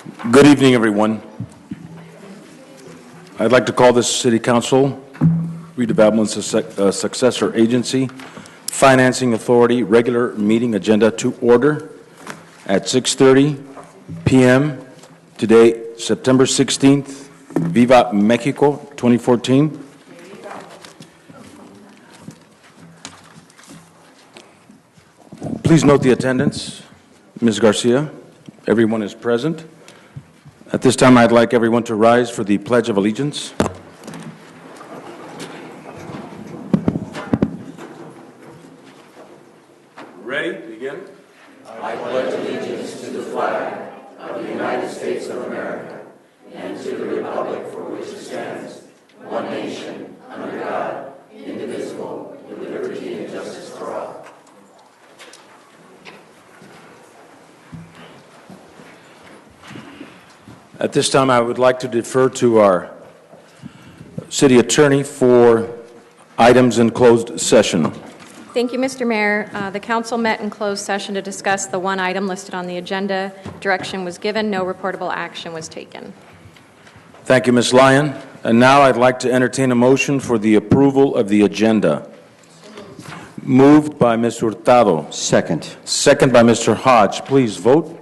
Good evening, everyone. I'd like to call this City Council Redevelopment's Successor Agency Financing Authority regular meeting agenda to order at 6:30 p.m. today, September 16th. Viva Mexico 2014. Please note the attendance. Ms. Garcia, everyone is present. At this time, I'd like everyone to rise for the Pledge of Allegiance. Ready? Begin. I pledge allegiance to the flag of the United States of America and to the republic for which it stands, one nation, under God, indivisible, with liberty and justice for all. At this time, I would like to defer to our city attorney for items in closed session. Thank you, Mr. Mayor. The council met in closed session to discuss the one item listed on the agenda. Direction was given. No reportable action was taken. Thank you, Ms. Lyon. And now I'd like to entertain a motion for the approval of the agenda. Moved by Ms. Hurtado. Second. Second by Mr. Hodge. Please vote.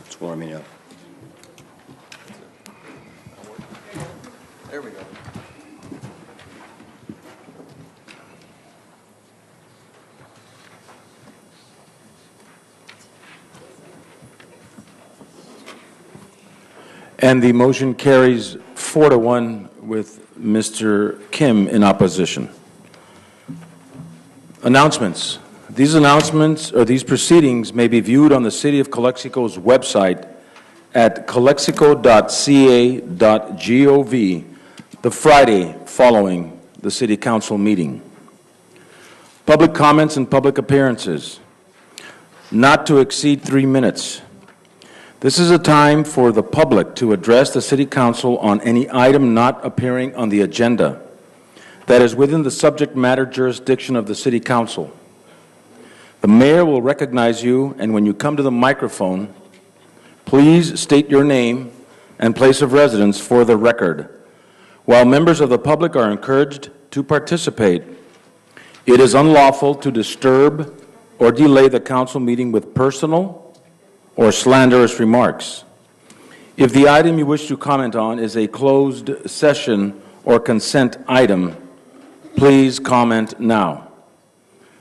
It's warming up. There we go. And the motion carries 4-1 with Mr. Kim in opposition. Announcements. These announcements or these proceedings may be viewed on the City of Calexico's website at calexico.ca.gov the Friday following the City Council meeting. Public comments and public appearances. Not to exceed 3 minutes. This is a time for the public to address the City Council on any item not appearing on the agenda that is within the subject matter jurisdiction of the City Council. The mayor will recognize you, and when you come to the microphone, please state your name and place of residence for the record. While members of the public are encouraged to participate, it is unlawful to disturb or delay the council meeting with personal or slanderous remarks. If the item you wish to comment on is a closed session or consent item, please comment now.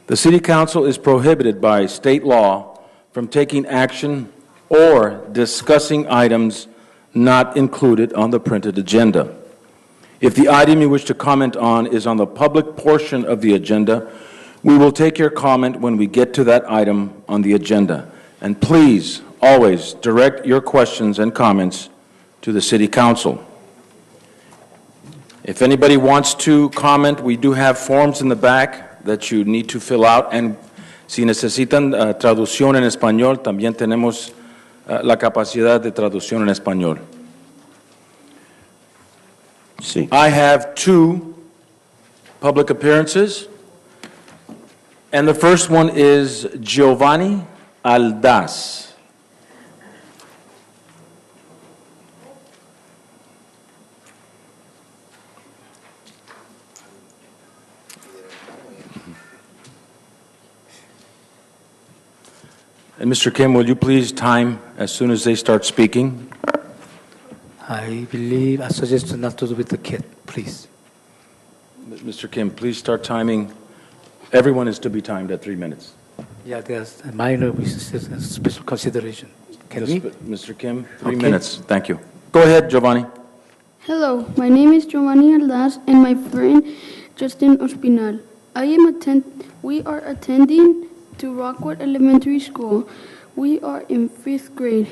The City Council is prohibited by state law from taking action or discussing items not included on the printed agenda. If the item you wish to comment on is on the public portion of the agenda, we will take your comment when we get to that item on the agenda. And please, always direct your questions and comments to the City Council. If anybody wants to comment, we do have forms in the back that you need to fill out. And si necesitan traducción en español, también tenemos la capacidad de traducción en español. Sí. I have 2 public appearances. And the first one is Giovanni Aldaz. And Mr. Kim, will you please time as soon as they start speaking? I suggest not to do with the kid, please. Mr. Kim, please start timing. Everyone is to be timed at 3 minutes. Yeah, there's a minor special consideration. Can we? Mr. Kim, 3 Okay. minutes. Thank you. Go ahead, Giovanni. Hello, my name is Giovanni Aldaz and my friend Justin Ospinal. We are attending to Rockwood Elementary School. We are in 5th grade.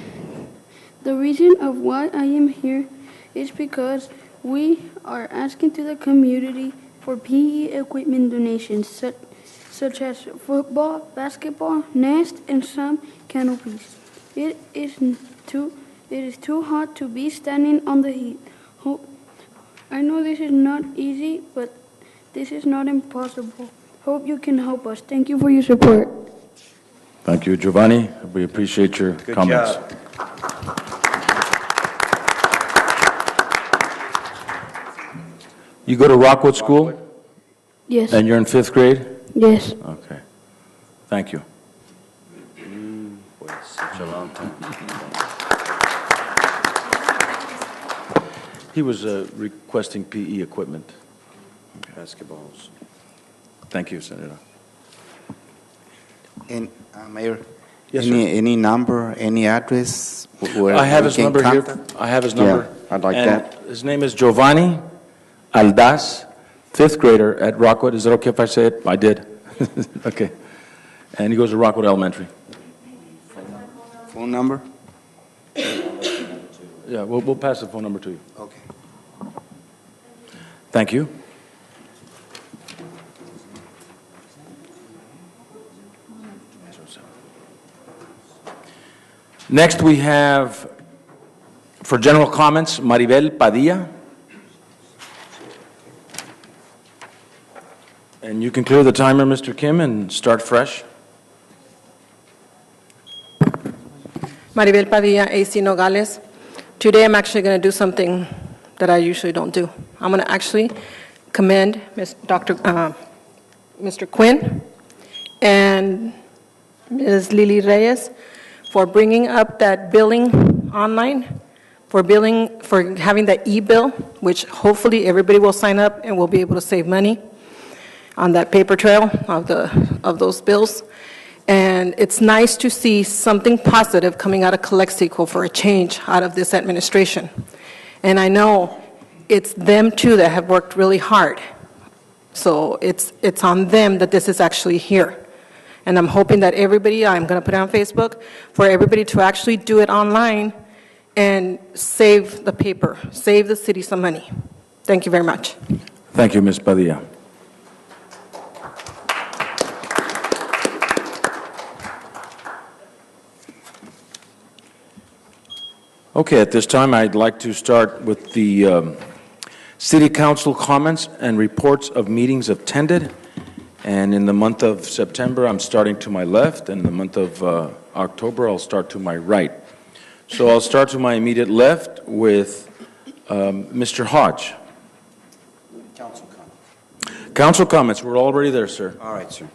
The reason of why I am here is because we are asking to the community for PE equipment donations such as football, basketball, nets, and some canopies. It is too hot to be standing on the heat. I know this is not easy, but This is not impossible. Hope you can help us. Thank you for your support. Thank you, Giovanni. We appreciate your Good comments. job. You go to Rockwood School, Yes. and you're in 5th grade? Yes. Okay. Thank you. Boy, it's such a long time. He was requesting PE equipment. Basketballs. Thank you, Senator. And, Mayor, Yes, any number, any address where I have we his can number here. contact? I have his Yeah, number. I'd like And that. his name is Giovanni Aldaz, 5th grader at Rockwood. Is it okay if I say it? I did. Okay. And he goes to Rockwood Elementary. Phone number? Yeah, we'll pass the phone number to you. Okay. Thank you. Next, we have, for general comments, Maribel Padilla. And you can clear the timer, Mr. Kim, and start fresh. Maribel Padilla, AC Nogales. Today I'm actually going to do something that I usually don't do. I'm going to actually commend Mr. Quinn and Ms. Lily Reyes for bringing up that billing online, for having that e-bill, which hopefully everybody will sign up and we'll be able to save money on that paper trail of those bills. And it's nice to see something positive coming out of CoCLX for a change out of this administration. And I know it's them too that have worked really hard. So it's on them that this is actually here. And I'm hoping that everybody, I'm going to put it on Facebook, for everybody to actually do it online and save the paper, save the city some money. Thank you very much. Thank you, Ms. Padilla. Okay, at this time, I'd like to start with the City Council comments and reports of meetings attended. And in the month of September, I'm starting to my left, and in the month of October, I'll start to my right. So I'll start to my immediate left with Mr. Hodge. Council comments. Council comments, we're already there, sir. All right, sir.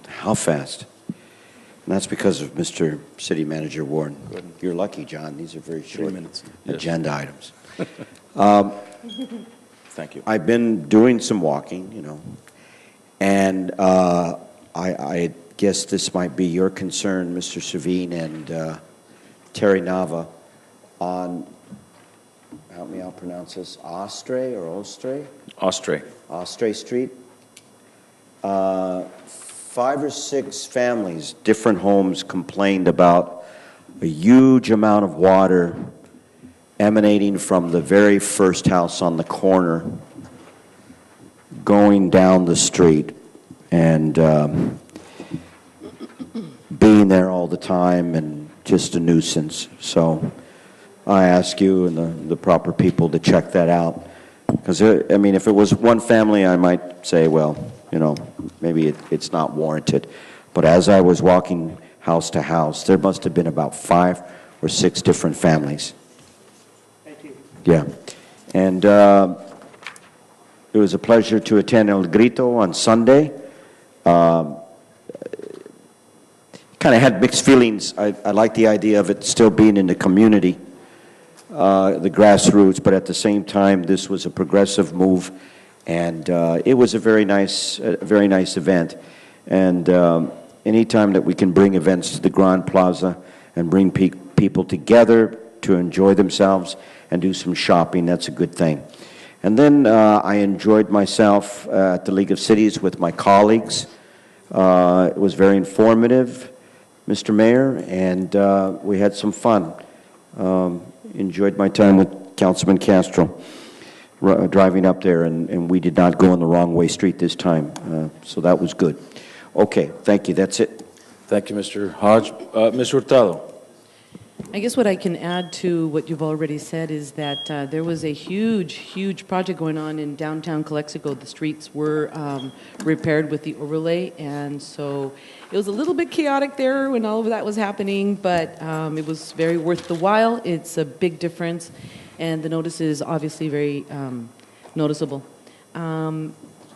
How fast? And that's because of Mr. City Manager Warren. You're lucky, John. These are very short minutes. Yes. agenda items. Thank you. I've been doing some walking, you know, and I guess this might be your concern, Mr. Savine and Terry Nava, on, help me out pronounce this, Ostre or Ostre? Ostre. Ostre Street. 5 or 6 families, different homes, complained about a huge amount of water emanating from the very first house on the corner going down the street and being there all the time and just a nuisance. So I ask you and the proper people to check that out. Because, I mean, if it was one family, I might say, well, you know, maybe it's not warranted. But as I was walking house to house, there must have been about 5 or 6 different families. Thank you. Yeah. And it was a pleasure to attend El Grito on Sunday. Kind of had mixed feelings. I like the idea of it still being in the community, the grassroots, but at the same time, this was a progressive move, and it was a very nice event. And anytime that we can bring events to the Grand Plaza and bring people together to enjoy themselves and do some shopping, that's a good thing. And then I enjoyed myself at the League of Cities with my colleagues. It was very informative, Mr. Mayor, and we had some fun. Enjoyed my time with Councilman Castro driving up there, and we did not go on the wrong way street this time, so that was good. Okay, thank you. That's it. Thank you, Mr. Hodge. Ms. Hurtado. I guess what I can add to what you've already said is that there was a huge project going on in downtown Calexico. The streets were repaired with the overlay, and so it was a little bit chaotic there when all of that was happening, but it was very worth the while. It's a big difference, and the notice is obviously very noticeable.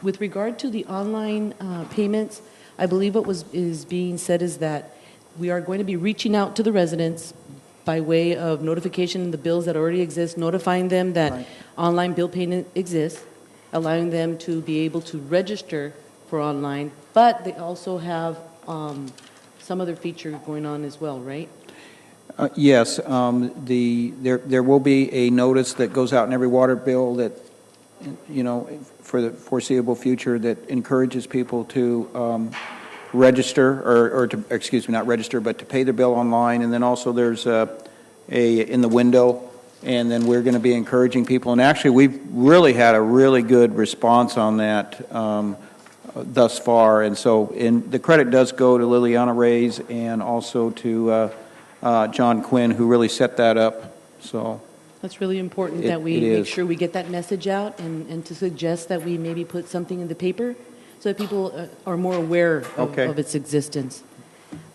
With regard to the online payments, I believe what is being said is that we are going to be reaching out to the residents by way of notification in the bills that already exist, notifying them that online bill payment exists, allowing them to be able to register for online, but they also have some other feature going on as well, right? Yes, there will be a notice that goes out in every water bill that, you know, for the foreseeable future, that encourages people to register, or to, excuse me, not register, but to pay their bill online. And then also there's in the window, and then we're going to be encouraging people. And actually, we've really had a really good response on that thus far. And so the credit does go to Liliana Reyes and also to John Quinn, who really set that up. So that's really important that we make sure we get that message out, and to suggest that we maybe put something in the paper so that people are more aware of its existence.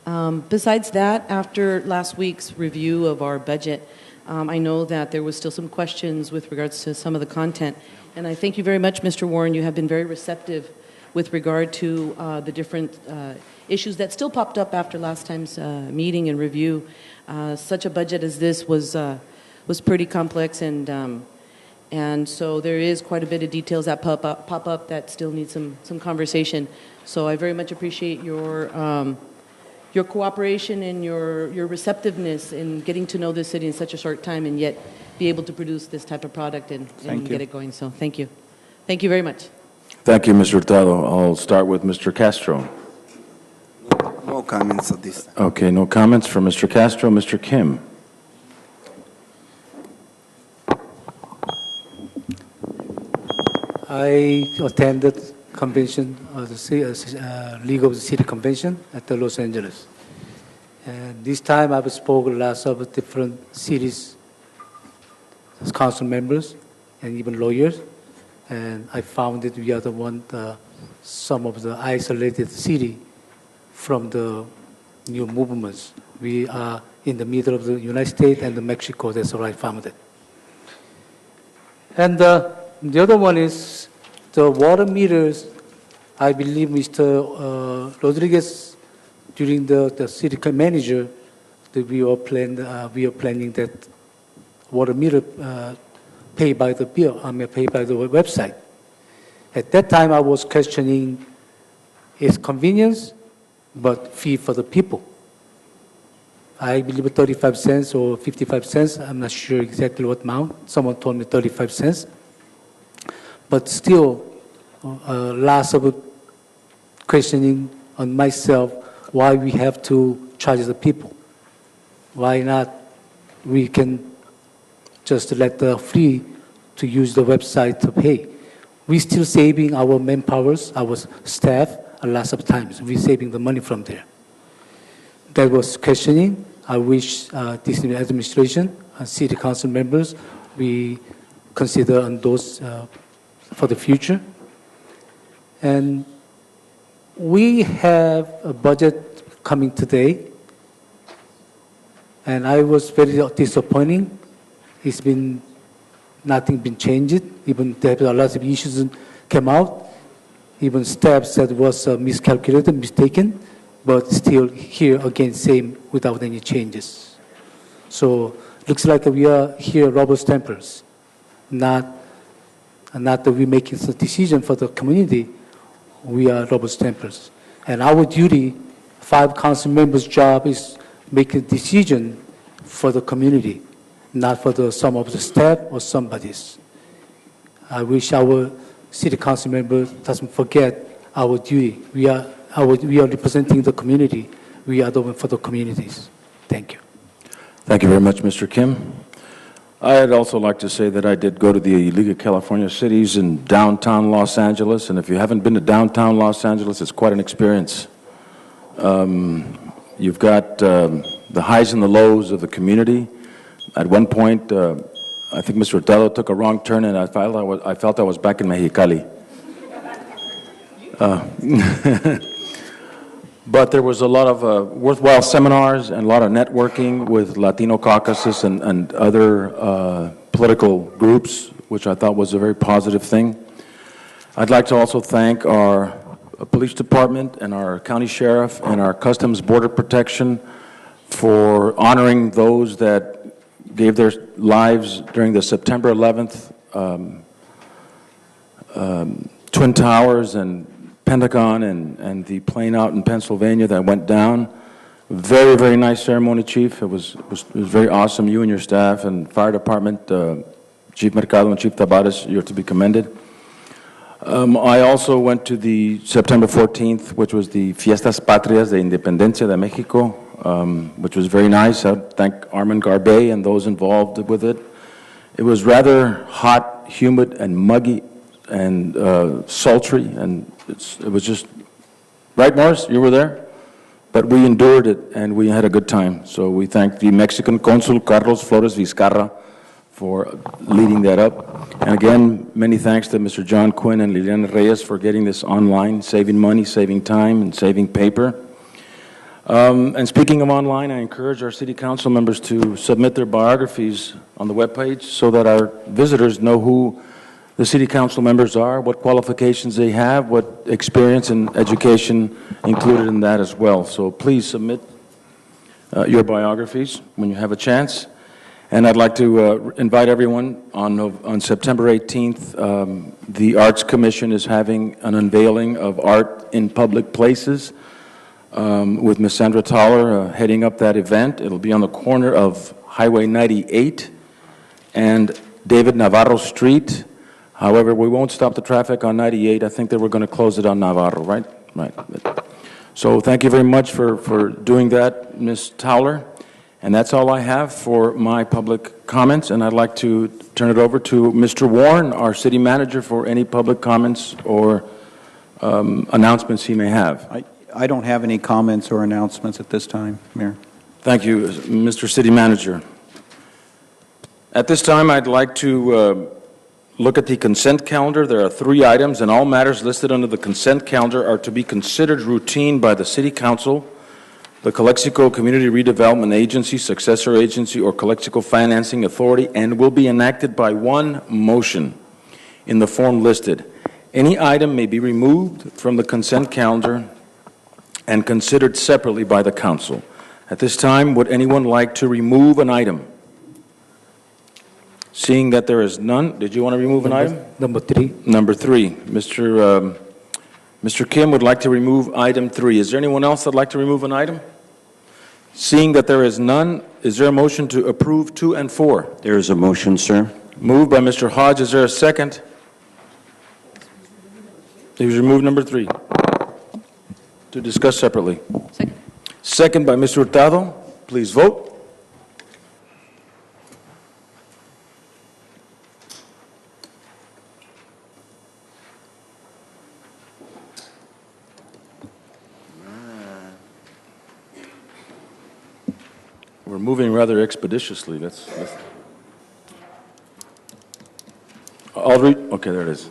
Besides that, after last week's review of our budget, I know that there was still some questions with regards to some of the content, and I thank you very much, Mr. Warren. You have been very receptive with regard to the different issues that still popped up after last time's meeting and review. Such a budget as this was pretty complex, and so there is quite a bit of details that pop up that still need some conversation. So I very much appreciate your cooperation and your receptiveness in getting to know this city in such a short time, and yet be able to produce this type of product and get it going. So thank you. Thank you very much. Thank you, Mr. Hurtado. I'll start with Mr. Castro. No comments at this time. Okay, no comments from Mr. Castro. Mr. Kim. I attended convention of the League of the City Convention at the Los Angeles. And this time I've spoken lots of different cities, council members, and even lawyers. And I found that we are the one, some of the isolated city from the new movements. We are in the middle of the United States and Mexico. That's where I found it. And the other one is the water meters. I believe Mr. Rodriguez, during the city manager, that we are planning that water meter pay by the bill, pay by the website. At that time, I was questioning its convenience, but fee for the people. I believe 35 cents or 55 cents. I'm not sure exactly what amount. Someone told me 35 cents. But still, lots of questioning on myself why we have to charge the people. Why not we can just let the free to use the website to pay. We're still saving our manpowers, our staff, a lot of times. We're saving the money from there. That was questioning. I wish this administration and city council members, we consider on those for the future. And we have a budget coming today, and I was very disappointing. It's been, nothing been changed. Even there a lot of issues came out. Even staff said it was miscalculated, mistaken, but still here again, same without any changes. So looks like we are here robust tempers, not that we're making some decision for the community. We are robust tempers. And our duty, 5 council members' job is making a decision for the community, not for some of the staff or somebody's. I wish our city council member doesn't forget our duty. We are representing the community. We are the one for the communities. Thank you. Thank you very much, Mr. Kim. I'd also like to say that I did go to the League of California Cities in downtown Los Angeles, and if you haven't been to downtown Los Angeles, it's quite an experience. You've got the highs and the lows of the community. At one point, I think Mr. Hurtado took a wrong turn, and I felt I was back in Mexicali. But there was a lot of worthwhile seminars and a lot of networking with Latino caucuses and other political groups, which I thought was a very positive thing. I'd like to also thank our police department and our county sheriff and our Customs Border Protection for honoring those that gave their lives during the September 11th Twin Towers and Pentagon and the plane out in Pennsylvania that went down. Very, very nice ceremony, Chief. It was very awesome. You and your staff and fire department, Chief Mercado and Chief Tabares, you're to be commended. I also went to the September 14th, which was the Fiestas Patrias de Independencia de Mexico, which was very nice. I thank Armin Garbey and those involved with it. It was rather hot, humid, and muggy, and sultry, and it was just, right, Morris? You were there? But we endured it, and we had a good time. So we thank the Mexican Consul, Carlos Flores Vizcarra, for leading that up. And again, many thanks to Mr. John Quinn and Liliana Reyes for getting this online, saving money, saving time, and saving paper. And speaking of online, I encourage our city council members to submit their biographies on the webpage so that our visitors know who the city council members are, what qualifications they have, what experience and education included in that as well. So please submit your biographies when you have a chance. And I'd like to invite everyone on September 18th. The Arts Commission is having an unveiling of art in public places with Ms. Sandra Toller heading up that event. It'll be on the corner of Highway 98 and David Navarro Street. However, we won't stop the traffic on 98. I think that we're going to close it on Navarro, right? Right. So thank you very much for doing that, Ms. Towler. And that's all I have for my public comments, and I'd like to turn it over to Mr. Warren, our city manager, for any public comments or announcements he may have. I don't have any comments or announcements at this time, Mayor. Thank you, Mr. City Manager. At this time, I'd like to look at the consent calendar. There are 3 items, and all matters listed under the consent calendar are to be considered routine by the City Council, the Calexico Community Redevelopment Agency, successor agency, or Calexico Financing Authority, and will be enacted by one motion in the form listed. Any item may be removed from the consent calendar and considered separately by the Council. At this time, would anyone like to remove an item? Seeing that there is none, did you want to remove an item? Number 3. Number 3. Mr. Kim would like to remove item 3. Is there anyone else that would like to remove an item? Seeing that there is none, is there a motion to approve 2 and 4? There is a motion, sir. Moved by Mr. Hodge. Is there a second? Please remove number 3 to discuss separately. Second. Second by Mr. Hurtado. Please vote. We're moving rather expeditiously. I'll read. Okay, there it is.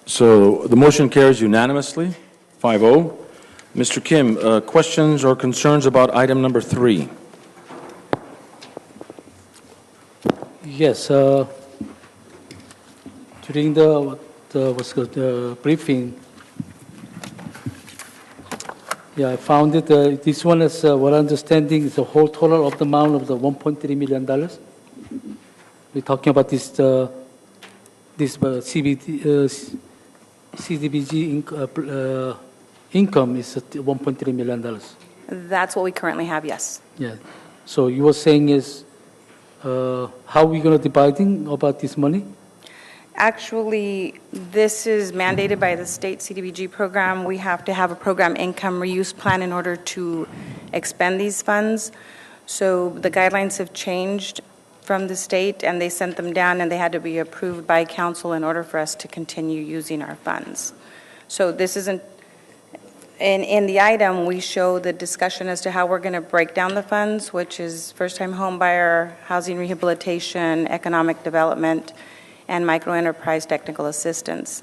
So the motion carries unanimously, 5-0. Mr. Kim, questions or concerns about item number 3? Yes. During the briefing, yeah, I found it. This one is what I'm understanding is the whole total of the amount of the $1.3 million. We're talking about this CDBG income is $1.3 million. That's what we currently have, yes. Yeah. So you were saying is how are we going to dividing about this money? Actually, this is mandated by the state CDBG program. We have to have a program income reuse plan in order to expend these funds. So the guidelines have changed from the state, and they sent them down, and they had to be approved by council in order for us to continue using our funds. So this isn't In the item, we show the discussion as to how we're going to break down the funds, which is first-time home buyer, housing rehabilitation, economic development, and microenterprise technical assistance.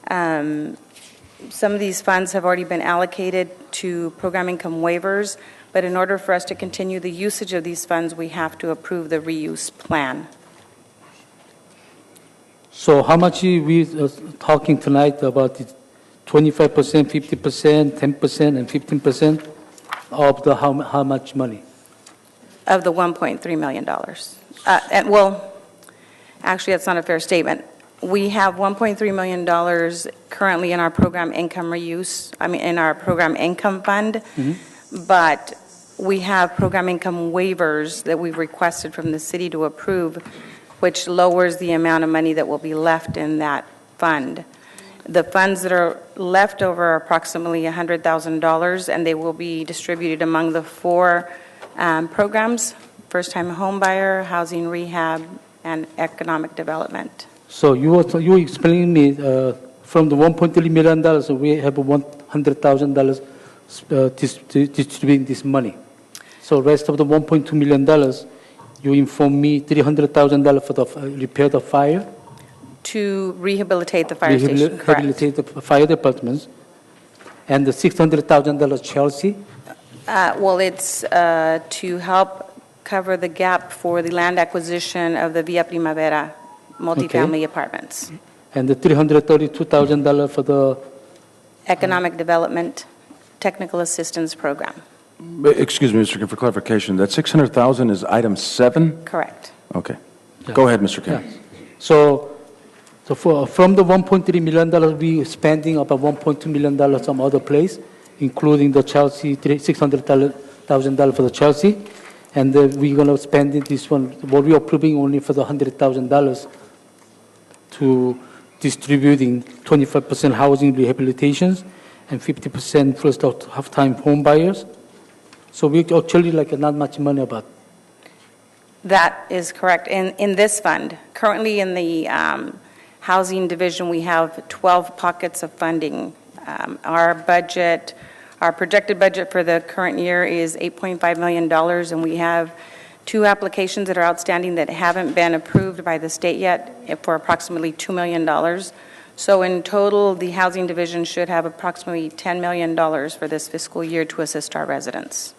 Some of these funds have already been allocated to program income waivers, but in order for us to continue the usage of these funds, we have to approve the reuse plan. So how much we talking tonight about it? 25%, 50%, 10%, and 15% of the how much money? Of the $1.3 million. Well, actually, that's not a fair statement. We have $1.3 million currently in our program income reuse, in our program income fund, but we have program income waivers that we've requested from the city to approve, which lowers the amount of money that will be left in that fund. The funds that are left over are approximately $100,000, and they will be distributed among the four programs: first-time home buyer, housing rehab, and economic development. So you were explaining me from the $1.3 million, we have $100,000 distributing this money. So rest of the $1.2 million, you inform me $300,000 for the repair the fire. To rehabilitate the fire station, correct. Rehabilitate the fire departments. And the $600,000 Chelsea? Well, it's to help cover the gap for the land acquisition of the Via Primavera multifamily apartments. And the $332,000 for the economic development technical assistance program. Excuse me, Mr. Kim, for clarification, that $600,000 is item 7? Correct. Okay. Go ahead, Mr. Kim. Yeah. So from the $1.3 million, we spending about $1.2 million some other place, including the Chelsea, $600,000 for the Chelsea, and we're going to spend this one, what we're approving only for the $100,000 to distributing 25% housing rehabilitations and 50% first half-time home buyers. So we actually not much money about. That is correct. In this fund, currently in the housing division, we have 12 pockets of funding. Our projected budget for the current year is $8.5 million, and we have 2 applications that are outstanding that haven't been approved by the state yet for approximately $2 million. So in total, the housing division should have approximately $10 million for this fiscal year to assist our residents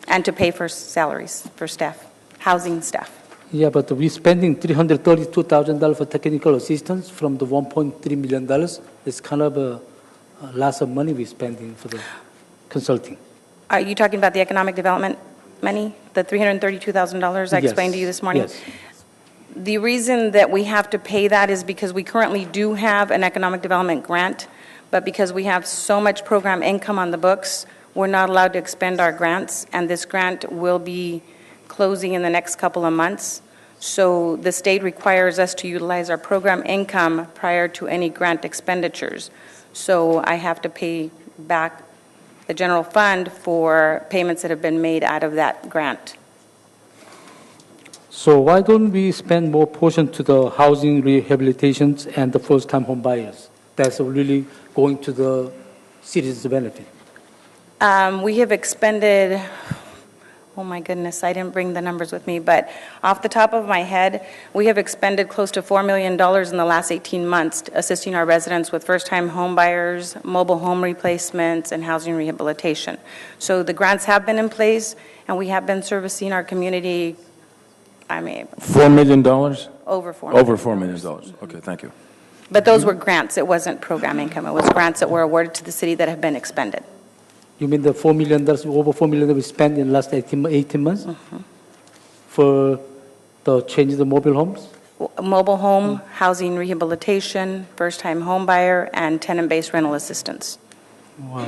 and to pay for salaries for staff, housing staff. Yeah, but we're spending $332,000 for technical assistance from the $1.3 million. It's kind of a lots of money we're spending for the consulting. Are you talking about the economic development money, the $332,000 I explained to you this morning? Yes. The reason that we have to pay that is because we currently do have an economic development grant, but because we have so much program income on the books, we're not allowed to expend our grants, and this grant will be closing in the next couple of months. So the state requires us to utilize our program income prior to any grant expenditures. So I have to pay back the general fund for payments that have been made out of that grant. So why don't we spend more portion to the housing rehabilitations and the first-time home buyers? That's really going to the citizens' benefit. We have expended, oh my goodness, I didn't bring the numbers with me, but off the top of my head, we have expended close to $4 million in the last 18 months assisting our residents with first-time home buyers, mobile home replacements, and housing rehabilitation. So the grants have been in place, and we have been servicing our community, $4 million? Over $4 million. Over $4 million. Okay, thank you. But those were grants. It wasn't program income. It was grants that were awarded to the city that have been expended. You mean the $4 million, over $4 million we spent in the last 18 months for the change of the mobile homes? Mobile home, housing rehabilitation, first-time home buyer, and tenant-based rental assistance. Wow.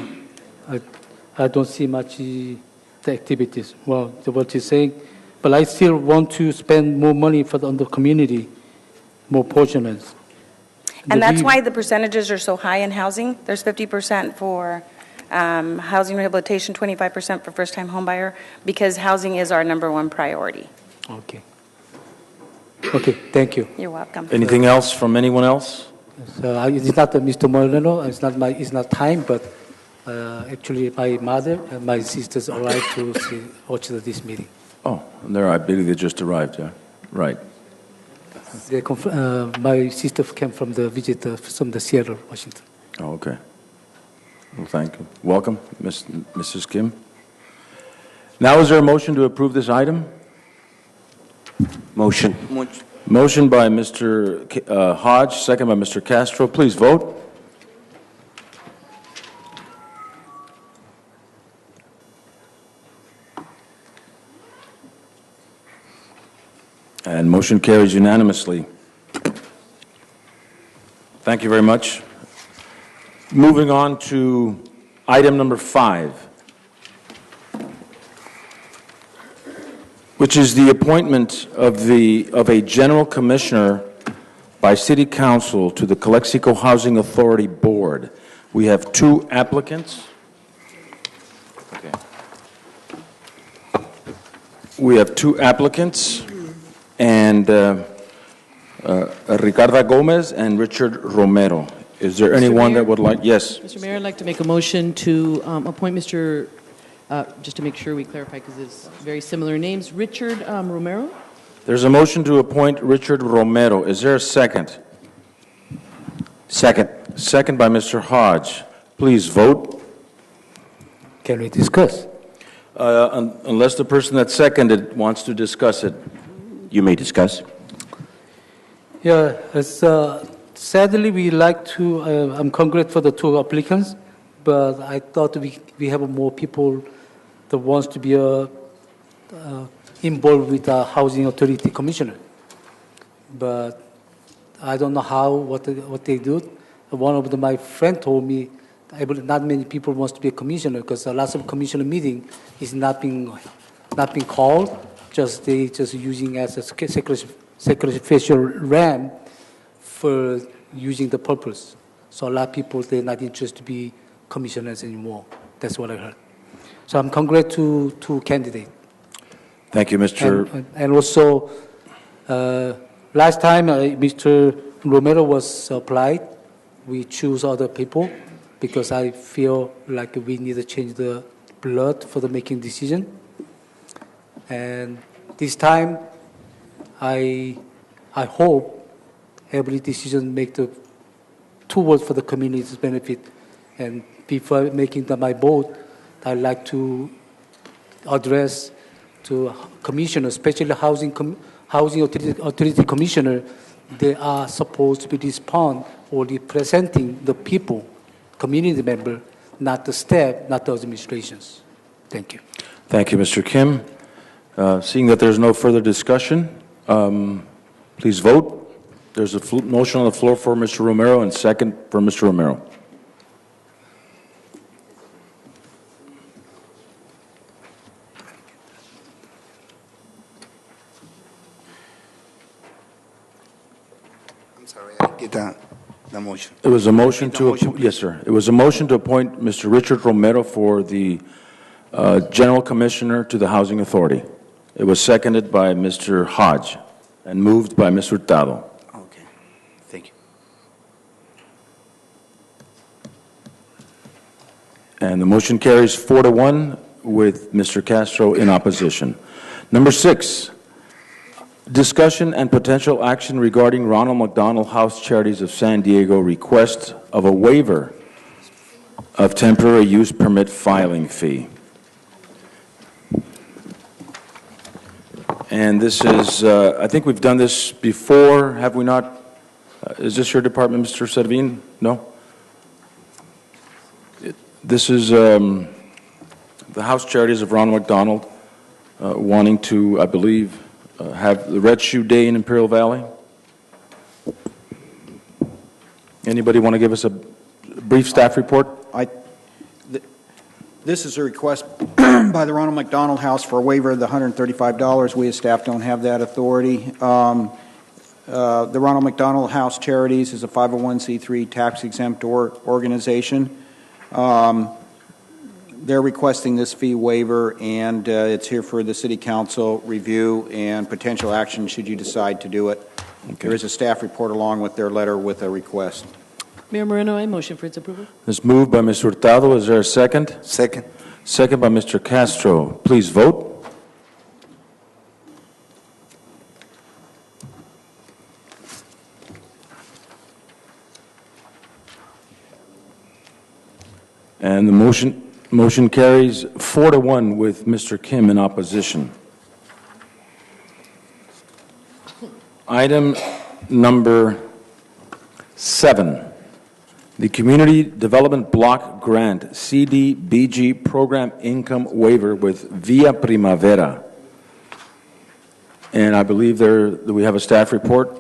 I don't see much the activities. Well, what you're saying, but I still want to spend more money on the community, more portions. And that's why the percentages are so high in housing. There's 50% for housing rehabilitation, 25% for first-time home buyer, because housing is our #1 priority. Okay. Okay, thank you. You're welcome. Anything else from anyone else? So it's not Mr. Moreno, it's not time, but Actually, my mother and my sisters arrived to watch this meeting. Oh, and there, I believe they just arrived, yeah? Right. My sister came from the from the Seattle, Washington. Oh, okay. Well, thank you. Welcome, Mrs. Kim. Now, is there a motion to approve this item? Motion. Motion by Mr. Hodge, second by Mr. Castro. Please vote. And motion carries unanimously. Thank you very much. Moving on to item number 5, which is the appointment of a general commissioner by City Council to the Calexico Housing Authority Board. We have 2 applicants. Okay. We have 2 applicants, and Ricarda Gomez and Richard Romero. Is there anyone that would like? Yes. Mr. Mayor, I'd like to make a motion to appoint Mr. Just to make sure we clarify, because it's very similar names, Richard Romero. There's a motion to appoint Richard Romero. Is there a second? Second. Second by Mr. Hodge. Please vote. Can we discuss? Unless the person that seconded wants to discuss it. You may discuss. Yeah, sadly, we like to, I'm congrats for the 2 applicants, but I thought we have more people that wants to be involved with the Housing Authority Commissioner. But I don't know what they do. One of my friend told me not many people wants to be a commissioner because a lot of commissioner meeting is not being called. They just using as a sacrificial ram for using the purpose. So a lot of people, they're not interested to be commissioners anymore. That's what I heard. So I'm congrats to 2 candidates. Thank you, Mr. And also, last time Mr. Romero was applied, we choose other people because I feel like we need to change the blood for the making decision. And this time, I hope every decision make the towards for the community's benefit. And before making my vote, I'd like to address to commissioners, especially housing authority commissioner. They are supposed to be respond or representing the people, community member, not the staff, not the administrations. Thank you. Thank you, Mr. Kim. Seeing that there's no further discussion, please vote. There's a motion on the floor for Mr. Romero and second for Mr. Romero. I'm sorry, I didn't get the motion. It was a motion to, yes, sir. It was a motion to appoint Mr. Richard Romero for the General Commissioner to the Housing Authority. It was seconded by Mr. Hodge and moved by Ms. Hurtado. Okay, thank you. And the motion carries 4-1 with Mr. Castro in opposition. Number 6, discussion and potential action regarding Ronald McDonald House Charities of San Diego request of a waiver of temporary use permit filing fee. And this is, I think we've done this before, have we not? Is this your department, Mr. Servin? No? This is the House Charities of Ronald McDonald wanting to, I believe, have the Red Shoe Day in Imperial Valley. Anybody want to give us a brief staff report? This is a request by the Ronald McDonald House for a waiver of the $135. We as staff don't have that authority. The Ronald McDonald House Charities is a 501c3 tax-exempt organization. They're requesting this fee waiver, and it's here for the City Council review and potential action should you decide to do it. Okay. There is a staff report along with their letter with a request. Mayor Moreno, I motion for its approval. It's moved by Mr. Hurtado. Is there a second? Second. Second by Mr. Castro. Please vote. And the motion carries 4-1 with Mr. Kim in opposition. Item number 7, the Community Development Block Grant CDBG Program Income Waiver with Via Primavera. And I believe we have a staff report.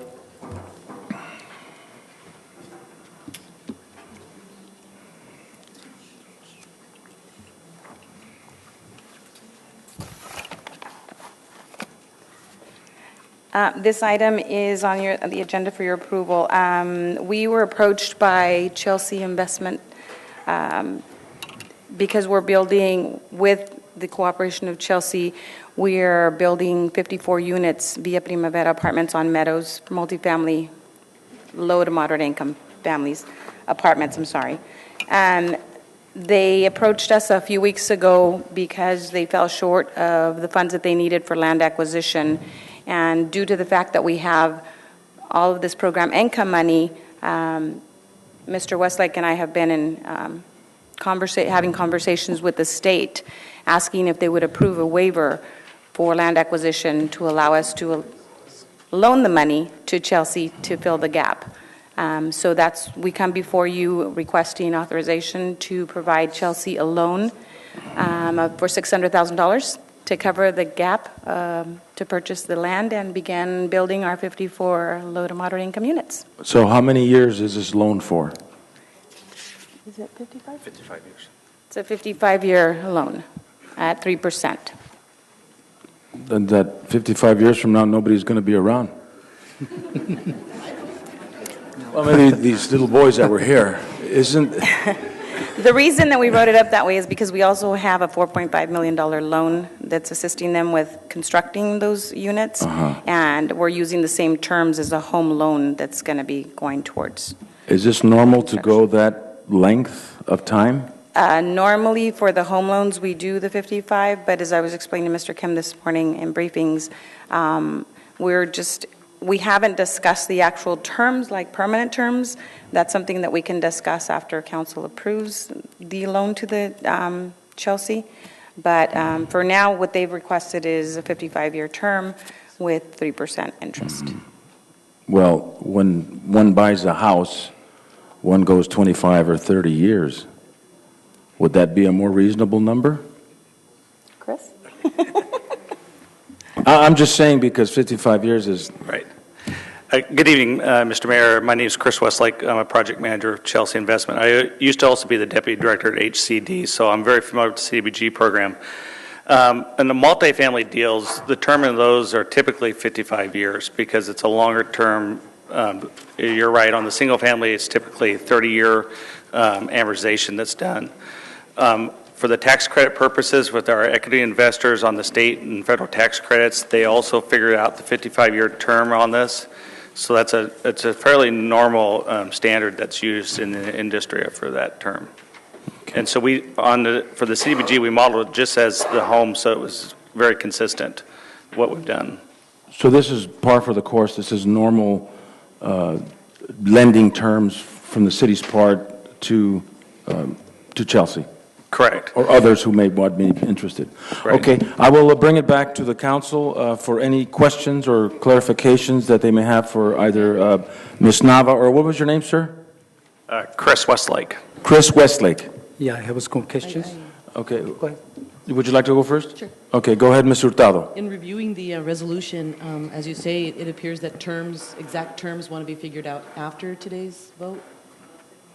This item is on the agenda for your approval. We were approached by Chelsea Investment because we're building, with the cooperation of Chelsea, we're building 54 units via Primavera Apartments on Meadows, multifamily, low to moderate income families, apartments, I'm sorry. And they approached us a few weeks ago because they fell short of the funds that they needed for land acquisition. And due to the fact that we have all of this program income money, Mr. Westlake and I have been in having conversations with the state, asking if they would approve a waiver for land acquisition to allow us to loan the money to Chelsea to fill the gap. So we come before you requesting authorization to provide Chelsea a loan for $600,000 to cover the gap, to purchase the land and begin building our 54 low to moderate income units. So how many years is this loan for? Is it 55? 55 years. It's a 55-year loan at 3%. Then that 55 years from now, nobody's going to be around. Well, maybe these little boys that were here, isn't... The reason that we wrote it up that way is because we also have a $4.5 million loan that's assisting them with constructing those units, and we're using the same terms as a home loan that's going to be going towards. Is this normal to go that length of time? Normally, for the home loans, we do the 55, but as I was explaining to Mr. Kim this morning in briefings, we haven't discussed the actual terms, like permanent terms. That's something that we can discuss after council approves the loan to the Chelsea. But for now, what they've requested is a 55-year term with 3% interest. Well, when one buys a house, one goes 25 or 30 years. Would that be a more reasonable number? Chris? I'm just saying because 55 years is... Right. Good evening, Mr. Mayor. My name is Chris Westlake. I'm a project manager of Chelsea Investment. I used to also be the deputy director at HCD, so I'm very familiar with the CDBG program. In the multifamily deals, the term of those are typically 55 years because it's a longer term. You're right. On the single family, it's typically 30-year amortization that's done. For the tax credit purposes, with our equity investors on the state and federal tax credits, they also figured out the 55-year term on this. So it's a fairly normal standard that's used in the industry for that term. Okay. And so for the CDBG, we modeled it just as the home, so it was very consistent what we've done. So this is par for the course. This is normal lending terms from the city's part to Chelsea. Correct. Or others who may be interested. Right. Okay, I will bring it back to the council for any questions or clarifications that they may have for either Ms. Nava, or what was your name, sir? Chris Westlake. Chris Westlake. Yeah, I have some questions. Okay. Go ahead. Would you like to go first? Sure. Okay, go ahead, Ms. Hurtado. In reviewing the resolution, as you say, it appears that exact terms want to be figured out after today's vote.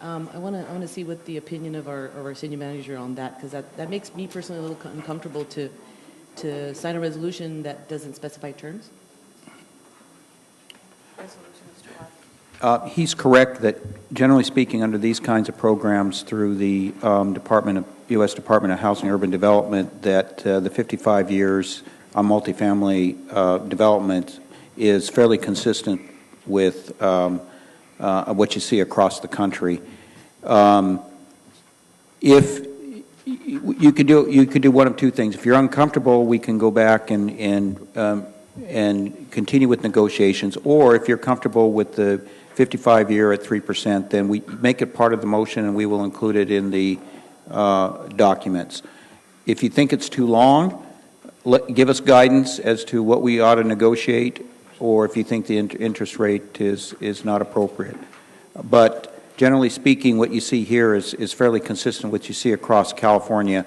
I want to see what the opinion of our senior manager on that, because that makes me personally a little uncomfortable to sign a resolution that doesn't specify terms. He's correct that, generally speaking, under these kinds of programs through the U.S. Department of Housing and Urban Development, that the 55 years on multifamily development is fairly consistent with what you see across the country. If you could do one of two things. If you're uncomfortable, we can go back and continue with negotiations. Or if you're comfortable with the 55-year at 3%, then we make it part of the motion and we will include it in the documents. If you think it's too long, give us guidance as to what we ought to negotiate, or if you think the interest rate is not appropriate. But generally speaking, what you see here is fairly consistent with what you see across California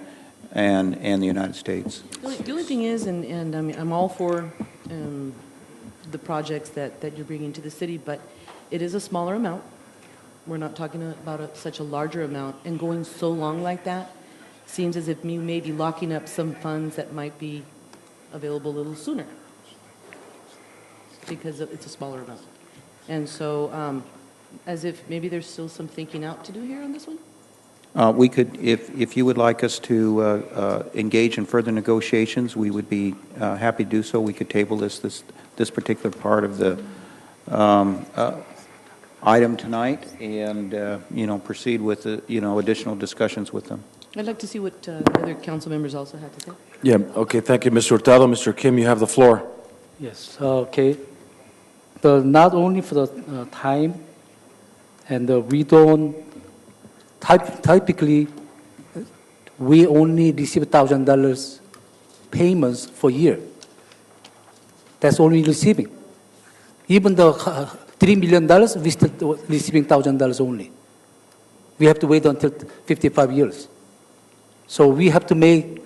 and the United States. The only thing is, and I mean, I'm all for the projects that you're bringing to the city, but it is a smaller amount. We're not talking about such a larger amount, and going so long like that seems as if you may be locking up some funds that might be available a little sooner because it's a smaller amount. And so as if maybe there's still some thinking out to do here on this one? We could, if you would like us to engage in further negotiations, we would be happy to do so. We could table this particular part of the item tonight, and proceed with additional discussions with them. I'd like to see what other council members also have to say. Yeah, okay, thank you, Mr. Hurtado. Mr. Kim, you have the floor. Yes, okay. Not only for the time, and we don't, typically, we only receive $1,000 payments for a year. That's only receiving. Even the $3 million, we still receiving $1,000 only. We have to wait until 55 years. So we have to make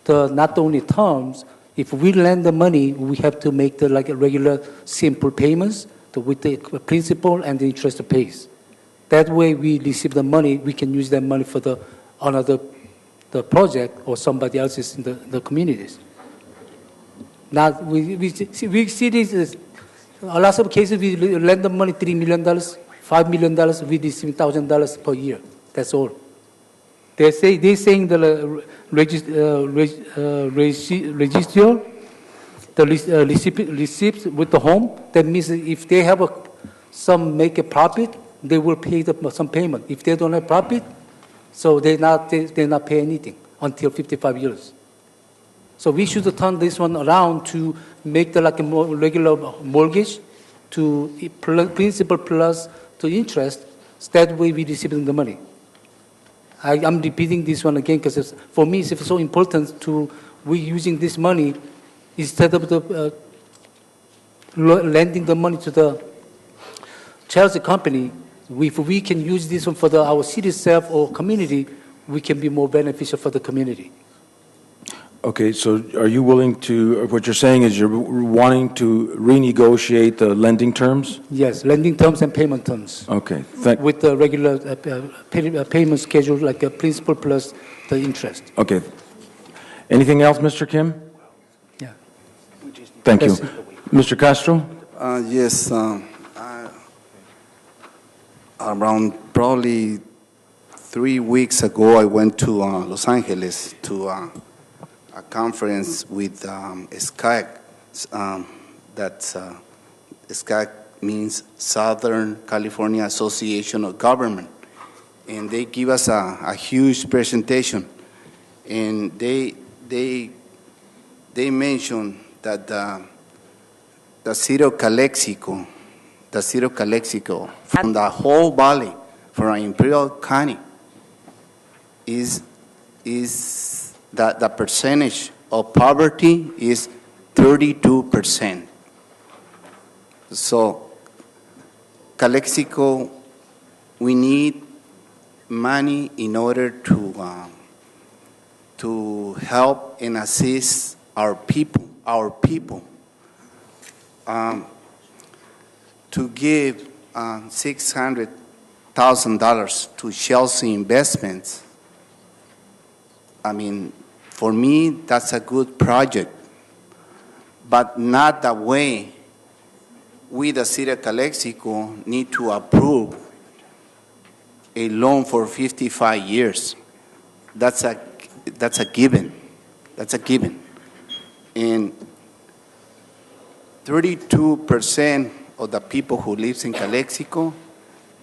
the not only terms. If we lend the money, we have to make the like a regular simple payments with the principal and the interest pays. That way, we receive the money. We can use that money for the project or somebody else's in the communities. Now we see this. A lot of cases we lend the money $3 million, $5 million. We receive $1,000 per year. That's all. They're saying the register, the receipts with the home. That means if they have make a profit, they will pay some payment. If they don't have profit, so they not pay anything until 55 years. So we should turn this one around to make the like a more regular mortgage to principal plus to interest. That way we receiving the money. I'm repeating this one again because for me it's so important we using this money instead of lending the money to the charity company. If we can use this one for our city itself or community, we can be more beneficial for the community. Okay, so are you willing to, what you're saying is you're wanting to renegotiate the lending terms? Yes, lending terms and payment terms. Okay. With the regular payment schedule, like a principal plus the interest. Okay. Anything else, Mr. Kim? Yeah. Thank you. Mr. Castro? Yes. Around probably 3 weeks ago, I went to Los Angeles to a conference with SCAG. SCAG means Southern California Association of Government. And they give us a huge presentation. And they mentioned that the city of Calexico, from the whole valley, from Imperial County, is that the percentage of poverty is 32%. So, Calexico, we need money in order to help and assist our people. To give $600,000 to Chelsea Investments, I mean, for me, that's a good project, but not the way we, the city of Calexico, need to approve a loan for 55 years. That's a given. That's a given. And 32% of the people who live in Calexico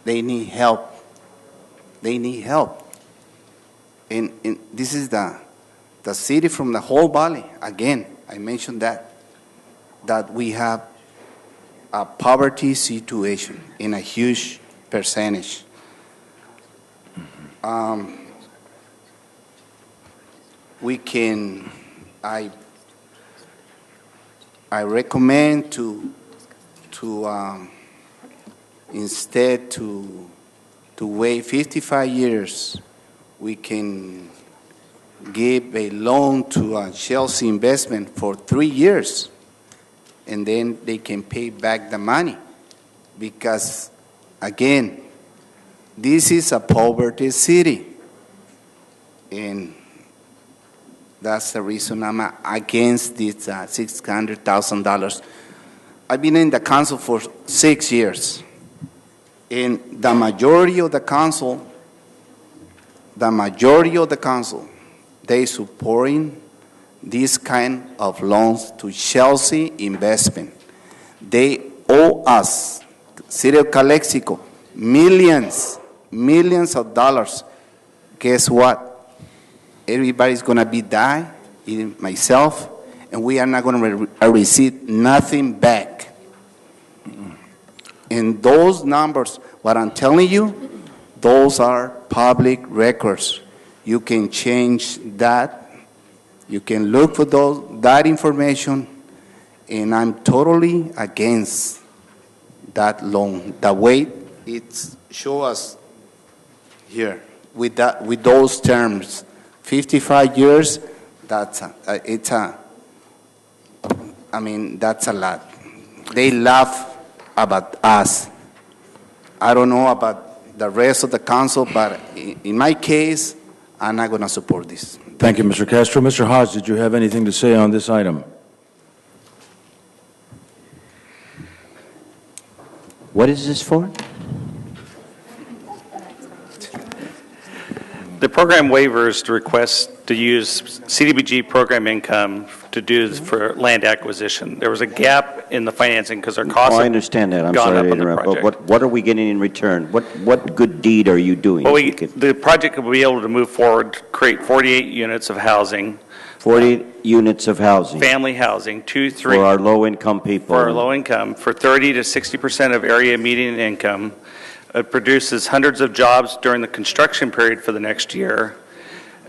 They need help. They need help. And this is the city from the whole valley. Again, I mentioned that we have a poverty situation in a huge percentage. We can, I recommend to instead to wait 55 years, we can give a loan to a Chelsea investment for 3 years, and then they can pay back the money. Because, again, this is a poverty city, and that's the reason I'm against this $600,000. I've been in the council for 6 years, and the majority of the council, they supporting this kind of loans to Chelsea investment. They owe us, City of Calexico, millions of dollars. Guess what? Everybody's going to be dying, even myself, and we are not going to receive nothing back. And those numbers, what I'm telling you, those are public records. You can change that. You can look for that information, and I'm totally against that loan. The way it's show us here with those terms, 55 years. That's a lot. They laugh about us. I don't know about the rest of the council, but in my case, I'm not going to support this. Thank you, Mr. Castro. Mr. Hodge, did you have anything to say on this item? What is this for? The program waivers to request to use CDBG program income to do for land acquisition. There was a gap in the financing because our costs I understand that. I'm gone sorry up to on the interrupt. project. But what are we getting in return? What good deed are you doing? Well, the project will be able to move forward, create 48 units of housing. 40 units of housing. Family housing, 2-3. For our low-income people. For our low income, for 30 to 60% of area median income. It produces hundreds of jobs during the construction period for the next year,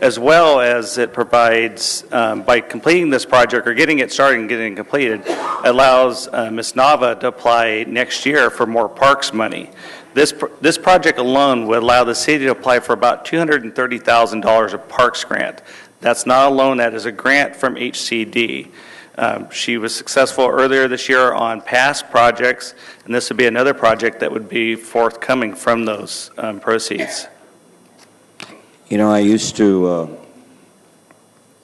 as well as it provides, by completing this project or getting it started and getting it completed, allows Ms. Nava to apply next year for more parks money. This project alone would allow the city to apply for about $230,000 of parks grant. That's not a loan, that is a grant from HCD. She was successful earlier this year on past projects, and this would be another project that would be forthcoming from those proceeds. You know, I used to,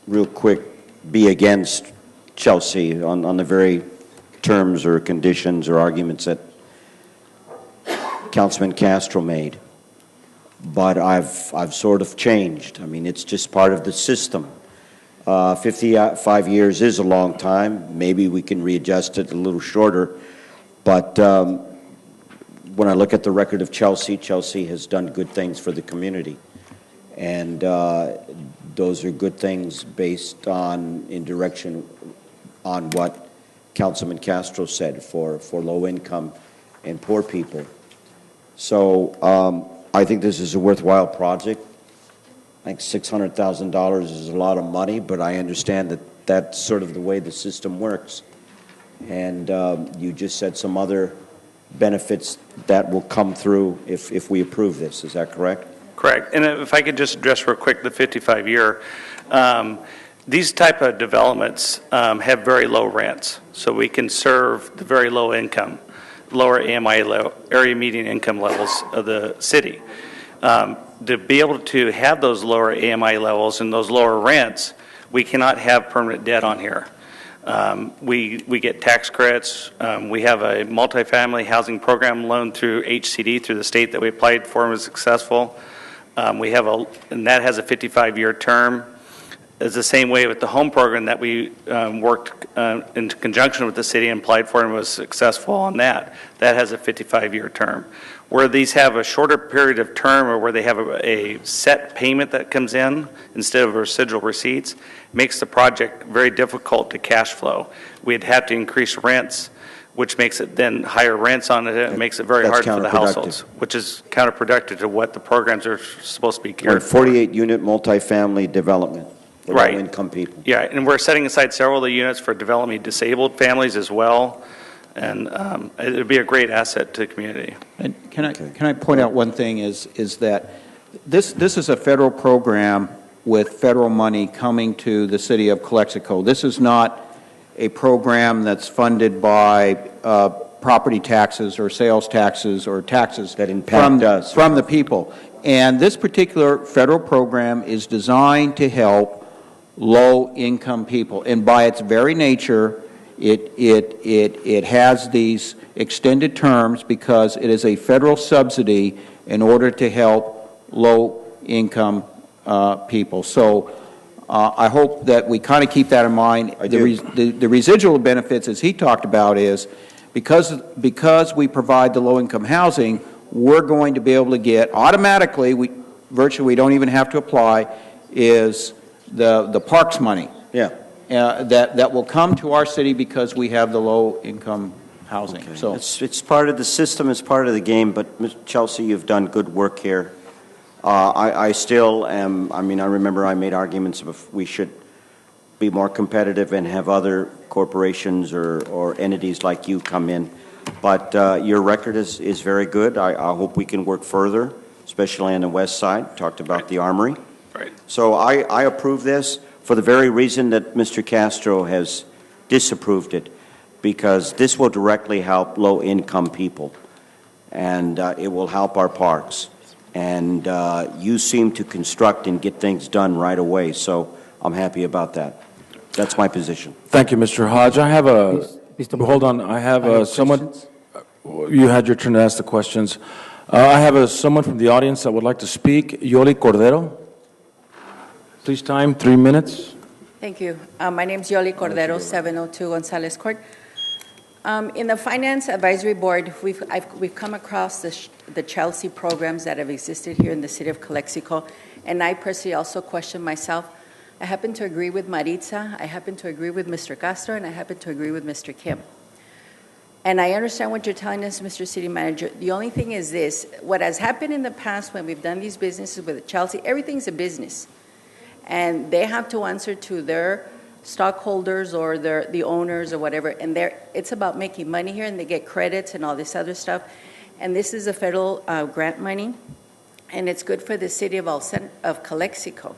real quick, be against Chelsea on the very terms or conditions or arguments that Councilman Castro made. But I've sort of changed. I mean, it's just part of the system. 55 years is a long time. Maybe we can readjust it a little shorter. But when I look at the record of Chelsea, Chelsea has done good things for the community. And those are good things based on, in direction on what Councilman Castro said for low income and poor people. So I think this is a worthwhile project. I think $600,000 is a lot of money, but I understand that that's sort of the way the system works. And you just said some other benefits that will come through if we approve this. Is that correct? Correct. And if I could just address real quick the 55-year. These type of developments have very low rents, so we can serve the very low income, lower AMI, area median income levels of the city. To be able to have those lower AMI levels and those lower rents, we cannot have permanent debt on here. We get tax credits. We have a multifamily housing program loan through HCD through the state that we applied for and was successful. And that has a 55-year term. It's the same way with the home program that we worked in conjunction with the city and applied for and was successful on that. That has a 55-year term. Where these have a shorter period of term or where they have a set payment that comes in instead of residual receipts, makes the project very difficult to cash flow. We'd have to increase rents, which makes it then higher rents on it. It makes it very hard for the households, which is counterproductive to what the programs are supposed to be geared for. 48-unit multifamily development for low-income people. Yeah, and we're setting aside several of the units for developing disabled families as well, and it would be a great asset to the community. And can I point out one thing is that this is a federal program with federal money coming to the city of Calexico. This is not a program that's funded by property taxes or sales taxes or taxes that impact us from the people. And this particular federal program is designed to help low-income people. And by its very nature, it has these extended terms because it is a federal subsidy in order to help low-income people. So I hope that we kind of keep that in mind. The residual benefits, as he talked about, is because we provide the low-income housing, we're going to be able to get automatically, virtually we don't even have to apply, is the parks money. Yeah. That will come to our city because we have the low-income housing. Okay. So it's part of the system, it's part of the game, but Ms. Chelsea, you've done good work here. I still am, I remember I made arguments of we should be more competitive and have other corporations or entities like you come in. But your record is very good. I hope we can work further, especially on the west side. Talked about the Armory. Right. So I approve this for the very reason that Mr. Castro has disapproved it, because this will directly help low-income people, and it will help our parks. And you seem to construct and get things done right away, so I'm happy about that. That's my position. Thank you, Mr. Hodge. I have a... Hold on. I have someone... You had your turn to ask the questions. I have someone from the audience that would like to speak. Yoli Cordero. Please time, 3 minutes. Thank you. My name is Yoli Cordero, 702 Gonzalez Court. In the Finance Advisory Board, we've come across the Chelsea programs that have existed here in the city of Calexico, and I personally also question myself. I happen to agree with Maritza, I happen to agree with Mr. Castro, and I happen to agree with Mr. Kim. And I understand what you're telling us, Mr. City Manager. The only thing is this, what has happened in the past when we've done these businesses with Chelsea, everything's a business. And they have to answer to their stockholders or the owners or whatever, and it's about making money here, and they get credits and all this other stuff. And this is a federal grant money, and it's good for the city of Calexico.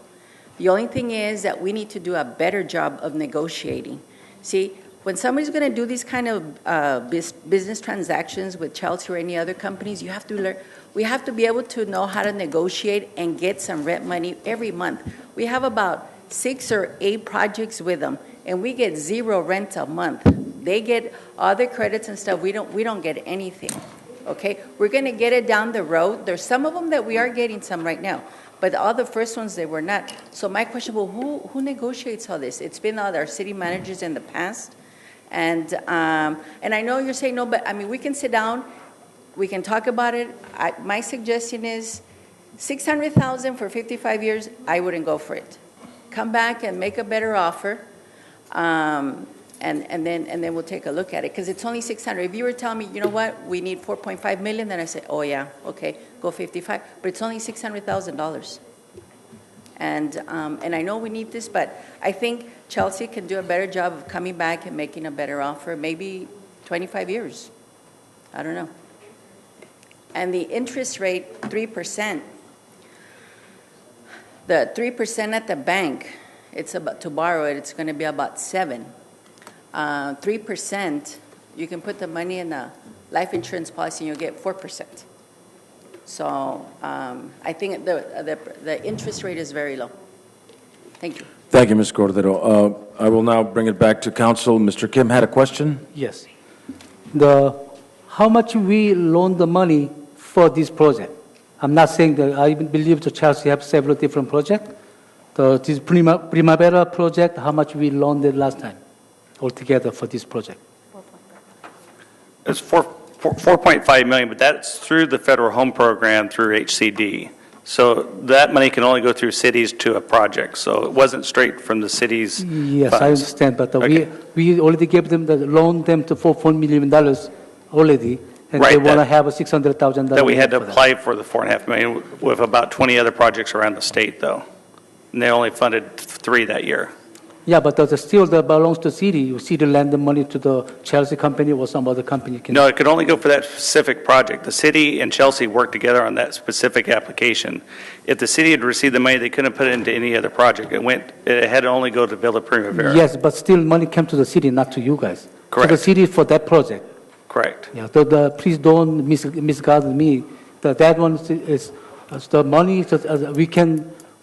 The only thing is that we need to do a better job of negotiating. See, when somebody's going to do these kind of business transactions with Chelsea or any other companies, you have to learn. We have to be able to know how to negotiate and get some rent money every month. We have about 6 or 8 projects with them, and we get 0 rent a month. They get other credits and stuff. We don't get anything. Okay, we're going to get it down the road. There's some of them that we are getting some right now, but all the first ones they were not. So my question, well, who negotiates all this? It's been all our city managers in the past, and I know you're saying no, but we can sit down, we can talk about it. My suggestion is $600,000 for 55 years. I wouldn't go for it. Come back and make a better offer, and then we'll take a look at it, because it's only 600. If you were telling me, you know what, we need 4.5 million, then I say, oh yeah, okay, go 55. But it's only $600,000, and I know we need this, but I think Chelsea can do a better job of coming back and making a better offer. Maybe 25 years, I don't know. And the interest rate, 3%. The 3% at the bank, it's about, to borrow it, it's going to be about 7%. 3%, you can put the money in a life insurance policy and you'll get 4%. So I think the interest rate is very low. Thank you. Thank you, Ms. Cordero. I will now bring it back to council. Mr. Kim had a question? Yes. How much we loan the money for this project? I'm not saying that I believe the Chelsea have several different projects, this Primavera project, how much we loaned it last time altogether for this project? It's 4.5 million, but that's through the federal home program through HCD. So that money can only go through cities to a project. So it wasn't straight from the city's Yes, funds. I understand, but Okay. we already gave them the loan them to $4 million already, and Right, they want to that- have a $600,000. That we had to for that. apply for the 4.5 million with about 20 other projects around the state, though. And they only funded 3 that year. Yeah, but still that belongs to city. City lend the money to the Chelsea company or some other company. No, it could only go for that specific project. The city and Chelsea worked together on that specific application. If the city had received the money, they couldn't put it into any other project. It had to only go to Villa Primavera. Yes, but still money came to the city, not to you guys. Correct. To the city for that project. Correct. Yeah, so please don't misguide me. That one is the money,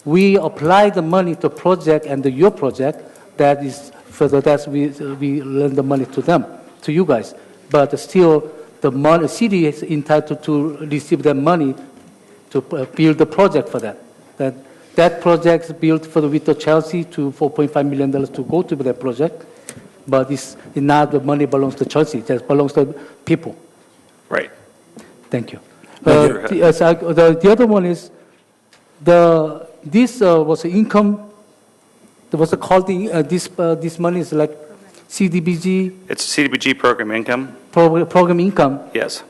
we apply the money to project and your project, that is, for that we lend the money to them, to you guys. But still, the city is entitled to receive the money to build the project for that. That project is built with the Chelsea to $4.5 million to go to that project. But it's not the money belongs to Chelsea, it just belongs to people. Right. Thank you. Thank you. The other one is, this was income, there was called, this money is like CDBG. It's CDBG program income? Program income. Yes.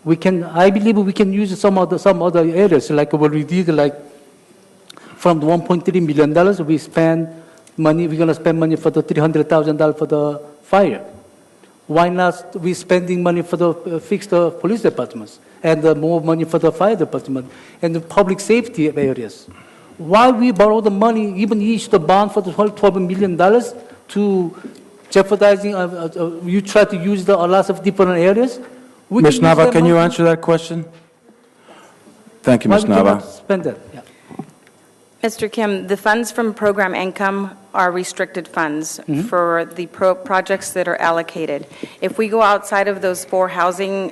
I believe we can use some other areas, like what we did, like from the $1.3 million, we spend money, we're going to spend money for the $300,000 for the fire. Why not we spending money for the fix the police departments and more money for the fire department and the public safety areas? Why we borrow the money, even issue the bond for the $12 million to jeopardizing, you try to use a lot of different areas? Ms. Nava, can you answer that question? Thank you, Ms. Why we cannot Nava. spend that? Yeah. Mr. Kim, the funds from program income are restricted funds for the projects that are allocated. If we go outside of those 4 housing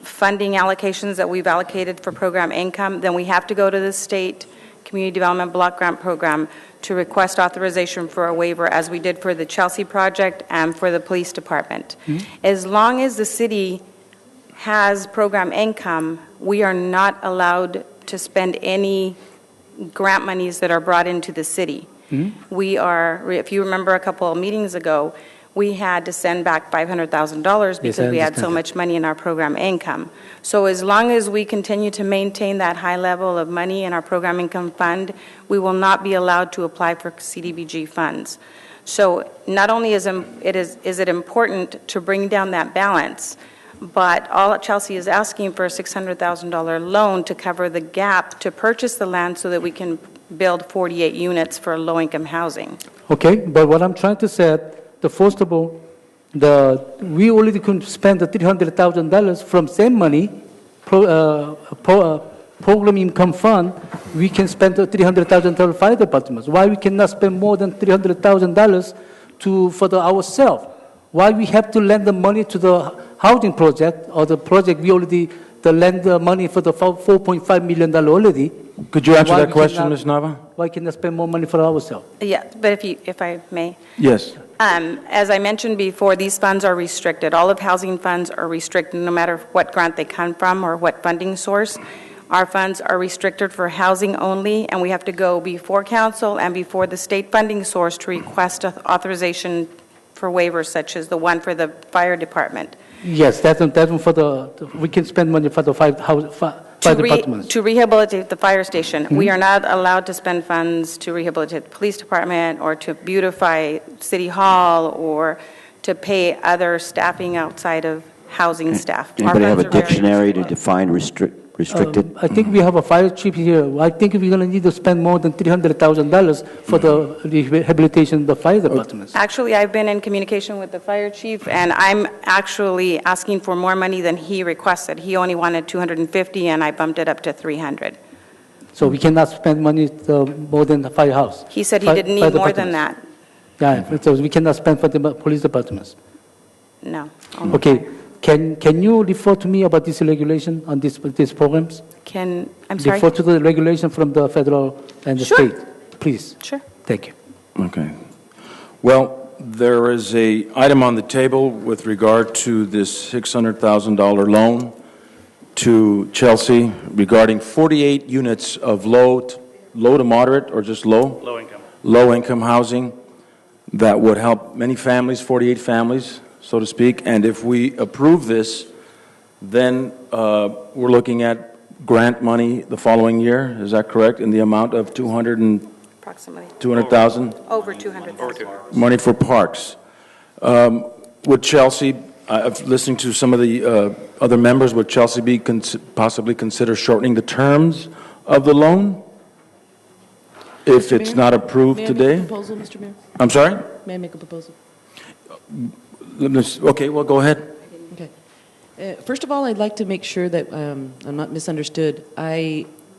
funding allocations that we've allocated for program income, then we have to go to the state community development block grant program to request authorization for a waiver, as we did for the Chelsea project and for the police department. As long as the city has program income, we are not allowed to spend any grant monies that are brought into the city. We are, if you remember a couple of meetings ago, we had to send back $500,000 because we had so much money in our program income. So as long as we continue to maintain that high level of money in our program income fund, we will not be allowed to apply for CDBG funds. So not only is it important to bring down that balance, but all Chelsea is asking for a $600,000 loan to cover the gap to purchase the land so that we can build 48 units for low-income housing. Okay, but what I'm trying to say, first of all, we already could spend the $300,000 from same money, program income fund. We can spend the $300,000 fire departments. Why we cannot spend more than $300,000 for ourselves? Why we have to lend the money to the housing project or the project we already lend the money for the $4.5 million already? Could you answer that question, Ms. Nava? Why can I spend more money for ourselves? Yeah, but if I may. Yes. As I mentioned before, these funds are restricted. All of housing funds are restricted no matter what grant they come from or what funding source. Our funds are restricted for housing only, and we have to go before council and before the state funding source to request authorization for waivers, such as the one for the fire department. Yes, that one for we can spend money for the fire departments. To rehabilitate the fire station. We are not allowed to spend funds to rehabilitate the police department or to beautify City Hall or to pay other staffing outside of housing staff. Anybody have a dictionary to define restricted? I think we have a fire chief here. I think we're going to need to spend more than $300,000 for the rehabilitation of the fire departments. Actually, I've been in communication with the fire chief, and I'm actually asking for more money than he requested. He only wanted $250, and I bumped it up to $300. So we cannot spend money more than the firehouse. He said he didn't need more than that. Yeah, so we cannot spend for the police departments. No. Okay. Can you refer to me about this regulation on these programs? I'm sorry? Refer to the regulation from the federal and the Sure. state, please. Sure. Thank you. Okay. Well, there is a item on the table with regard to this $600,000 loan to Chelsea regarding 48 units of low to moderate, or just low? Low income. Low-income housing that would help many families, 48 families, so to speak. And if we approve this, then we're looking at grant money the following year. Is that correct? In the amount of Approximately. 200,000 Over 200,000. money for parks. Would Chelsea, listening to some of the other members, would Chelsea be possibly consider shortening the terms of the loan if Mr. it's Mayor? not approved May I today? make a proposal, Mr. Mayor? I'm sorry? May I make a proposal? Okay, well, go ahead. Okay. First of all, I'd like to make sure that I'm not misunderstood.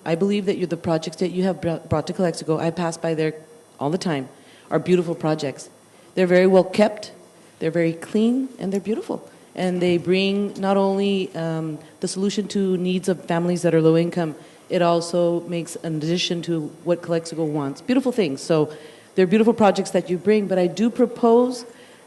I believe that the projects that you have brought to Calexico, I pass by there all the time, are beautiful projects. They're very well kept, they're very clean, and they're beautiful. And they bring not only the solution to needs of families that are low income, it also makes an addition to what Calexico wants. Beautiful things. So they're beautiful projects that you bring, but I do propose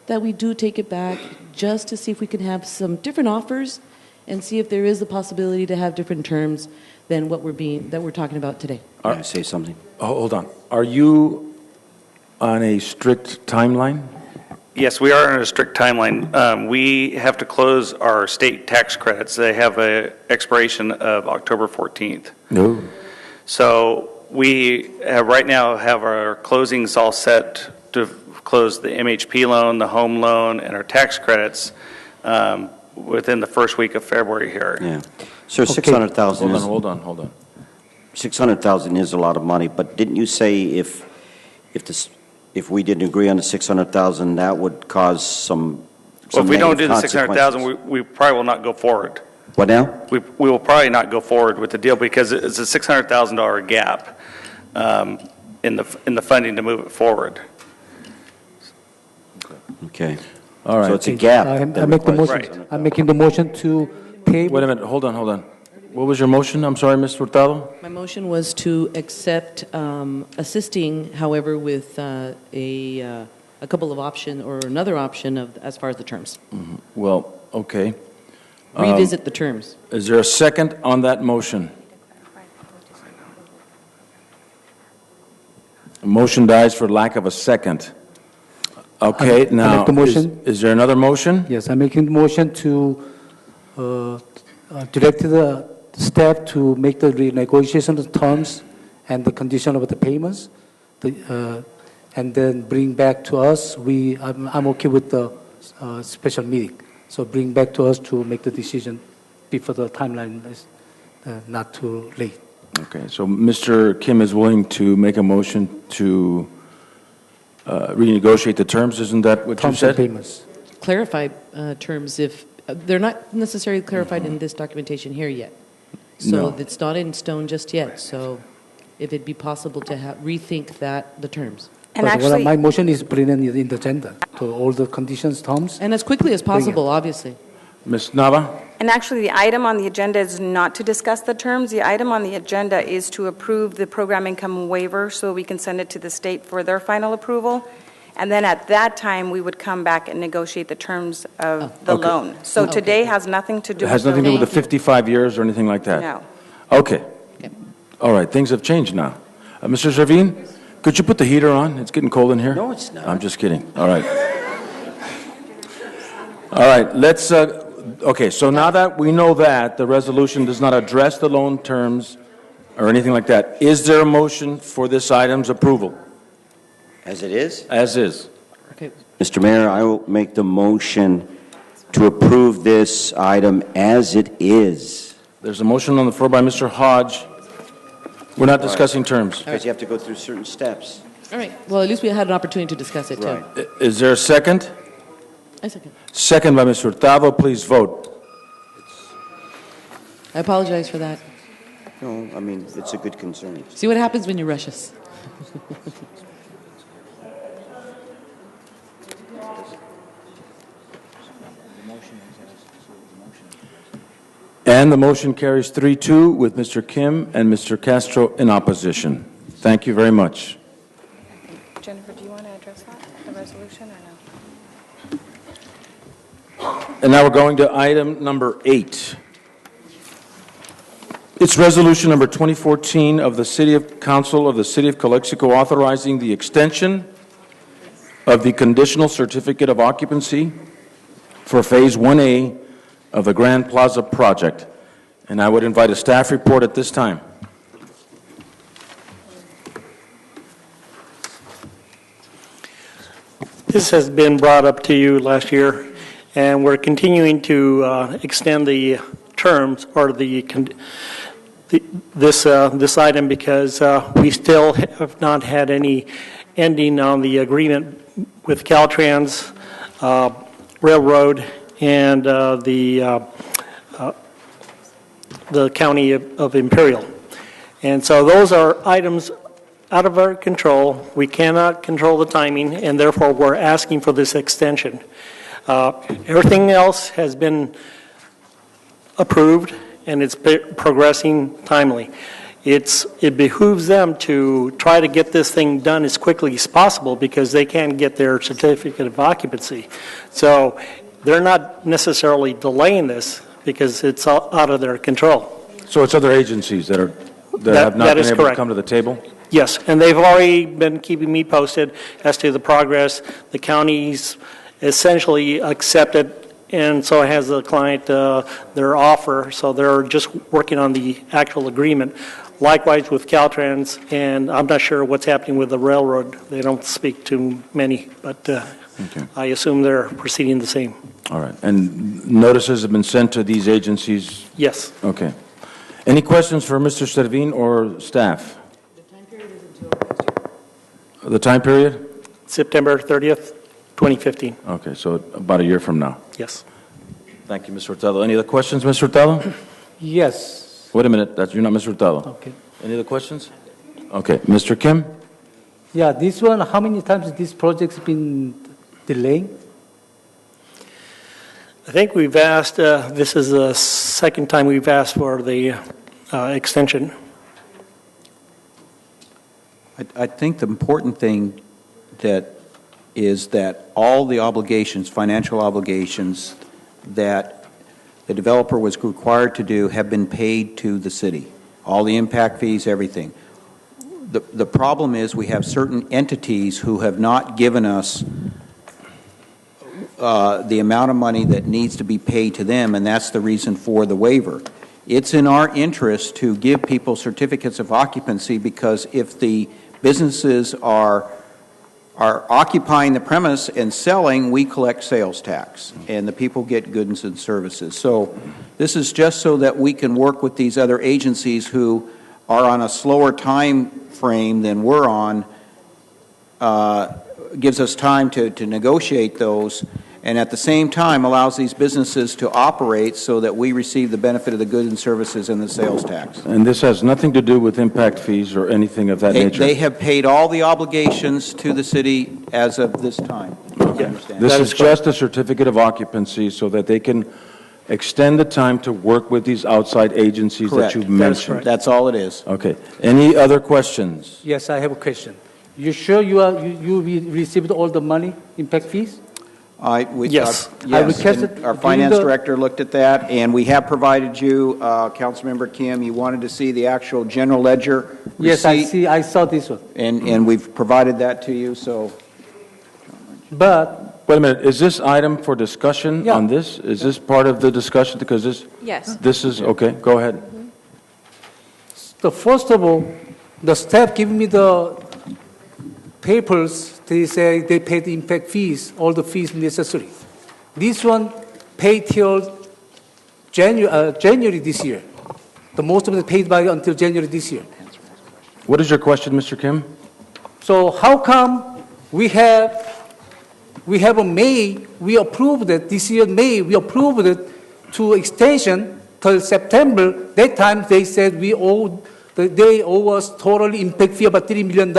that we do take it back just to see if we can have some different offers and see if there is the possibility to have different terms than what we're talking about today. May I say something? Oh, hold on. Are you on a strict timeline? Yes, we are on a strict timeline. We have to close our state tax credits. They have an expiration of October 14th. No. So we right now have our closings all set to close the MHP loan, the home loan, and our tax credits within the first week of February here. Yeah. Sir, 600,000 is... Hold on. 600,000 is a lot of money, but didn't you say if we didn't agree on the 600,000, that would cause some Well, if we don't do the negative 600,000, we probably will not go forward. What now? We will probably not go forward with the deal because it's a $600,000 gap in the funding to move it forward. Okay. All right. So it's a gap. I that make the requires motion. 600,000. I'm making the motion to pay. Wait a minute. Hold on. What was your motion? I'm sorry, Ms. Hurtado? My motion was to accept assisting, however, with a couple of options or another option of as far as the terms. Mm-hmm. Well, okay. Revisit the terms. Is there a second on that motion? A motion dies for lack of a second. Okay, I now, make the motion. is there another motion? Yes, I'm making the motion to direct the staff to make the renegotiation of terms and the condition of the payments, and then bring back to us. I'm okay with the special meeting. So bring back to us to make the decision before the timeline is not too late. Okay, so Mr. Kim is willing to make a motion to renegotiate the terms, isn't that what you Terms and said? payments. Clarify terms if they're not necessarily clarified in this documentation here yet. So No. it's not in stone just yet. So if it'd be possible to rethink the terms. And But actually, my motion is put in the agenda to all the conditions, terms. And as quickly as possible, obviously. Ms. Nava? and actually, the item on the agenda is not to discuss the terms. The item on the agenda is to approve the program income waiver so we can send it to the state for their final approval. And then at that time, we would come back and negotiate the terms of the Okay. loan. So Okay. today has nothing to do It with has the nothing to do loan. with the 55 years or anything like that? No. Okay. Okay. All right, things have changed now. Mr. Servin, could you put the heater on? It's getting cold in here. No, it's not. I'm just kidding. All right. All right, let's, okay, so now that we know that the resolution does not address the loan terms or anything like that, is there a motion for this item's approval? As it is? As is. Okay. Mr. Mayor, I will make the motion to approve this item as it is. There's a motion on the floor by Mr. Hodge. We're not discussing terms. Because you have to go through certain steps. All right. Well, at least we had an opportunity to discuss it, too. Right. Is there a second? I second. Second by Mr. Hurtado. Please vote. I apologize for that. No, I mean, it's a good concern. See what happens when you rush us. And the motion carries 3-2 with Mr. Kim and Mr. Castro in opposition. Thank you very much. Jennifer, do you want to address that, the resolution, or no? And now we're going to item number 8. It's resolution number 2014 of the City Council of the City of Calexico authorizing the extension of the conditional certificate of occupancy for Phase 1A of the Grand Plaza project. And I would invite a staff report at this time. This has been brought up to you last year, and we're continuing to extend the terms or this item because we still have not had any ending on the agreement with Caltrans, Railroad, and the County of Imperial. And so those are items out of our control. We cannot control the timing, and therefore we're asking for this extension. Everything else has been approved, and it's progressing timely. It behooves them to try to get this thing done as quickly as possible because they can't get their certificate of occupancy. So they're not necessarily delaying this because it's out of their control. So it's other agencies that have not been able to come to the table? Yes, and they've already been keeping me posted as to the progress. The county's essentially accepted, and so has the client their offer, so they're just working on the actual agreement. Likewise with Caltrans, and I'm not sure what's happening with the railroad. They don't speak to many, but Okay. I assume they're proceeding the same. All right. And notices have been sent to these agencies? Yes. Okay. Any questions for Mr. Servin or staff? The time period is until next year. The time period? September 30th, 2015. Okay, so about a year from now. Yes. Thank you, Mr. Hurtado. Any other questions, Mr. Hurtado? Yes. Wait a minute. You're not Mr. Hurtado. Okay. Any other questions? Okay. Mr. Kim? Yeah, this one, how many times this project's been delaying? I think we've asked, this is the second time we've asked for the extension. I think the important thing is that all the obligations, financial obligations that the developer was required to do have been paid to the city. All the impact fees, everything. The problem is we have certain entities who have not given us the amount of money that needs to be paid to them, and that's the reason for the waiver. It's in our interest to give people certificates of occupancy because if the businesses are occupying the premise and selling, we collect sales tax, and the people get goods and services. So this is just so that we can work with these other agencies who are on a slower time frame than we're on, gives us time to negotiate those, and at the same time allows these businesses to operate so that we receive the benefit of the goods and services and the sales tax. And this has nothing to do with impact fees or anything of that nature? They have paid all the obligations to the city as of this time. This is just a certificate of occupancy so that they can extend the time to work with these outside agencies Correct. that you've mentioned. That's all it is. Okay. Any other questions? Yes, I have a question. You sure you received all the money, impact fees? Yes. I requested And our finance director looked at that, and we have provided you, Councilmember Kim, you wanted to see the actual general ledger Yes, receipt, I saw this one. and we've provided that to you, so. But Wait a minute. Is this item for discussion on this? Is this part of the discussion? Because Yes. this is, okay, go ahead. first of all, the staff gave me the papers. They say they paid the impact fees, all the fees necessary. This one paid till January this year. The most of it paid by until January this year. What is your question, Mr. Kim? So how come we have a May, we approved it, this year May, we approved it to extension till September. That time they said they owe us totally impact fee about $3 million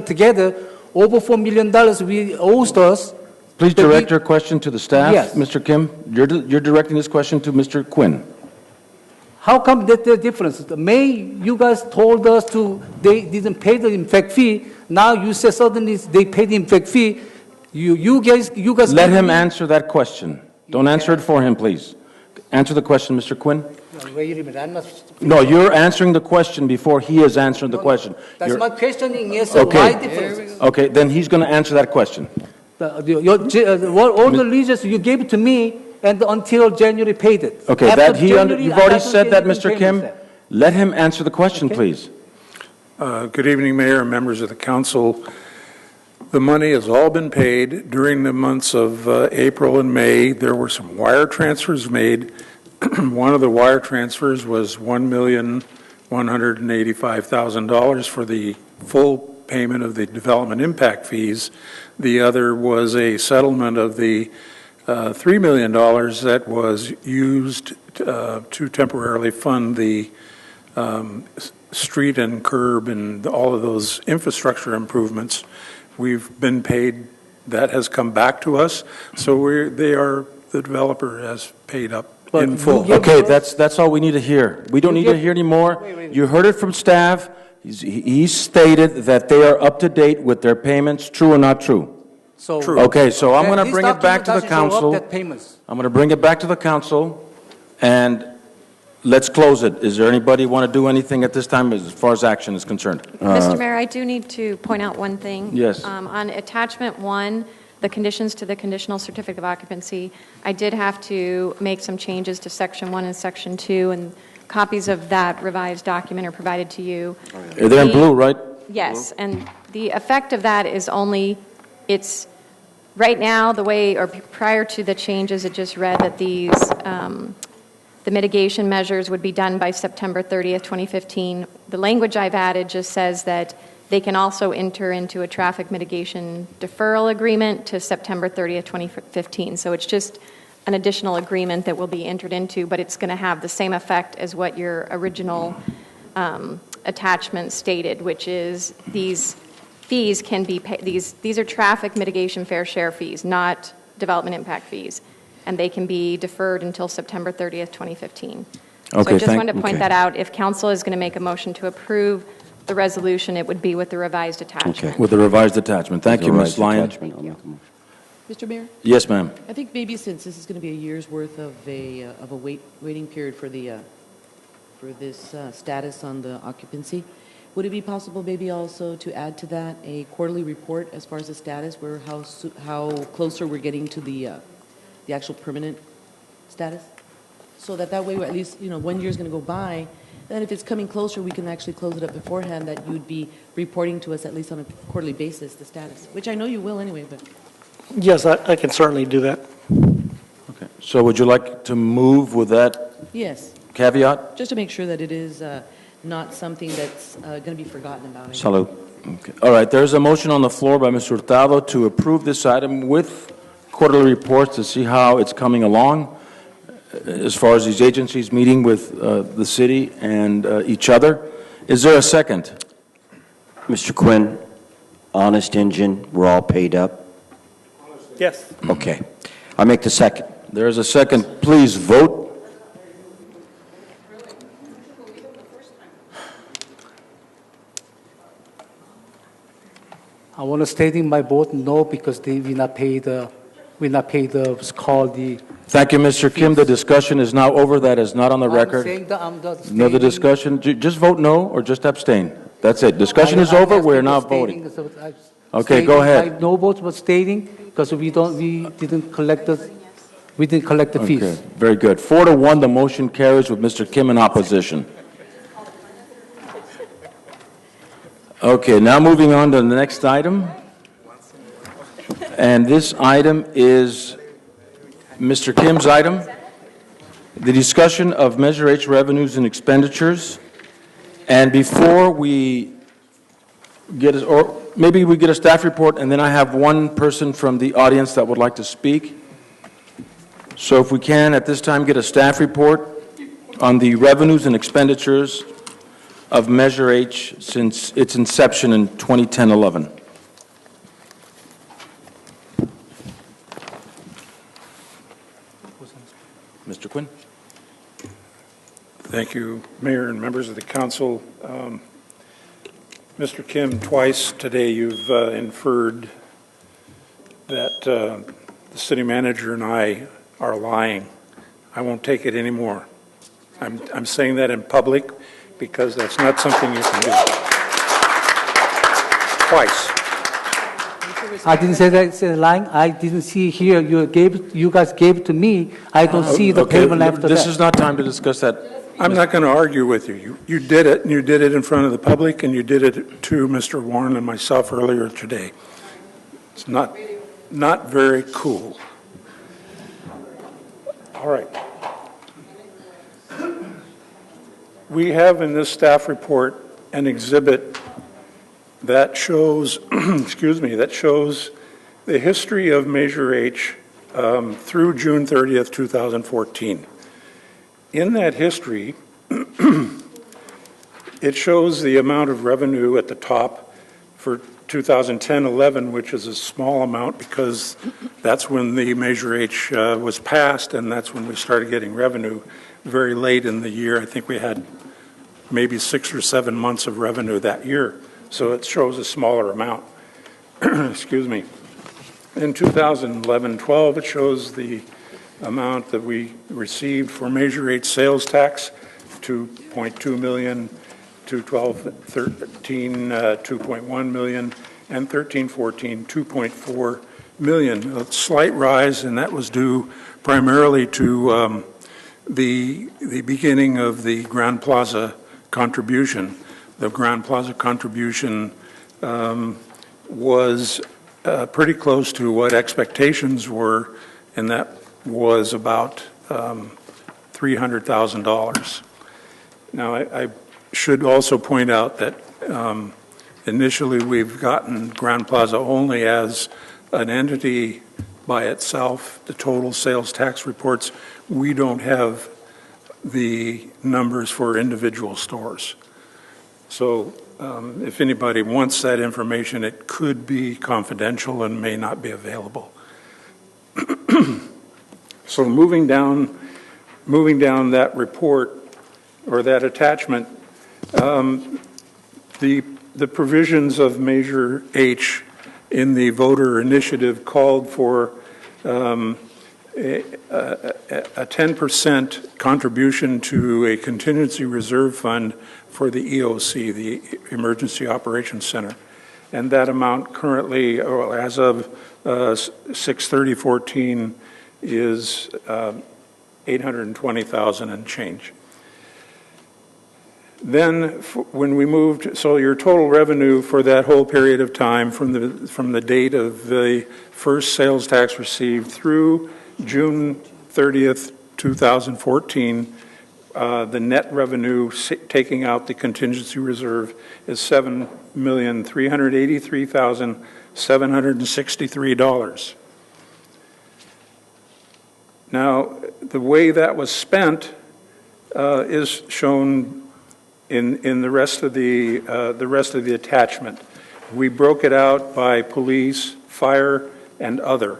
together. Over $4 million we owed us, Please direct your question to the staff, Yes. Mr. Kim. You're directing this question to Mr. Quinn. How come that the difference? The May, you guys told us they didn't pay the impact fee. Now you say suddenly they paid the impact fee. You guys. Let him answer that question. Don't answer it for him, please. Answer the question, Mr. Quinn. No, wait a minute, I'm not. No, you're answering the question before he is answering the question. That's You're- my questioning. Yes, so why difference? Okay, then he's going to answer that question. All the leases you gave it to me, and until January paid it. Okay, After you've January, already I said that, haven't Mr. paid Kim. myself. Let him answer the question, please. Good evening, Mayor and members of the council. The money has all been paid during the months of April and May. There were some wire transfers made. One of the wire transfers was $1,185,000 for the full payment of the development impact fees. The other was a settlement of the $3 million that was used to temporarily fund the street and curb and all of those infrastructure improvements. We've been paid. That has come back to us. So the developer has paid up in full. Okay, that's all we need to hear. We don't need to hear any more. You heard it from staff. He stated that they are up to date with their payments. True or not true? True. Okay, so I'm going to This bring it back to the document doesn't show council. up that payments. I'm going to bring it back to the council, and let's close it. Is there anybody want to do anything at this time as far as action is concerned? Mr. Mayor, I do need to point out one thing. Yes. On attachment 1, the conditions to the conditional certificate of occupancy, I did have to make some changes to section 1 and section 2, and copies of that revised document are provided to you. They're in blue, right? Yes, and the effect of that is only, it's, right now, the way, or prior to the changes, it just read that these, the mitigation measures would be done by September 30th, 2015. The language I've added just says that they can also enter into a traffic mitigation deferral agreement to September 30th, 2015. So it's just an additional agreement that will be entered into, but it's going to have the same effect as what your original attachment stated, which is these fees can be paid. These are traffic mitigation fair share fees, not development impact fees, and they can be deferred until September 30th, 2015. So I just wanted to point that out. If council is going to make a motion to approve the resolution, it would be with the revised attachment. With the revised attachment. Thank you, Ms. Lyon. Mr. Mayor? Yes, ma'am. I think maybe since this is going to be a year's worth of a waiting period for this status on the occupancy, would it be possible maybe also to add to that a quarterly report as far as the status, where how closer we're getting to the actual permanent status? So that way, at least, 1 year is going to go by, and if it's coming closer, we can actually close it up beforehand, that you would be reporting to us at least on a quarterly basis, the status, which I know you will anyway, but... Yes, I can certainly do that. Okay. So would you like to move with that Yes, caveat? just to make sure that it is not something that's going to be forgotten about. Salud. Okay. All right, there's a motion on the floor by Mr. Hurtado to approve this item with quarterly reports to see how it's coming along as far as these agencies meeting with the city and each other. Is there a second? Mr. Quinn, honest engine, we're all paid up? Yes. Okay. I make the second. There is a second. Please vote. I want to state in my vote no, because we not pay the what's called the. Thank you, Mr. Kim. The discussion is now over. That is not on the I'm record. saying that I'm not No, the stating- discussion, just vote no or just abstain. That's it. Discussion is over. We're not voting. Okay, go ahead. My no votes was stating because we didn't collect the fees. Okay, very good. 4-1, the motion carries with Mr. Kim in opposition. Okay, now moving on to the next item. And this item is Mr. Kim's item, the discussion of Measure H revenues and expenditures. And before we get, or maybe we get a staff report, and then I have one person from the audience that would like to speak. So if we can, at this time, get a staff report on the revenues and expenditures of Measure H since its inception in 2010-11. Mr. Quinn? Thank you, Mayor and members of the council. Mr. Kim, twice today you've inferred that the city manager and I are lying. I won't take it anymore. I'm saying that in public because that's not something you can do. Twice. I didn't say that it's lying. I didn't see here. You guys gave to me. I don't see the payment after This that. is not time to discuss that. I'm not going to argue with you. You did it, and you did it in front of the public, and you did it to Mr. Warren and myself earlier today. It's not very cool. All right. We have in this staff report an exhibit that shows, that shows the history of Measure H through June 30th, 2014. In that history, it shows the amount of revenue at the top for 2010-11, which is a small amount because that's when the Measure H was passed, and that's when we started getting revenue very late in the year. I think we had maybe 6 or 7 months of revenue that year, so it shows a smaller amount. Excuse me. In 2011-12, it shows the amount that we received for Measure H sales tax, $2.2 million, 2012-13, $2.1 million, and 13-14, $2.4 million. A slight rise, and that was due primarily to the beginning of the Grand Plaza contribution. The Grand Plaza contribution was pretty close to what expectations were, and that was about $300,000. Now, I should also point out that initially we've gotten Grand Plaza only as an entity by itself, the total sales tax reports. We don't have the numbers for individual stores. So if anybody wants that information, it could be confidential and may not be available. So moving down that report or that attachment, the provisions of Measure H in the voter initiative called for a 10% contribution to a contingency reserve fund for the EOC, the Emergency Operations Center. And that amount currently, or as of 6/30/14, is $820,000 and change. Then when we moved, so your total revenue for that whole period of time from the date of the first sales tax received through June 30th, 2014, the net revenue taking out the contingency reserve is $7,383,763. Now, the way that was spent is shown in the rest of the attachment. We broke it out by police, fire, and other.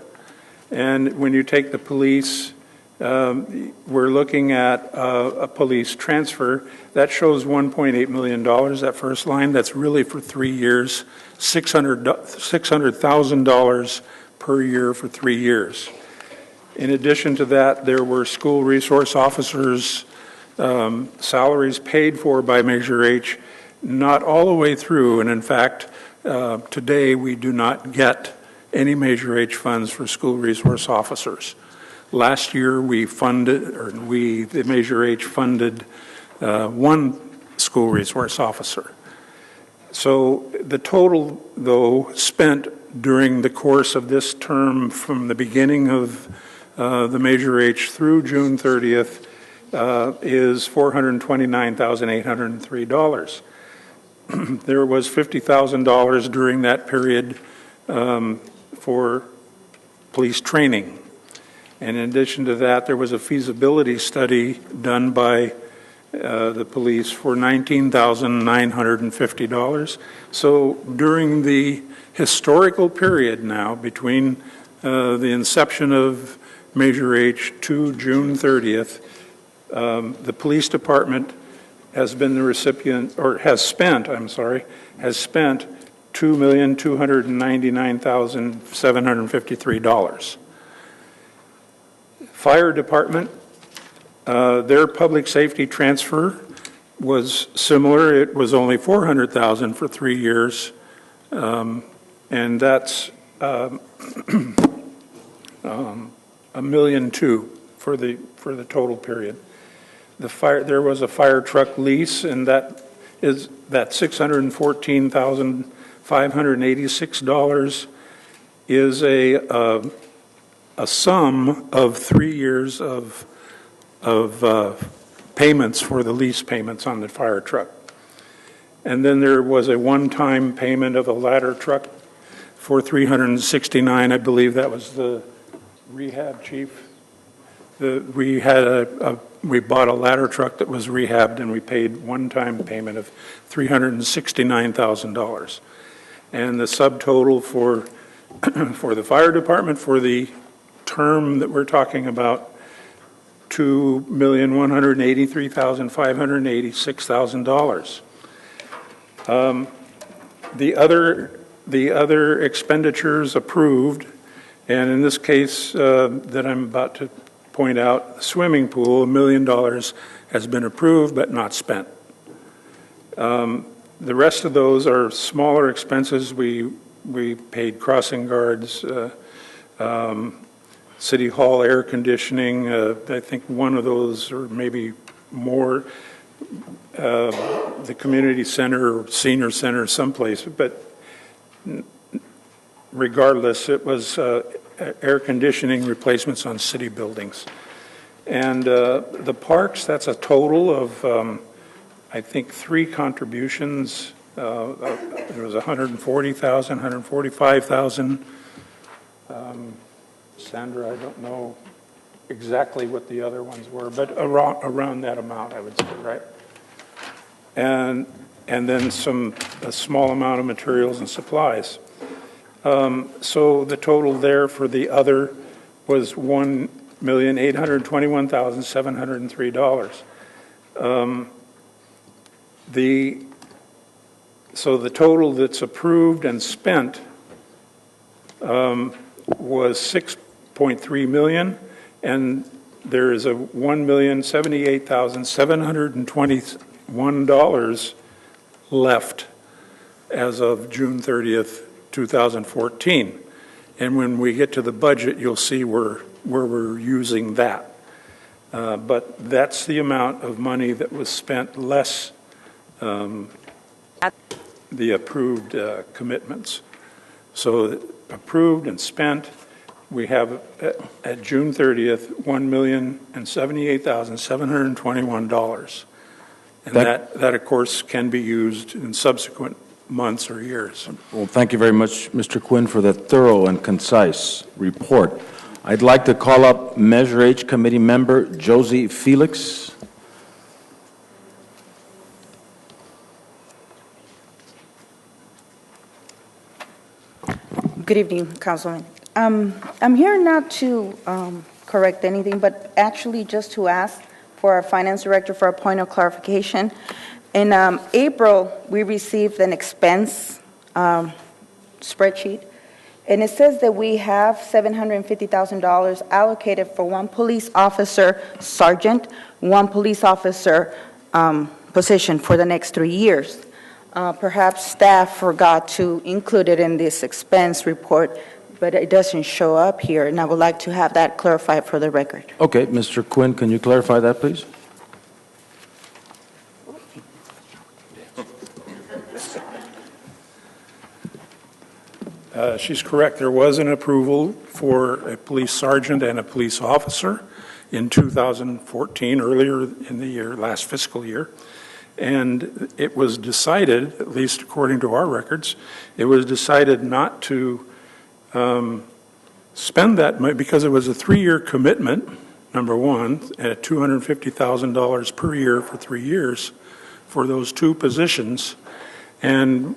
And when you take the police, we're looking at a police transfer that shows $1.8 million. That first line, that's really for 3 years, $600,000 per year for 3 years. In addition to that, there were school resource officers' salaries paid for by Measure H, not all the way through. And in fact, today we do not get any Measure H funds for school resource officers. Last year we funded, or the Measure H funded one school resource officer. So the total, though, spent during the course of this term from the beginning of the Measure H through June 30th is $429,803. There was $50,000 during that period for police training. And in addition to that, there was a feasibility study done by the police for $19,950. So during the historical period now, between the inception of Measure H to June 30th, the police department has been the recipient, or has spent $2,299,753. Fire department, their public safety transfer was similar. It was only $400,000 for 3 years, and that's $1,200,000 for the total period. There was a fire truck lease, and that $614,586 is a sum of 3 years of payments for the lease payments on the fire truck. And then there was a one-time payment of a ladder truck for $369. I believe that was the rehab chief. We bought a ladder truck that was rehabbed, and we paid one-time payment of $369,000. And the subtotal for the fire department for the term that we're talking about, $2,183,586,000. The other expenditures approved, and in this case that I'm about to point out, the swimming pool, $1 million has been approved but not spent. The rest of those are smaller expenses. We paid crossing guards, City Hall air conditioning, I think one of those or maybe more, the community center or senior center someplace, but regardless, it was air conditioning replacements on city buildings. And the parks, that's a total of, I think, 3 contributions. There was $140,000, $145,000. Sandra, I don't know exactly what the other ones were, but around that amount, I would say, right? And then a small amount of materials and supplies. So the total there for the other was $1,821,703. So the total that's approved and spent was $6.3 million, and there is a $1,078,721 left as of June 30th, 2014. And when we get to the budget, you'll see where we're using that. But that's the amount of money that was spent less the approved commitments. So approved and spent, we have at June 30th, $1,078,721. And that, of course, can be used in subsequent months or years. Well, thank you very much, Mr. Quinn, for the thorough and concise report. I'd like to call up Measure H Committee Member Josie Felix. Good evening, Councilman. I'm here not to correct anything, but actually just to ask for our Finance Director for a point of clarification. In April, we received an expense spreadsheet, and it says that we have $750,000 allocated for one police officer sergeant, one police officer position for the next 3 years. Perhaps staff forgot to include it in this expense report, but it doesn't show up here, and I would like to have that clarified for the record. Okay, Mr. Quinn, can you clarify that, please? She's correct. There was an approval for a police sergeant and a police officer in 2014, earlier in the year, last fiscal year. And it was decided, at least according to our records, it was decided not to spend that money because it was a 3-year commitment, number one, at $250,000 per year for 3 years for those 2 positions. And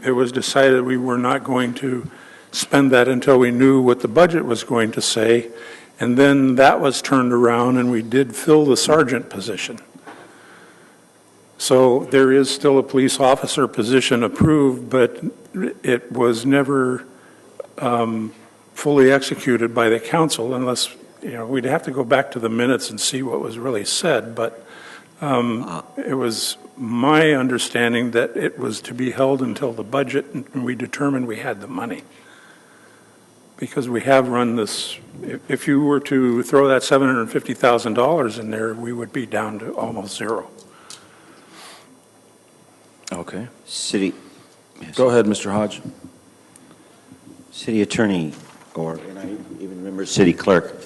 it was decided we were not going to spend that until we knew what the budget was going to say. And then that was turned around and we did fill the sergeant position. So there is still a police officer position approved, but it was never fully executed by the council unless, we'd have to go back to the minutes and see what was really said, but it was my understanding that it was to be held until the budget and we determined we had the money. Because we have run this, if you were to throw that $750,000 in there, we would be down to almost zero. Okay. City. Yes. Go ahead, Mr. Hodge. City attorney, and I even remember city clerk,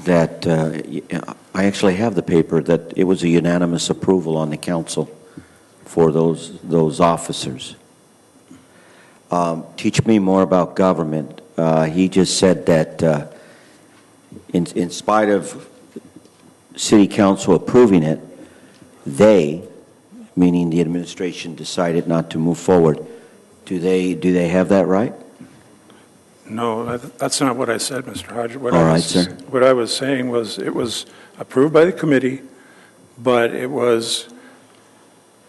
that I actually have the paper that it was a unanimous approval on the council for those officers. Teach me more about government. He just said that in spite of city council approving it, they, meaning the administration, decided not to move forward. Do they have that right? No, that's not what I said, Mr. Hodge. All right, sir. What I was saying was it was approved by the committee, but it was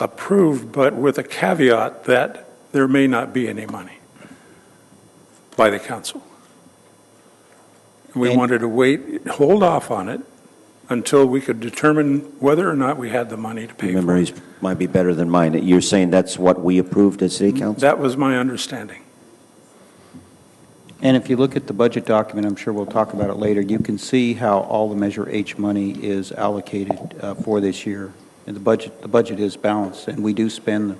approved, but with a caveat that there may not be any money by the council. We wanted to hold off on it until we could determine whether or not we had the money to pay for it. Memories might be better than mine. You're saying that's what we approved as city council? That was my understanding. And if you look at the budget document, I'm sure we'll talk about it later, you can see how all the Measure H money is allocated for this year. And the budget is balanced, and we do spend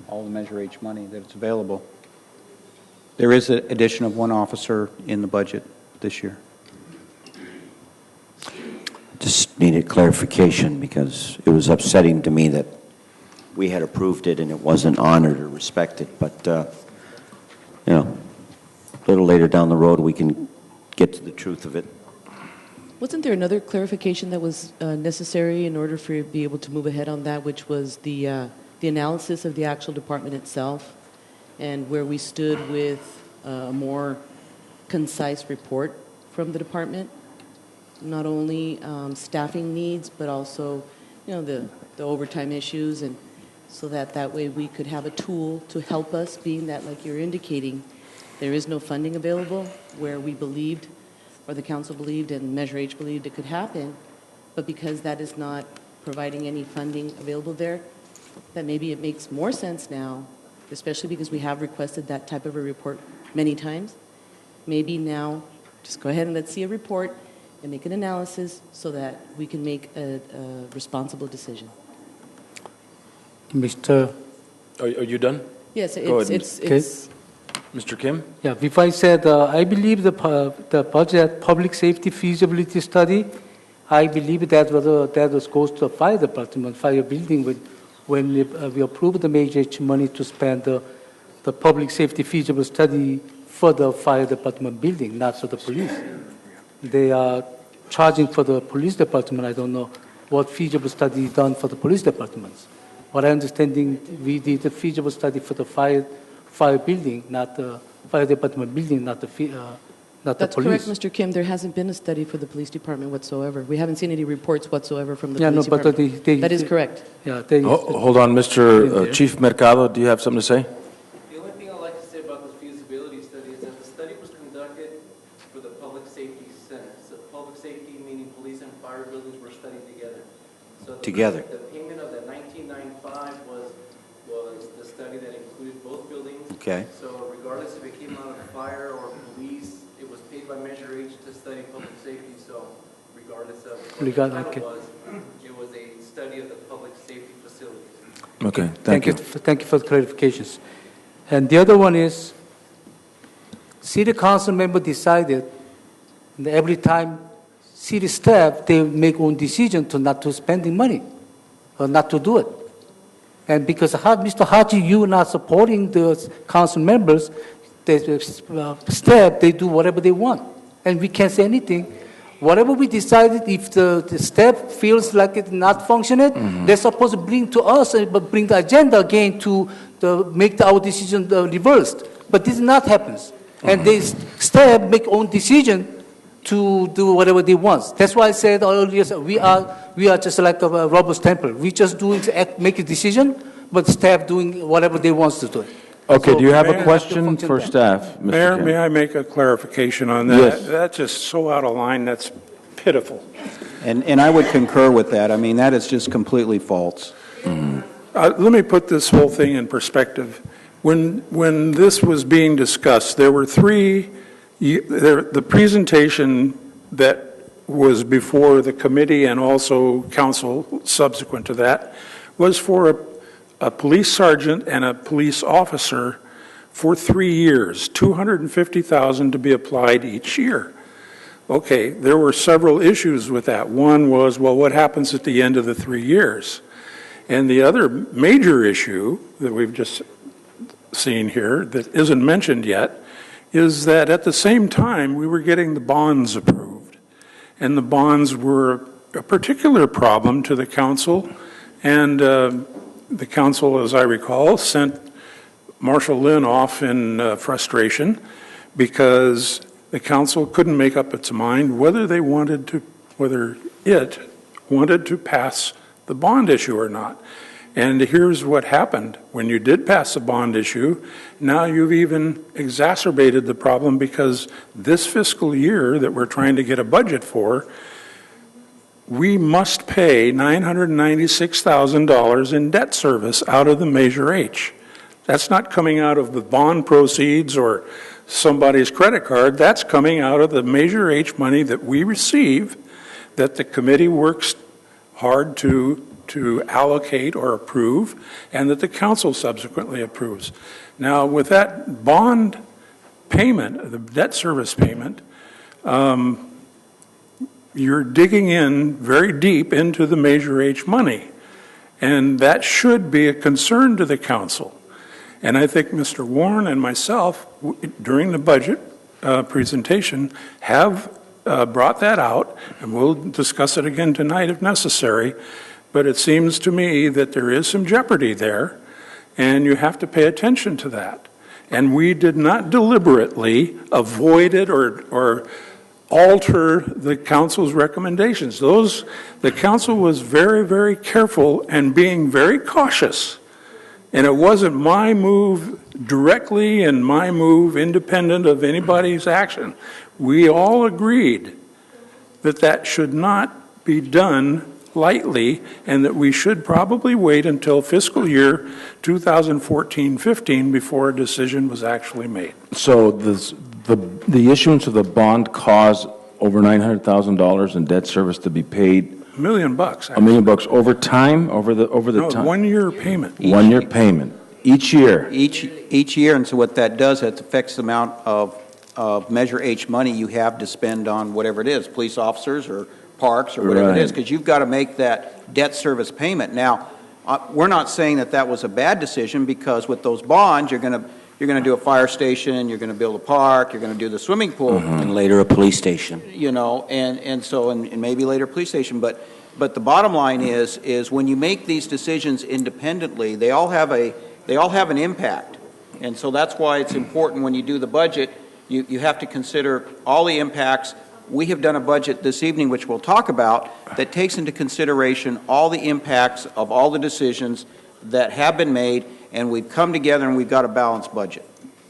all the Measure H money that's available. There is an addition of one officer in the budget this year. Just needed clarification because it was upsetting to me that we had approved it and it wasn't honored or respected. But, a little later down the road we can get to the truth of it. Wasn't there another clarification that was necessary in order for you to be able to move ahead on that, which was the analysis of the actual department itself and where we stood with a more concise report from the department? Not only staffing needs, but also, the overtime issues, and so that way we could have a tool to help us, being that, like you're indicating, there is no funding available where we believed, or the council believed, and Measure H believed it could happen, but because that is not providing any funding available there, that maybe it makes more sense now, especially because we have requested that type of a report many times. Maybe now, just go ahead and let's see a report and make an analysis so that we can make a responsible decision. Mr. Are you done? Yes, it's Mr. Kim? Yeah, before I said, I believe the budget public safety feasibility study, I believe that goes to the fire department, fire building, when we approve the Measure H money to spend the public safety feasible study for the fire department building, not for the police. They are charging for the police department. I don't know what feasible study is done for the police departments. What I understanding, we did a feasible study for the fire building, not the fire department building, not the police. That's correct, Mr. Kim. There hasn't been a study for the police department whatsoever. We haven't seen any reports whatsoever from the police department. That is correct. Yeah, hold on, Mr. Chief Mercado, do you have something to say? The only thing I'd like to say about this feasibility study is that the study was conducted for the public safety center. So public safety, meaning police and fire buildings, were studied together. So the payment of the 1995 was the study that included both buildings. Okay. So regardless if it came out of fire or police, it was paid by Measure H to study public safety. So regardless of what the title was, it was a study of the public safety facilities. Okay, thank you. Thank you for the clarifications. And the other one is, city council member decided that every time city staff, they make own decision to not to spending money or not to do it. And because Mr. Haji, you are not supporting the council members, the staff, they do whatever they want. And we can't say anything. Whatever we decided, if the staff feels like it's not functioning, they're supposed to bring to us, but bring the agenda again to make our decision reversed. But this not happens. And the staff make own decision to do whatever they want. That's why I said earlier, we are just like a robber's temple. We just doing to make a decision, but staff doing whatever they want to do. Okay, So do you have we a question for then. staff, Mr. Mayor, Kim? may I make a clarification on that? Yes. That's just so out of line, that's pitiful. And I would concur with that. I mean, that is just completely false. Let me put this whole thing in perspective. When this was being discussed, there were the presentation that was before the committee and also council subsequent to that was for a police sergeant and a police officer for 3 years, $250,000 to be applied each year. Okay, there were several issues with that. One was, well, what happens at the end of the 3 years? And the other major issue that we've just seen here that isn't mentioned yet is that at the same time we were getting the bonds approved. And the bonds were a particular problem to the council, and the council, as I recall, sent Marshall Lynn off in frustration because the council couldn't make up its mind whether it wanted to pass the bond issue or not. And here's what happened. When you did pass the bond issue, now you've even exacerbated the problem because this fiscal year that we're trying to get a budget for, we must pay $996,000 in debt service out of the Measure H. That's not coming out of the bond proceeds or somebody's credit card. That's coming out of the Measure H money that we receive, that the committee works hard to allocate or approve, and that the council subsequently approves. Now, with that bond payment, the debt service payment, you're digging in very deep into the Measure H money, and that should be a concern to the council. And I think Mr. Warren and myself, during the budget presentation, have brought that out, and we'll discuss it again tonight if necessary. But it seems to me that there is some jeopardy there, and you have to pay attention to that. And we did not deliberately avoid it or alter the council's recommendations. The council was very, very careful and being very cautious. And it wasn't my move directly and my move independent of anybody's action. We all agreed that that should not be done lightly, and that we should probably wait until fiscal year 2014-15 before a decision was actually made. So the issuance of the bond caused over $900,000 in debt service to be paid. $1 million. $1 million over time, over the time. 1 year payment. 1 year payment each year. Each year, and so what that does, it affects the amount of Measure H money you have to spend on whatever it is, police officers or parks or whatever it is, because you've got to make that debt service payment. Now, we're not saying that that was a bad decision, because with those bonds, you're going to do a fire station, you're going to build a park, you're going to do the swimming pool, And later a police station. you know, and maybe later a police station. But the bottom line is when you make these decisions independently, they all have an impact, and so that's why it's important when you do the budget. You have to consider all the impacts. We have done a budget this evening, which we'll talk about, that takes into consideration all the impacts of all the decisions that have been made, and we've come together and we've got a balanced budget.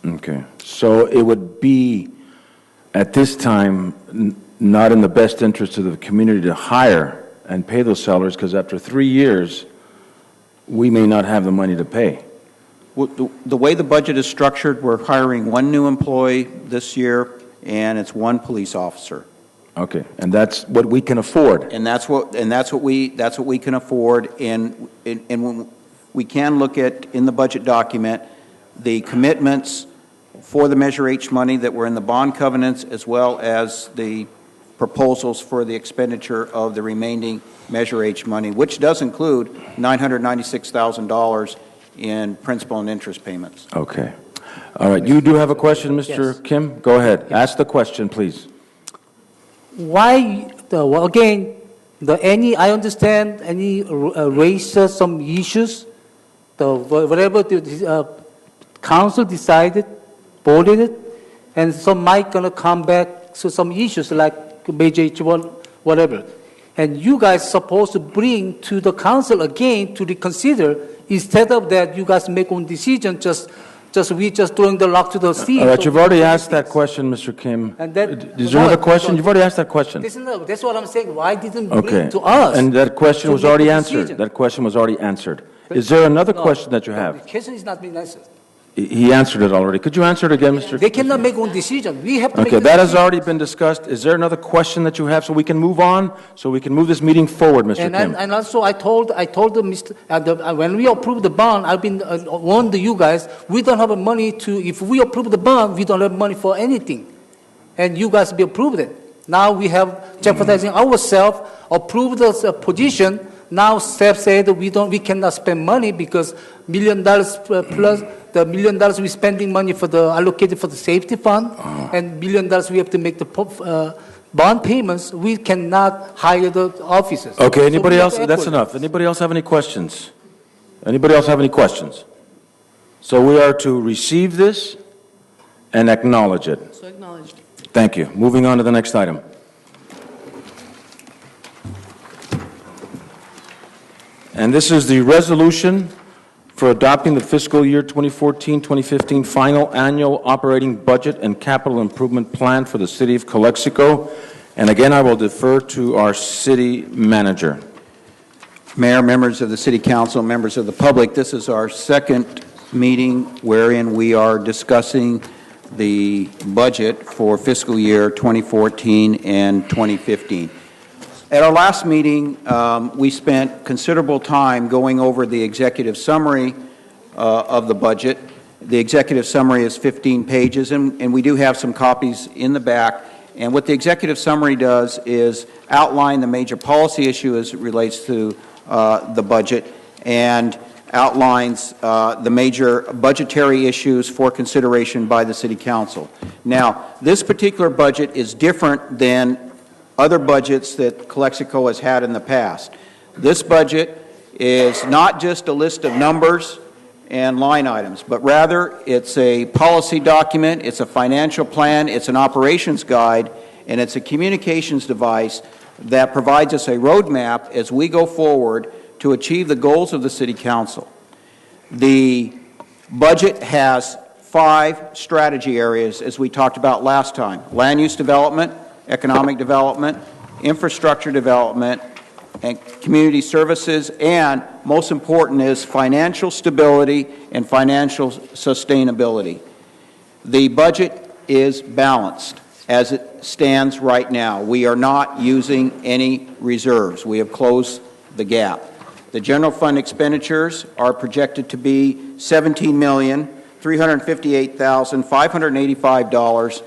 Okay. So it would be, at this time, not in the best interest of the community to hire and pay those salaries, because after 3 years, we may not have the money to pay. Well, the way the budget is structured, we're hiring 1 new employee this year, and it's 1 police officer. Okay, and that's what we can afford. And that's what we can afford. And when we can look at in the budget document the commitments for the Measure H money that were in the bond covenants, as well as the proposals for the expenditure of the remaining Measure H money, which does include $996,000 in principal and interest payments. Okay. All right. You do have a question, Mr. Yes. Kim? Go ahead. Ask the question, please. Why, I understand any raise some issues, whatever the council decided, voted it, and some might gonna come back to some issues like major H1, whatever. And you guys supposed to bring to the council again to reconsider, instead of that you guys make own decision, we just throwing the lock to the sea. All right, you've already asked that question, Mr. Kim. And that, Is there another question? You've already asked that question. That's what I'm saying. Why didn't Okay. bring to us? And that question to was make already the answered. decision? That question was already answered. Is there another question that you The have? question is not being answered. He answered it already. Could you answer it again, Mr. They cannot make own decision. We have to make Okay, the that has decision. already been discussed. Is there another question that you have so we can move on, so we can move this meeting forward, Mr. Kim? And also I told the Mr. When we approved the bond, I've been warned you guys. We don't have money to. If we approve the bond, we don't have money for anything, and you guys be approved it. Now we have jeopardizing ourselves. Approved the position. Now staff said we cannot spend money because $1 million plus the $1 million we're spending money for the allocated for the safety fund, and $1 million we have to make the bond payments. We cannot hire the officers. Okay, anybody So else? That's enough. Anybody else have any questions? Anybody else have any questions? So we are to receive this and acknowledge it. So acknowledged. Thank you. Moving on to the next item. And this is the resolution for adopting the fiscal year 2014-2015 final annual operating budget and capital improvement plan for the city of Calexico. And again, I will defer to our city manager. Mayor, members of the City Council, members of the public, this is our second meeting wherein we are discussing the budget for fiscal year 2014 and 2015. At our last meeting, we spent considerable time going over the executive summary of the budget. The executive summary is 15 pages, and we do have some copies in the back. And what the executive summary does is outline the major policy issue as it relates to the budget and outlines the major budgetary issues for consideration by the City Council. Now, this particular budget is different than other budgets that Calexico has had in the past. This budget is not just a list of numbers and line items, but rather it's a policy document, it's a financial plan, it's an operations guide, and it's a communications device that provides us a roadmap as we go forward to achieve the goals of the City Council. The budget has 5 strategy areas, as we talked about last time: land use development, economic development, infrastructure development, and community services, and most important is financial stability and financial sustainability. The budget is balanced as it stands right now. We are not using any reserves. We have closed the gap. The general fund expenditures are projected to be $17,358,585.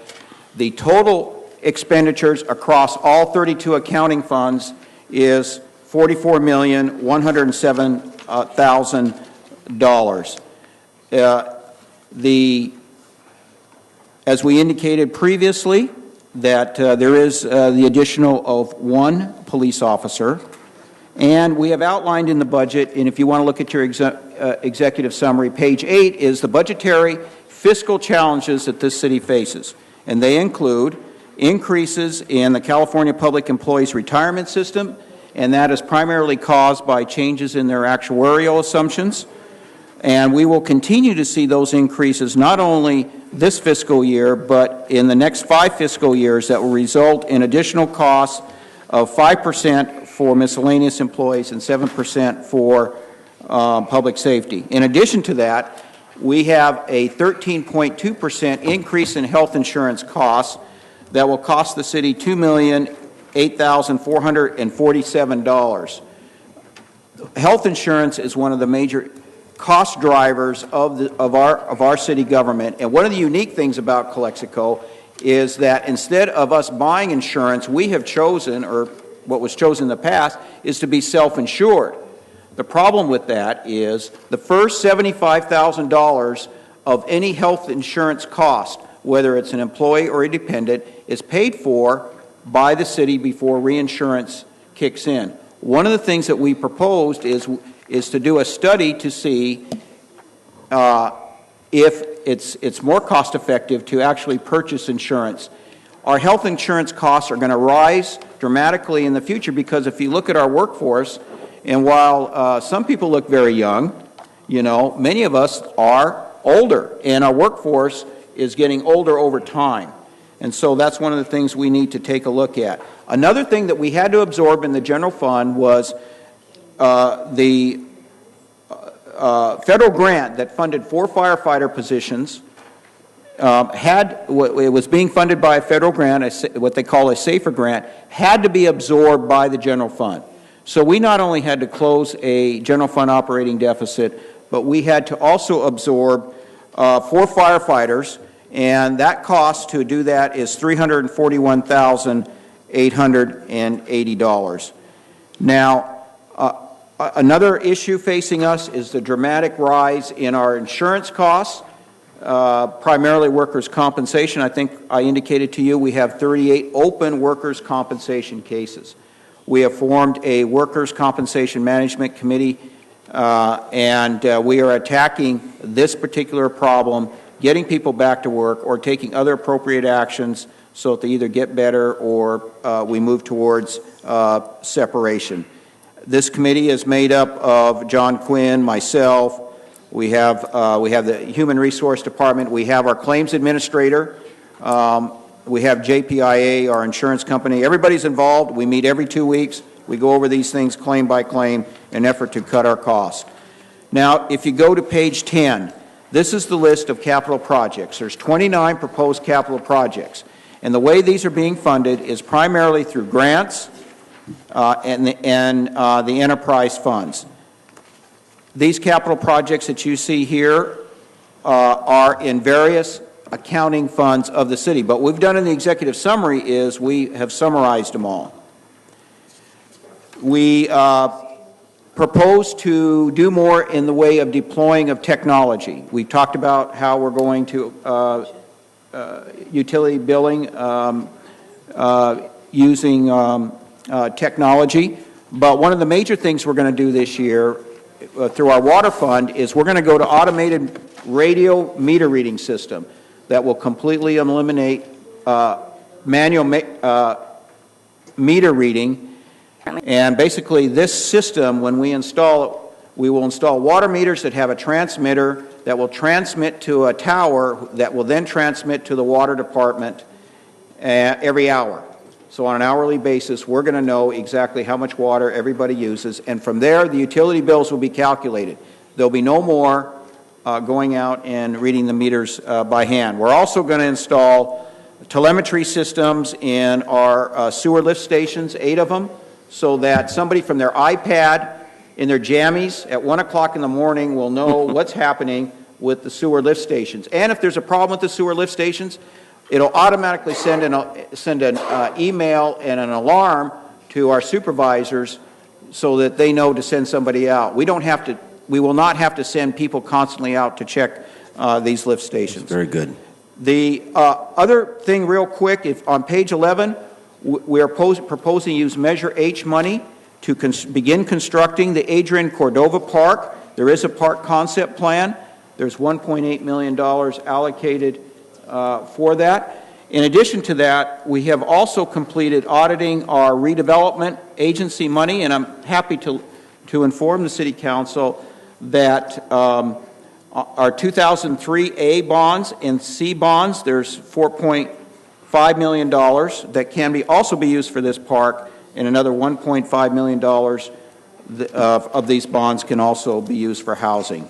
The total expenditures across all 32 accounting funds is $44,107,000. As we indicated previously, that there is the additional of 1 police officer, and we have outlined in the budget, and if you want to look at your executive summary, page 8 is the budgetary fiscal challenges that this city faces, and they include increases in the California Public Employees Retirement System, and that is primarily caused by changes in their actuarial assumptions. And we will continue to see those increases not only this fiscal year, but in the next 5 fiscal years that will result in additional costs of 5% for miscellaneous employees and 7% for public safety. In addition to that, we have a 13.2% increase in health insurance costs that will cost the city $2,008,447. Health insurance is one of the major cost drivers of our city government, and one of the unique things about Calexico is that instead of us buying insurance, we have chosen, or what was chosen in the past, is to be self-insured. The problem with that is the first $75,000 of any health insurance cost, whether it's an employee or a dependent, is paid for by the city before reinsurance kicks in. One of the things that we proposed is to do a study to see if it's more cost effective to actually purchase insurance. our health insurance costs are going to rise dramatically in the future, because if you look at our workforce, and while some people look very young, you know, many of us are older, and our workforce is getting older over time. And so that's one of the things we need to take a look at. Another thing that we had to absorb in the general fund was the federal grant that funded 4 firefighter positions. It was being funded by a federal grant, what they call a SAFER grant, had to be absorbed by the general fund. So we not only had to close a general fund operating deficit, but we had to also absorb 4 firefighters, and that cost to do that is $341,880. Now, another issue facing us is the dramatic rise in our insurance costs, primarily workers' compensation. I think I indicated to you we have 38 open workers' compensation cases. We have formed a workers' compensation management committee, and we are attacking this particular problem, getting people back to work or taking other appropriate actions so that they either get better or we move towards separation. This committee is made up of John Quinn, myself. We have the Human Resource Department. We have our claims administrator. We have JPIA, our insurance company. Everybody's involved. We meet every 2 weeks. We go over these things claim by claim in an effort to cut our costs. Now, if you go to page 10, this is the list of capital projects. There's 29 proposed capital projects. And the way these are being funded is primarily through grants and the enterprise funds. These capital projects that you see here are in various accounting funds of the city. But what we've done in the executive summary is we have summarized them all. We propose to do more in the way of deploying of technology. We talked about how we're going to utility billing using technology. But one of the major things we're going to do this year through our water fund is we're going to go to automated radio meter reading system that will completely eliminate manual meter reading. And basically this system, when we install it, we will install water meters that have a transmitter that will transmit to a tower that will then transmit to the water department every hour. So on an hourly basis, we're going to know exactly how much water everybody uses, and from there, the utility bills will be calculated. There'll be no more going out and reading the meters by hand. We're also going to install telemetry systems in our sewer lift stations, 8 of them, so that somebody from their iPad in their jammies at 1 o'clock in the morning will know what's happening with the sewer lift stations. And if there's a problem with the sewer lift stations, it'll automatically send an email and an alarm to our supervisors so that they know to send somebody out. We will not have to send people constantly out to check these lift stations. Very good. The other thing real quick, if on page 11, we are proposing to use Measure H money to begin constructing the Adrian Cordova Park. There is a park concept plan. There's $1.8 million allocated for that. In addition to that, we have also completed auditing our redevelopment agency money, and I'm happy to inform the City Council that our 2003 A bonds and C bonds, there's $4.5 million that can also be used for this park, and another $1.5 million of these bonds can also be used for housing.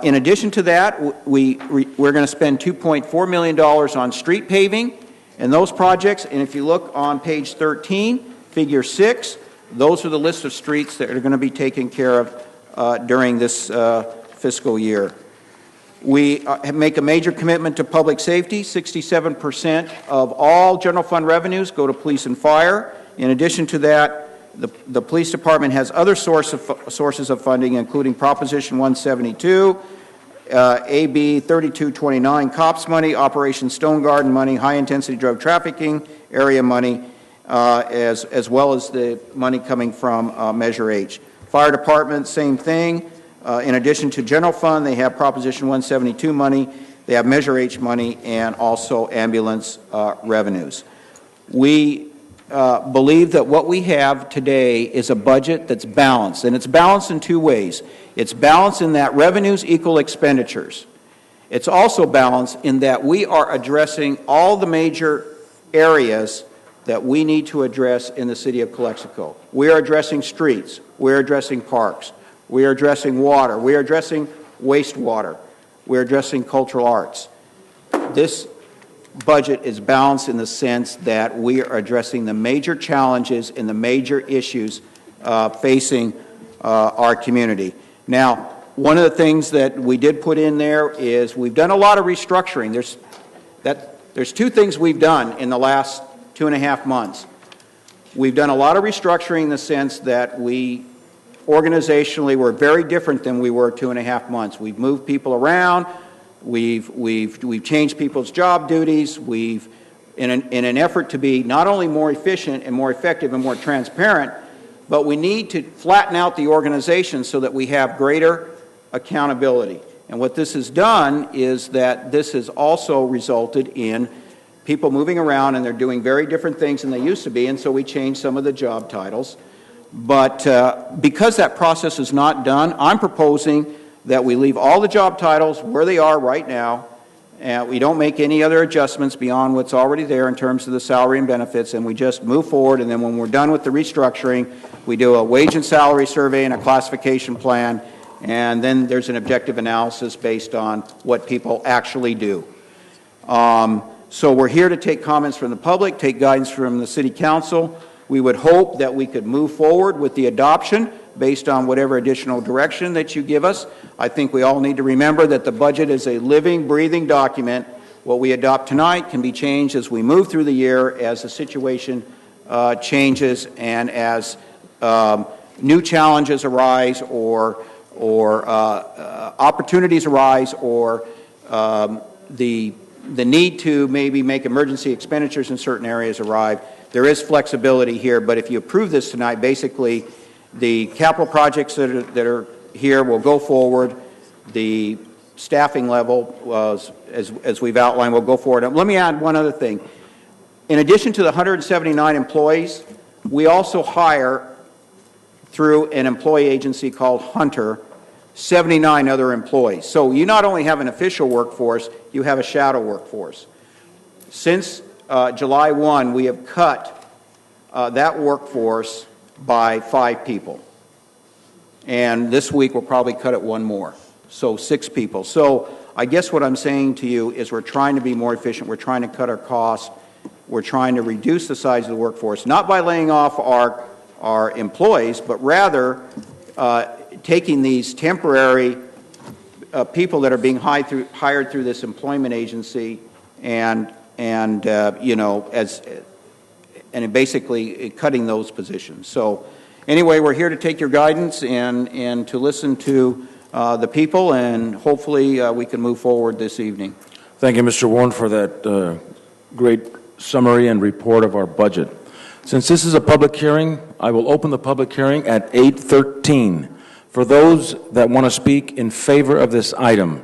In addition to that, we're going to spend $2.4 million on street paving and those projects. And if you look on page 13, figure 6, those are the list of streets that are going to be taken care of during this fiscal year. We make a major commitment to public safety. 67% of all general fund revenues go to police and fire. In addition to that, the police department has other sources of funding, including Proposition 172, AB 3229 COPS money, Operation Stone Garden money, high-intensity drug trafficking area money, as well as the money coming from Measure H. Fire department, same thing. In addition to general fund, they have Proposition 172 money They have Measure H money and also ambulance revenues. We believe that what we have today is a budget that's balanced, and it's balanced in two ways. It's balanced in that revenues equal expenditures. It's also balanced in that we are addressing all the major areas that we need to address in the city of Calexico. We are addressing streets. We're addressing parks. We are addressing water. We are addressing wastewater. We're addressing cultural arts. This budget is balanced in the sense that we are addressing the major challenges and the major issues facing our community. Now, one of the things that we did put in there is we've done a lot of restructuring. There's two things we've done in the last 2.5 months. We've done a lot of restructuring in the sense that we organizationally were very different than we were 2.5 months. We've moved people around. We've changed people's job duties. We've, in an effort to be not only more efficient and more effective and more transparent, but we need to flatten out the organization so that we have greater accountability. And what this has done is that this has also resulted in people moving around, and they're doing very different things than they used to be, and so we changed some of the job titles. But because that process is not done, I'm proposing that we leave all the job titles where they are right now, and we don't make any other adjustments beyond what's already there in terms of the salary and benefits, and we just move forward, and then when we're done with the restructuring, we do a wage and salary survey and a classification plan, and then there's an objective analysis based on what people actually do. So we're here to take comments from the public, take guidance from the City Council. We would hope that we could move forward with the adoption based on whatever additional direction that you give us. I think we all need to remember that the budget is a living, breathing document. What we adopt tonight can be changed as we move through the year, as the situation changes, and as new challenges arise, or opportunities arise, or the need to maybe make emergency expenditures in certain areas arrive. There is flexibility here, but if you approve this tonight, basically the capital projects that are here will go forward. The staffing level, as we've outlined, will go forward. And let me add one other thing. In addition to the 179 employees, we also hire, through an employee agency called Hunter, 79 other employees. So you not only have an official workforce, you have a shadow workforce. Since July 1, we have cut that workforce by 5 people. And this week we'll probably cut it 1 more, so 6 people. So I guess what I'm saying to you is we're trying to be more efficient. We're trying to cut our costs. We're trying to reduce the size of the workforce, not by laying off our employees, but rather taking these temporary people that are being hired through this employment agency and basically cutting those positions. So anyway, we're here to take your guidance and to listen to the people, and hopefully we can move forward this evening. Thank you, Mr. Warren, for that great summary and report of our budget. Since this is a public hearing, I will open the public hearing at 8:13. For those that want to speak in favor of this item,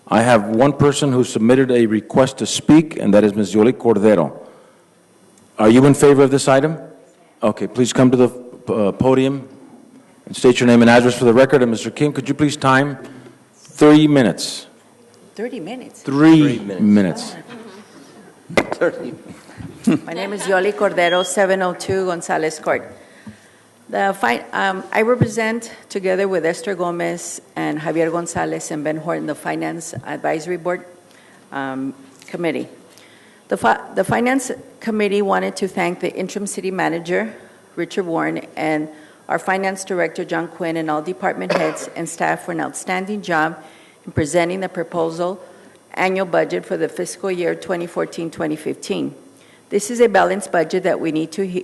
I have one person who submitted a request to speak, and that is Ms. Yoli Cordero. Are you in favor of this item? Okay, please come to the podium and state your name and address for the record. And Mr. Kim, could you please time 3 minutes? 30 minutes? 3 minutes. 30. My name is Yoli Cordero, 702 Gonzalez Court. I represent, together with Esther Gomez and Javier Gonzalez and Ben Horton, the Finance Advisory Board Committee. The Finance Committee wanted to thank the interim city manager, Richard Warren, and our Finance Director, John Quinn, and all department heads and staff for an outstanding job in presenting the proposal annual budget for the fiscal year 2014-2015. This is a balanced budget that we need to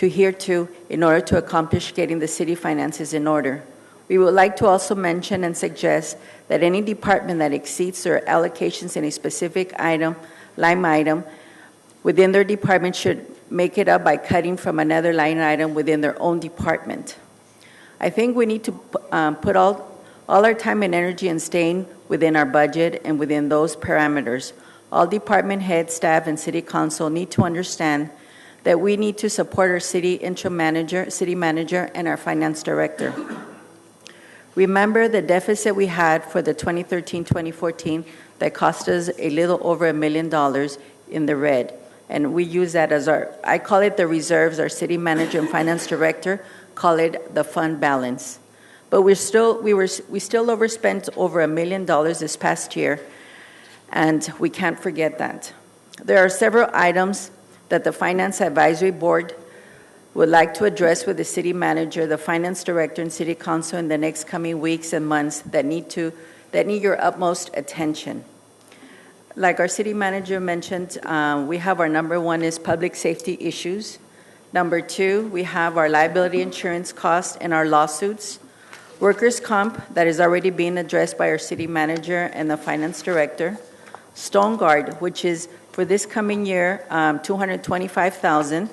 adhere to in order to accomplish getting the city finances in order. We would like to also mention and suggest that any department that exceeds their allocations in a specific line item within their department should make it up by cutting from another line item within their own department. I think we need to put all our time and energy in staying within our budget and within those parameters. All department heads, staff, and city council need to understand that we need to support our city interim manager, city manager, and our finance director. Remember the deficit we had for the 2013-2014 that cost us a little over $1 million in the red. And we use that as I call it the reserves, our city manager and finance director call it the fund balance. But we still overspent over $1 million this past year, and we can't forget that. There are several items that the Finance Advisory Board would like to address with the city manager, the finance director, and city council in the next coming weeks and months that need your utmost attention. Like our city manager mentioned, we have our number one is public safety issues. Number two, we have our liability insurance costs and our lawsuits. Workers' comp that is already being addressed by our city manager and the finance director. Stone Guard, which is for this coming year, $225,000.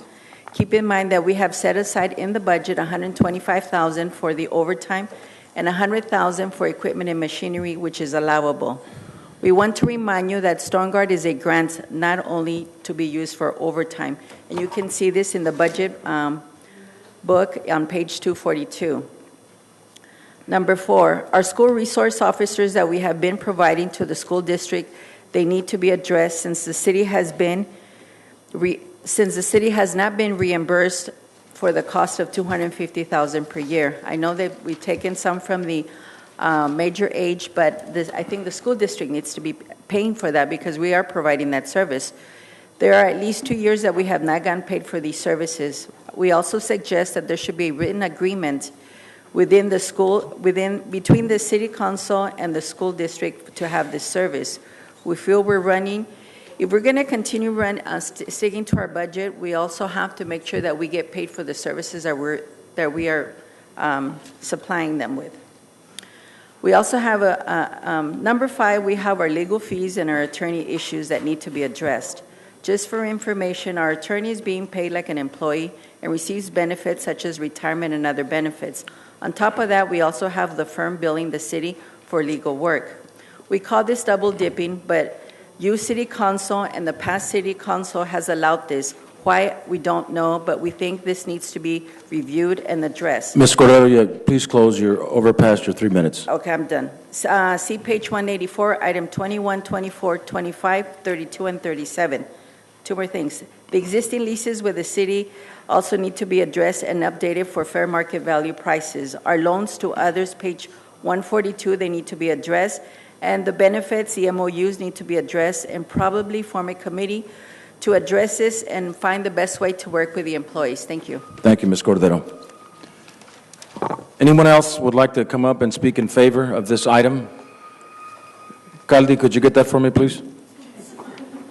Keep in mind that we have set aside in the budget $125,000 for the overtime and $100,000 for equipment and machinery, which is allowable. We want to remind you that Stone Guard is a grant not only to be used for overtime, and you can see this in the budget book on page 242. Number four, our school resource officers that we have been providing to the school district, they need to be addressed since the city has not been reimbursed for the cost of $250,000 per year. I know that we've taken some from the major age, but I think the school district needs to be paying for that because we are providing that service. There are at least 2 years that we have not gotten paid for these services. We also suggest that there should be a written agreement within the school, between the city council and the school district to have this service. We feel we're running. If we're going to continue sticking to our budget, we also have to make sure that we get paid for the services that we are supplying them with. We also have number five, we have our legal fees and our attorney issues that need to be addressed. Just for information, our attorney is being paid like an employee and receives benefits such as retirement and other benefits. On top of that, we also have the firm billing the city for legal work. We call this double dipping, but you city council and the past city council has allowed this. Why, we don't know, but we think this needs to be reviewed and addressed. Ms. Cordero, please close. You're over past your 3 minutes. Okay, I'm done. See page 184, item 21, 24, 25, 32, and 37. Two more things. The existing leases with the city also need to be addressed and updated for fair market value prices. Our loans to others, page 142, they need to be addressed. And the benefits, the MOUs need to be addressed and probably form a committee to address this and find the best way to work with the employees. Thank you. Thank you, Ms. Cordero. Anyone else would like to come up and speak in favor of this item? Caldi, could you get that for me, please?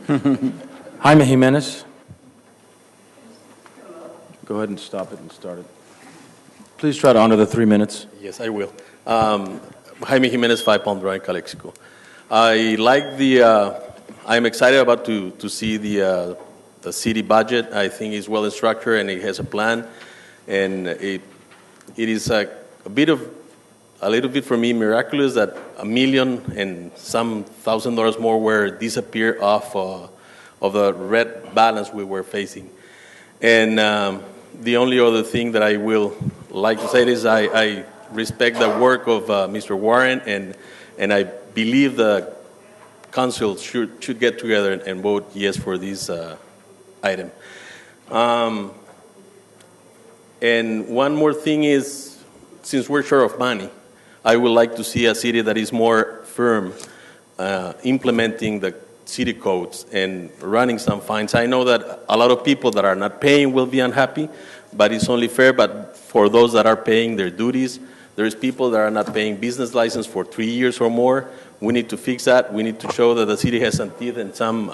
Jaime Jimenez. Go ahead and stop it and start it. Please try to honor the 3 minutes. Yes, I will. Jaime Jimenez, 5 Palm Drive, Calexico. I'm excited about to see the city budget. I think it's well structured and it has a plan, and it is a little bit for me miraculous that $1 million and some $1,000 more were disappeared off of the red balance we were facing. And the only other thing that I will like to say is I respect the work of Mr. Warren, and I believe the council should get together and vote yes for this item. And one more thing is, since we're short of money, I would like to see a city that is more firm implementing the city codes and running some fines. I know that a lot of people that are not paying will be unhappy, but it's only fair. But for those that are paying their duties, there's people that are not paying business license for 3 years or more. We need to fix that. We need to show that the city has some teeth and some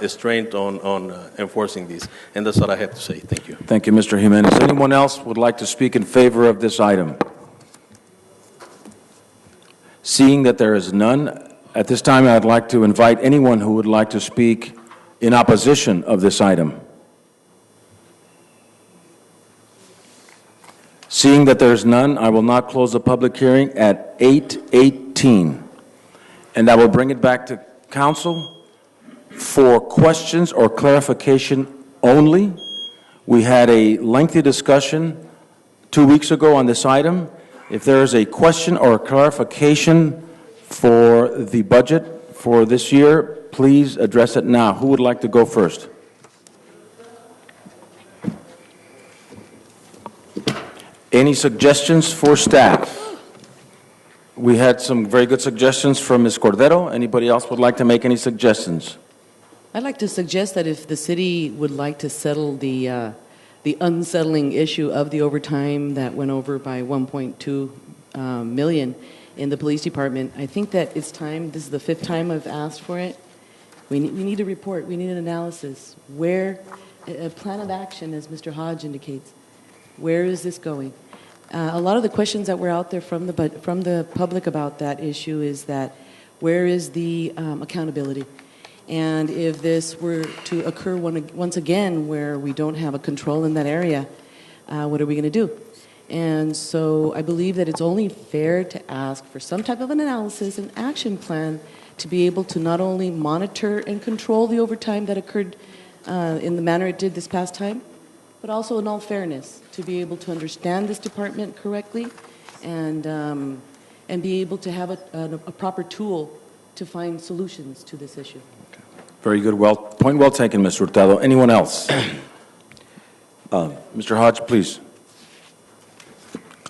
strength on enforcing this. And that's what I have to say. Thank you. Thank you, Mr. Jimenez. Anyone else would like to speak in favor of this item? Seeing that there is none, at this time I'd like to invite anyone who would like to speak in opposition of this item. Seeing that there is none, I will now close the public hearing at 8:18. 18. And I will bring it back to council for questions or clarification only. We had a lengthy discussion 2 weeks ago on this item. If there is a question or a clarification for the budget for this year, please address it now. Who would like to go first? Any suggestions for staff? We had some very good suggestions from Ms. Cordero. Anybody else would like to make any suggestions? I'd like to suggest that if the city would like to settle the unsettling issue of the overtime that went over by 1.2 million in the police department, I think that it's time. This is the 5th time I've asked for it. We need a report. We need an analysis. Where, a plan of action, as Mr. Hodge indicates. Where is this going? A lot of the questions that were out there from the public about that issue is that where is the accountability? And if this were to occur once again where we don't have a control in that area, what are we going to do? And so I believe that it's only fair to ask for some type of an analysis and action plan to be able to not only monitor and control the overtime that occurred in the manner it did this past time, but also in all fairness, to be able to understand this department correctly and be able to have a proper tool to find solutions to this issue. Okay. Very good. Point well taken, Mr. Hurtado. Anyone else? Mr. Hodge, please.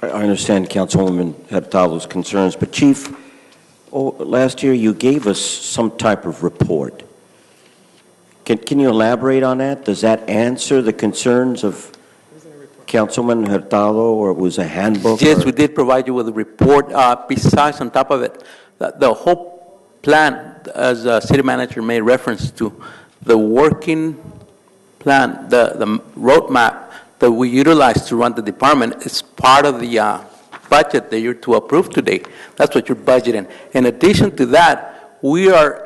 I understand Councilwoman Hurtado's concerns, but Chief, last year you gave us some type of report. Can you elaborate on that? Does that answer the concerns of Councilman Hurtado, or it was a handbook? Yes, we did provide you with a report. Besides, on top of it, the whole plan, as the city manager made reference to, the working plan, the roadmap that we utilize to run the department is part of the budget that you're to approve today. That's what you're budgeting. In addition to that, we are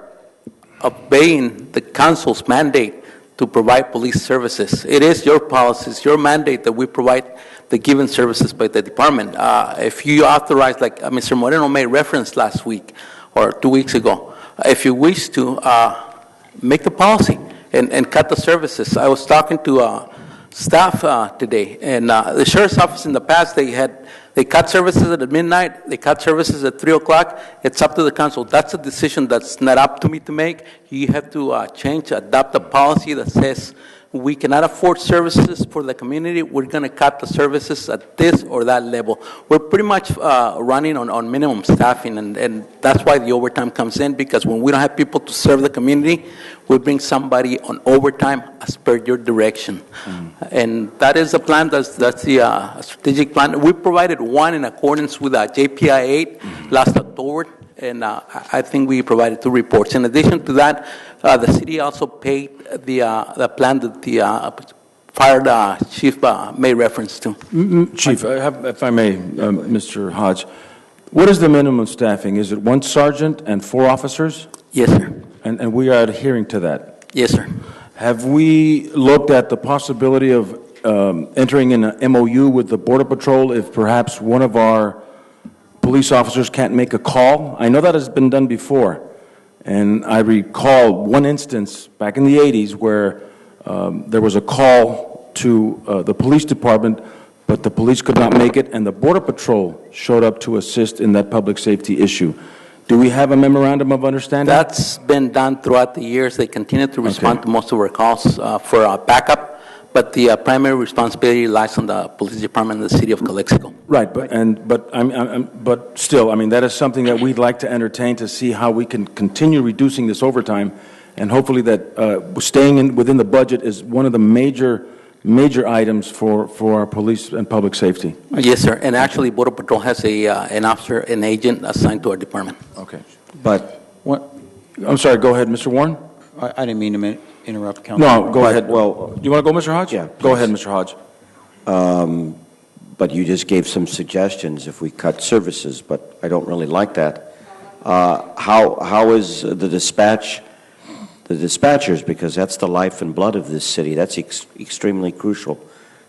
obeying the council's mandate to provide police services. It is your policies, your mandate that we provide the given services by the department. If you authorize, like Mr. Moreno made reference last week or 2 weeks ago, if you wish to make the policy and cut the services. I was talking to staff today, and the sheriff's office in the past, they cut services at midnight, they cut services at 3 o'clock. It's up to the council. That's a decision that's not up to me to make. You have to adopt a policy that says we cannot afford services for the community. We're going to cut the services at this or that level. We're pretty much running on minimum staffing, and that's why the overtime comes in, because when we don't have people to serve the community, we bring somebody on overtime as per your direction. And that is the plan. That's the strategic plan. We provided one in accordance with JPI 8 last October, and I think we provided 2 reports. In addition to that, the city also paid the plan that the fire chief made reference to. Chief, if I may, Mr. Hodge, what is the minimum staffing? Is it 1 sergeant and 4 officers? Yes, sir. And we are adhering to that? Yes, sir. Have we looked at the possibility of entering in an MOU with the Border Patrol if perhaps one of our police officers can't make a call? I know that has been done before. And I recall one instance back in the 80s where there was a call to the police department, but the police could not make it, and the Border Patrol showed up to assist in that public safety issue. Do we have a memorandum of understanding? That's been done throughout the years. They continue to respond to most of our calls for backup, but the primary responsibility lies on the police department in the city of Calexico. Right, but still, I mean, that is something that we'd like to entertain to see how we can continue reducing this overtime, and hopefully that staying within the budget is one of the major items for our police and public safety. Yes, sir. And actually, Border Patrol has an officer, an agent assigned to our department. Okay. But what? I'm sorry. Go ahead, Mr. Warren. I didn't mean to interrupt, Council. No, go ahead. Well, do you want to go, Mr. Hodge? Yeah. Go ahead, Mr. Hodge. But you just gave some suggestions if we cut services, but I don't really like that. How is the dispatchers, because that's the life and blood of this city. That's extremely crucial.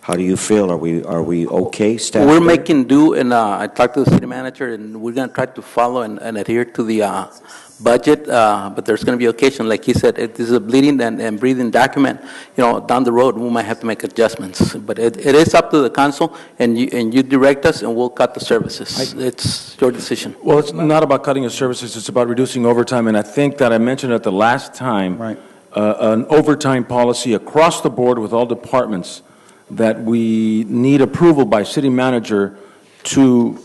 How do you feel? Are we okay, staff? We're there? making do, and I talked to the city manager, and we're going to try to follow and adhere to the budget, but there's going to be occasion, like he said, it is a bleeding and breathing document. Down the road, we might have to make adjustments. But it is up to the council, and you direct us, and we'll cut the services. It's your decision. Well, it's not about cutting the services, it's about reducing overtime, and I think that I mentioned at the last time, an overtime policy across the board with all departments, that we need approval by city manager to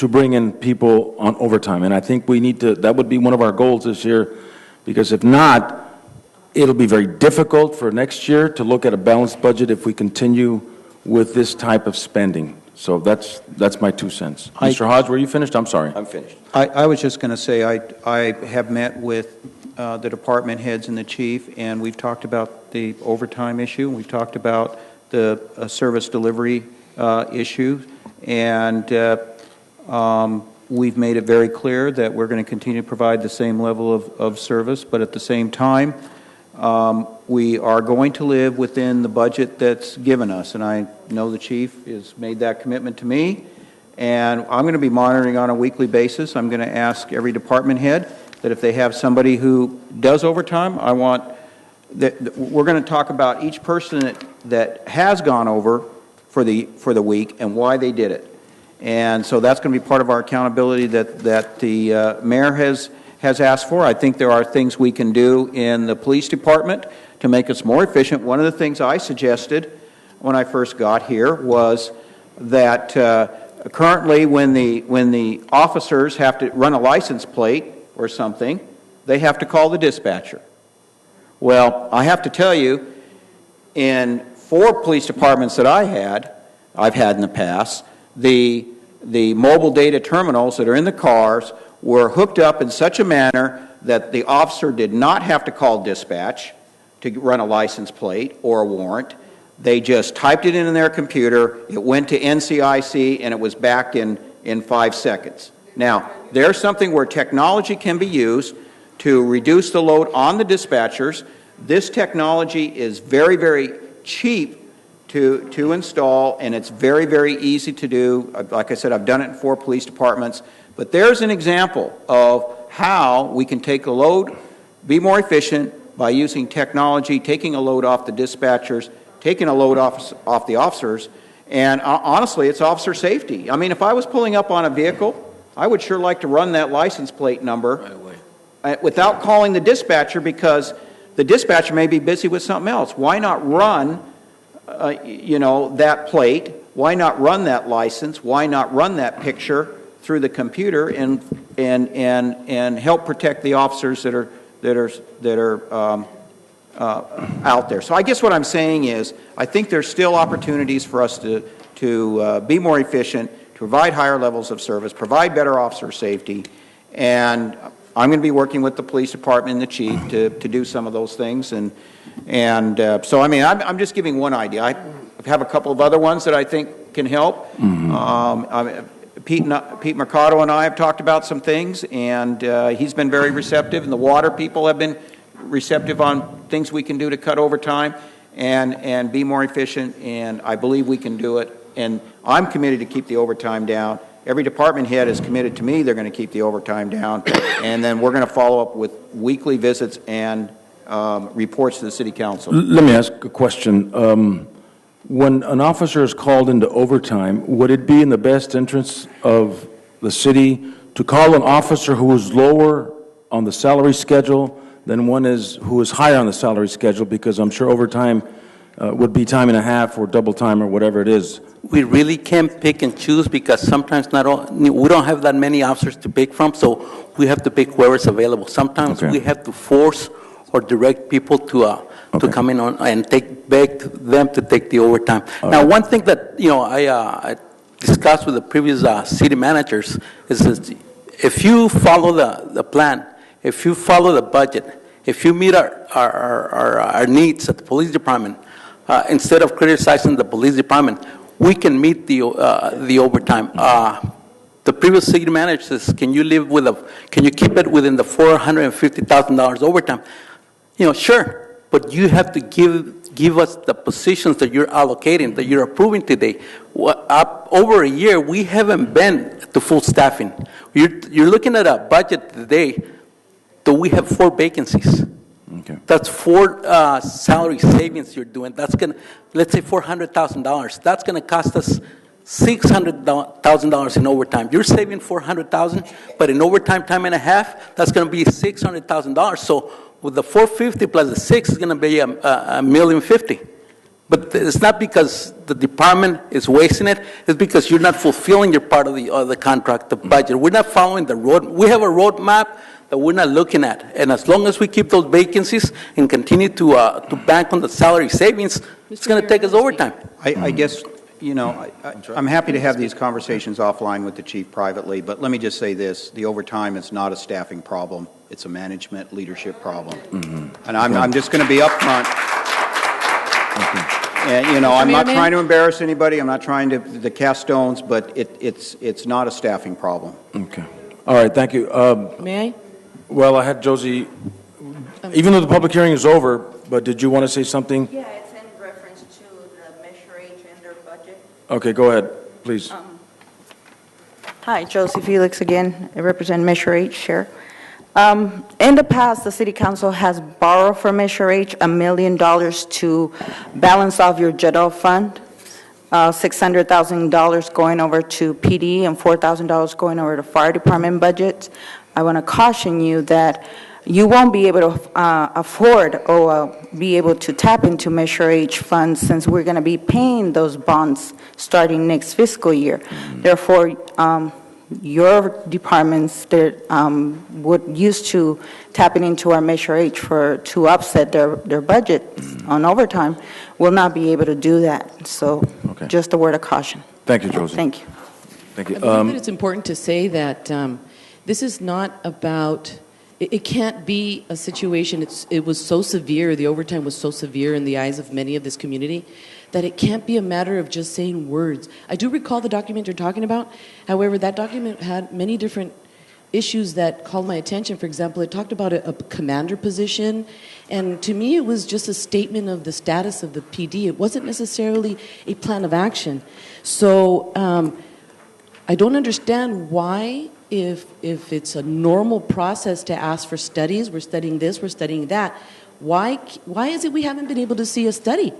bring in people on overtime. And I think we need to, that would be one of our goals this year, because if not, it'll be very difficult for next year to look at a balanced budget if we continue with this type of spending. So that's my 2 cents. Mr. Hodge, were you finished? I'm sorry. I'm finished. I was just going to say, I have met with the department heads and the chief, and we've talked about the overtime issue. We've talked about the service delivery issue, and we've made it very clear that we're going to continue to provide the same level of service, but at the same time, we are going to live within the budget that's given us, and I know the chief has made that commitment to me, and I'm going to be monitoring on a weekly basis. I'm going to ask every department head that if they have somebody who does overtime, we're going to talk about each person that has gone over for the week and why they did it. And so that's going to be part of our accountability that the mayor has asked for. I think there are things we can do in the police department to make us more efficient. One of the things I suggested when I first got here was that currently when the officers have to run a license plate or something, they have to call the dispatcher. Well, I have to tell you, in 4 police departments that I've had in the past, the mobile data terminals that are in the cars were hooked up in such a manner that the officer did not have to call dispatch to run a license plate or a warrant. They just typed it in their computer, it went to NCIC, and it was back in 5 seconds. Now, there's something where technology can be used to reduce the load on the dispatchers. This technology is very, very cheap to install, and it's very, very easy to do. Like I said, I've done it in 4 police departments. But there's an example of how we can take a load, be more efficient by using technology, taking a load off the dispatchers, taking a load off the officers, and honestly, it's officer safety. I mean, if I was pulling up on a vehicle, I would sure like to run that license plate number right away without calling the dispatcher, because the dispatcher may be busy with something else. Why not run, that plate? Why not run that license? Why not run that picture through the computer and help protect the officers that are out there? So I guess what I'm saying is, I think there's still opportunities for us to be more efficient, to provide higher levels of service, provide better officer safety, and I'm going to be working with the police department and the chief to do some of those things. So, I mean, I'm just giving one idea. I have a couple of other ones that I think can help. Pete Mercado and I have talked about some things, and he's been very receptive, and the water people have been receptive on things we can do to cut overtime and be more efficient, and I believe we can do it. And I'm committed to keep the overtime down. Every department head is committed to me. They're going to keep the overtime down. And then we're going to follow up with weekly visits and reports to the city council. Let me ask a question. When an officer is called into overtime, would it be in the best interest of the city to call an officer who is lower on the salary schedule than one who is higher on the salary schedule? Because I'm sure overtime would be time and a half or double time or whatever it is. We really can't pick and choose, because sometimes we don't have that many officers to pick from, so we have to pick whoever's available. Sometimes we have to force or direct people to come in and beg them to take the overtime. Now, one thing that I discussed with the previous city managers is that if you follow the plan, if you follow the budget, if you meet our needs at the police department, instead of criticizing the police department, we can meet the overtime. The previous city manager says, can you keep it within the $450,000 overtime? Sure, but you have to give give us the positions that you're allocating, that you're approving today. Up over a year, we haven't been to full staffing. You're looking at a budget today that we have 4 vacancies. Okay. That's 4 salary savings you're doing. That's going to, let's say $400,000. That's going to cost us $600,000 in overtime. You're saving $400,000, but in overtime, time and a half, that's going to be $600,000. So with the 450 plus the 6 is going to be $1,050,000. But it's not because the department is wasting it. It's because you're not fulfilling your part of the contract, the budget. We're not following the road. We have a roadmap that we're not looking at. And as long as we keep those vacancies and continue to bank on the salary savings, it's going to take us overtime. I guess, you know, I'm happy to have these conversations offline with the chief privately, but let me just say this. The overtime is not a staffing problem. It's a management leadership problem. And I'm just going to be upfront. And, you know, I'm not trying to embarrass anybody. I'm not trying to cast stones, but it's not a staffing problem. Okay. All right, thank you. May I? Well, I had Josie, even though the public hearing is over, but did you want to say something? Yeah, it's in reference to the Measure H and their budget. Okay, go ahead, please. Hi, Josie Felix again. I represent Measure H here. In the past, the City Council has borrowed from Measure H $1 million to balance off your general fund, $600,000 going over to PD and $4,000 going over to fire department budgets. I want to caution you that you won't be able to afford or be able to tap into Measure H funds since we're going to be paying those bonds starting next fiscal year. Therefore, your departments that would used to tapping into our Measure H to offset their budget on overtime will not be able to do that. So just a word of caution. Thank you, Josie. Thank you. Thank you. I believe that it's important to say that this is not about, it can't be a situation, it was so severe, the overtime was so severe in the eyes of many of this community, that it can't be a matter of just saying words. I do recall the document you're talking about. However, that document had many different issues that called my attention. For example, it talked about a commander position, and to me it was just a statement of the status of the PD. It wasn't necessarily a plan of action. So I don't understand why, if it's a normal process to ask for studies, we're studying this, we're studying that, why is it we haven't been able to see a study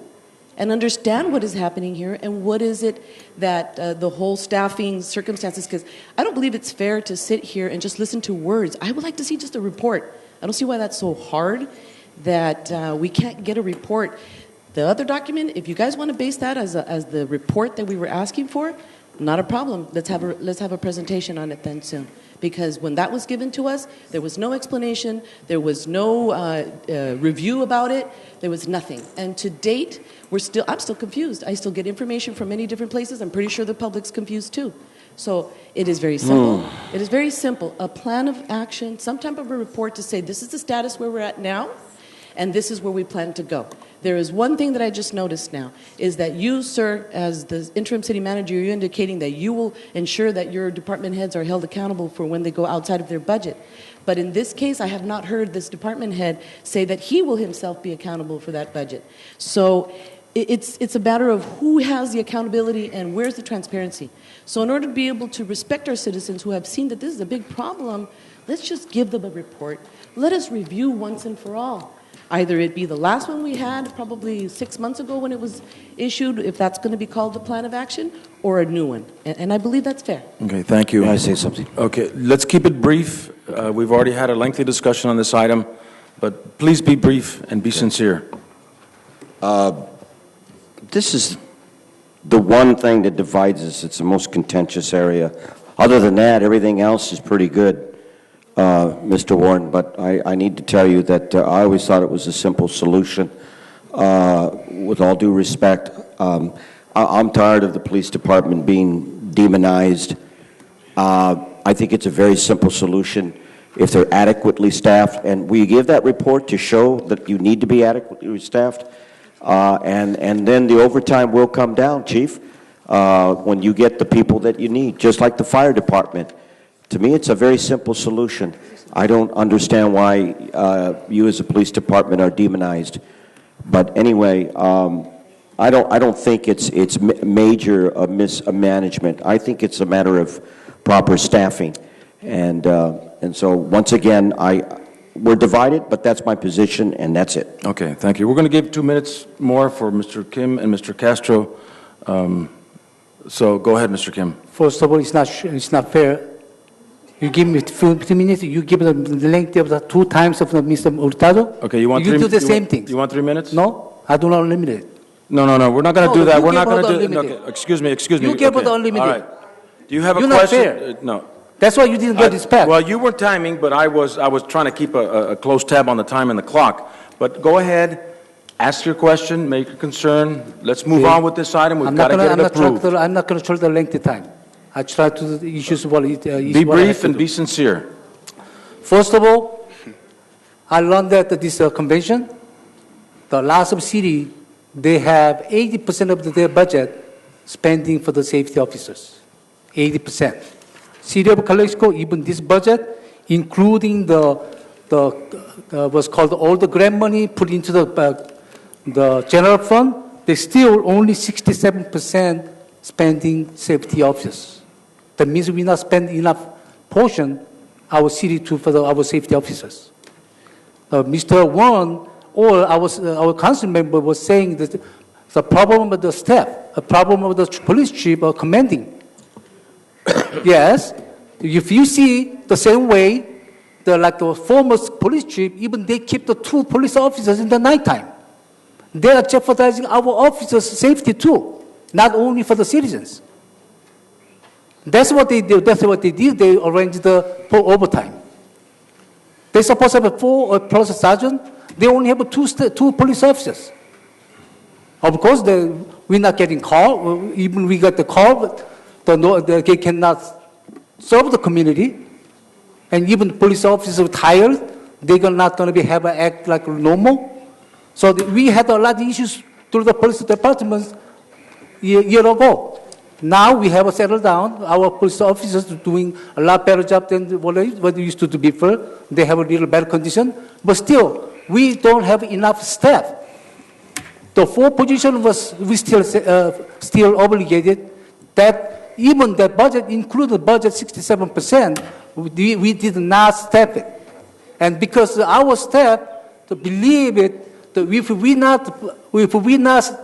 and understand what is happening here and what is it that the whole staffing circumstances, because I don't believe it's fair to sit here and just listen to words. I would like to see just a report. I don't see why that's so hard that we can't get a report. The other document, if you guys want to base that as the report that we were asking for, not a problem. Let's have a presentation on it then soon. Because when that was given to us, there was no explanation, there was no review about it, there was nothing. And to date, I'm still confused. I still get information from many different places. I'm pretty sure the public's confused too. So it is very simple. It is very simple. A plan of action, some type of a report to say this is the status where we're at now, and this is where we plan to go. There is one thing that I just noticed now, is that you, sir, as the interim city manager, you're indicating that you will ensure that your department heads are held accountable for when they go outside of their budget. But in this case, I have not heard this department head say that he will himself be accountable for that budget. So it's a matter of who has the accountability and where's the transparency. So in order to be able to respect our citizens who have seen that this is a big problem, let's just give them a report. Let us review once and for all. Either it be the last one we had, probably 6 months ago when it was issued, if that's going to be called the plan of action, or a new one. And I believe that's fair. Okay, thank you. May I say something? Okay, let's keep it brief. We've already had a lengthy discussion on this item, but please be brief and be sincere. This is the one thing that divides us. It's the most contentious area. Other than that, everything else is pretty good. Mr. Warren, but I need to tell you that I always thought it was a simple solution. With all due respect, I'm tired of the police department being demonized. I think it's a very simple solution if they're adequately staffed, and we give that report to show that you need to be adequately staffed, and then the overtime will come down, Chief, when you get the people that you need, just like the fire department. To me, it's a very simple solution. I don't understand why you as a police department are demonized. But anyway, I don't think it's major mismanagement. I think it's a matter of proper staffing, and so once again, we're divided, but that's my position, and that's it. Okay, thank you. We're going to give 2 minutes more for Mr. Kim and Mr. Castro. So go ahead, Mr. Kim. First of all, it's not fair. You give me 2 minutes, you give the length of the 2 times of Mr. Hurtado. Okay, you want you 3 do the same want, thing. You want 3 minutes? No, I do not limit it. No, we're not going to do that. We're not going to do it. Unlimited. Okay, excuse me. You gave okay. the unlimited. All right. Do you have a You're question? not fair. No. That's why you didn't get respect. Well, you were timing, but I was trying to keep a close tab on the time and the clock. But go ahead, ask your question, make your concern. Let's move on with this item. We've got to get it approved. I'm not going to show the length of time. I try to the issues what it Be brief and be sincere. First of all, I learned that at this convention, the lots of city, they have 80% of their budget spending for the safety officers. 80%. City of Calexico, even this budget, including the what's called all the grant money put into the general fund, they still only 67% spending safety officers. That means we not spend enough portion our city for our safety officers. Mr. Wong or our council member was saying that the problem of the staff, a problem of the police chief or commanding. Yes, if you see the same way, like the former police chief, even they keep the 2 police officers in the nighttime. They are jeopardizing our officers' safety too, not only for the citizens. That's what they do. That's what they did. They arranged for overtime. They're supposed to have 4 plus sergeant. They only have 2 police officers. Of course, we're not getting call. Even we got the call, but they cannot serve the community. And even police officers are tired. They're not going to have an act like normal. So we had a lot of issues through the police departments a year ago. Now we have settled down. Our police officers are doing a lot better job than what they used to do before. They have a little better condition. But still, we don't have enough staff. The 4 position we still obligated that even the budget included budget 67%, we did not staff it. And because our staff to believe it, that if we not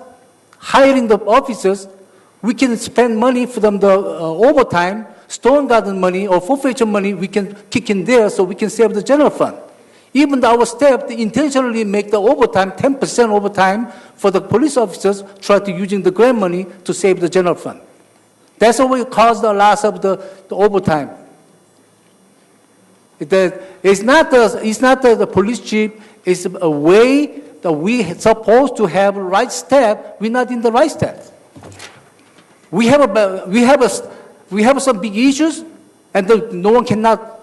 hiring the officers, we can spend money for them the overtime, Stone Garden money or forfeiture money, we can kick in there so we can save the general fund. Even our staff, they intentionally make the overtime, 10% overtime for the police officers, try to using the grant money to save the general fund. That's what caused the loss of the overtime. It's not the police chief, it's a way that we supposed to have right staff, we're not in the right staff. We have some big issues, and no one cannot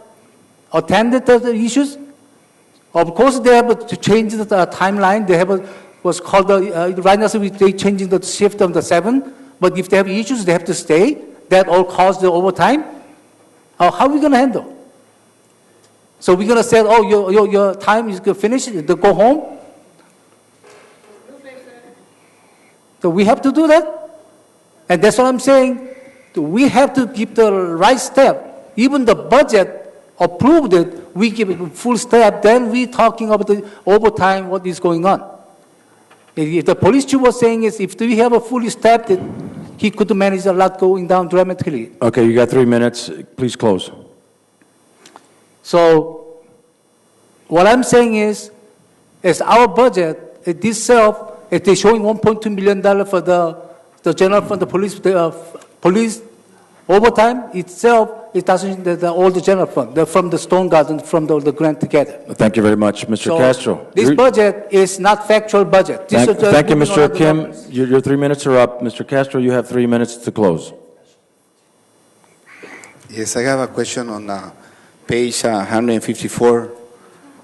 attend to the issues. Of course, they have to change the timeline. They have what's called right now. They changing the shift of the 7. But if they have issues, they have to stay. That all caused the overtime. How are we going to handle? So we're going to say, oh, your time is finished. Go home. So we have to do that. And that's what I'm saying. We have to keep the right step. Even the budget approved it, we give it full step, then we're talking about the overtime, what is going on. If the police chief was saying is, if we have a fully staffed it, he could manage a lot going down dramatically. Okay, you got 3 minutes. Please close. So what I'm saying is our budget itself, if they're showing $1.2 million for the general fund, the police overtime itself, it doesn't all the general fund, from the Stone Garden, from the grant together. Thank you very much, Mr. Castro. This budget is not factual budget. Thank you, Mr. Kim. Your 3 minutes are up. Mr. Castro, you have 3 minutes to close. Yes, I have a question on page 154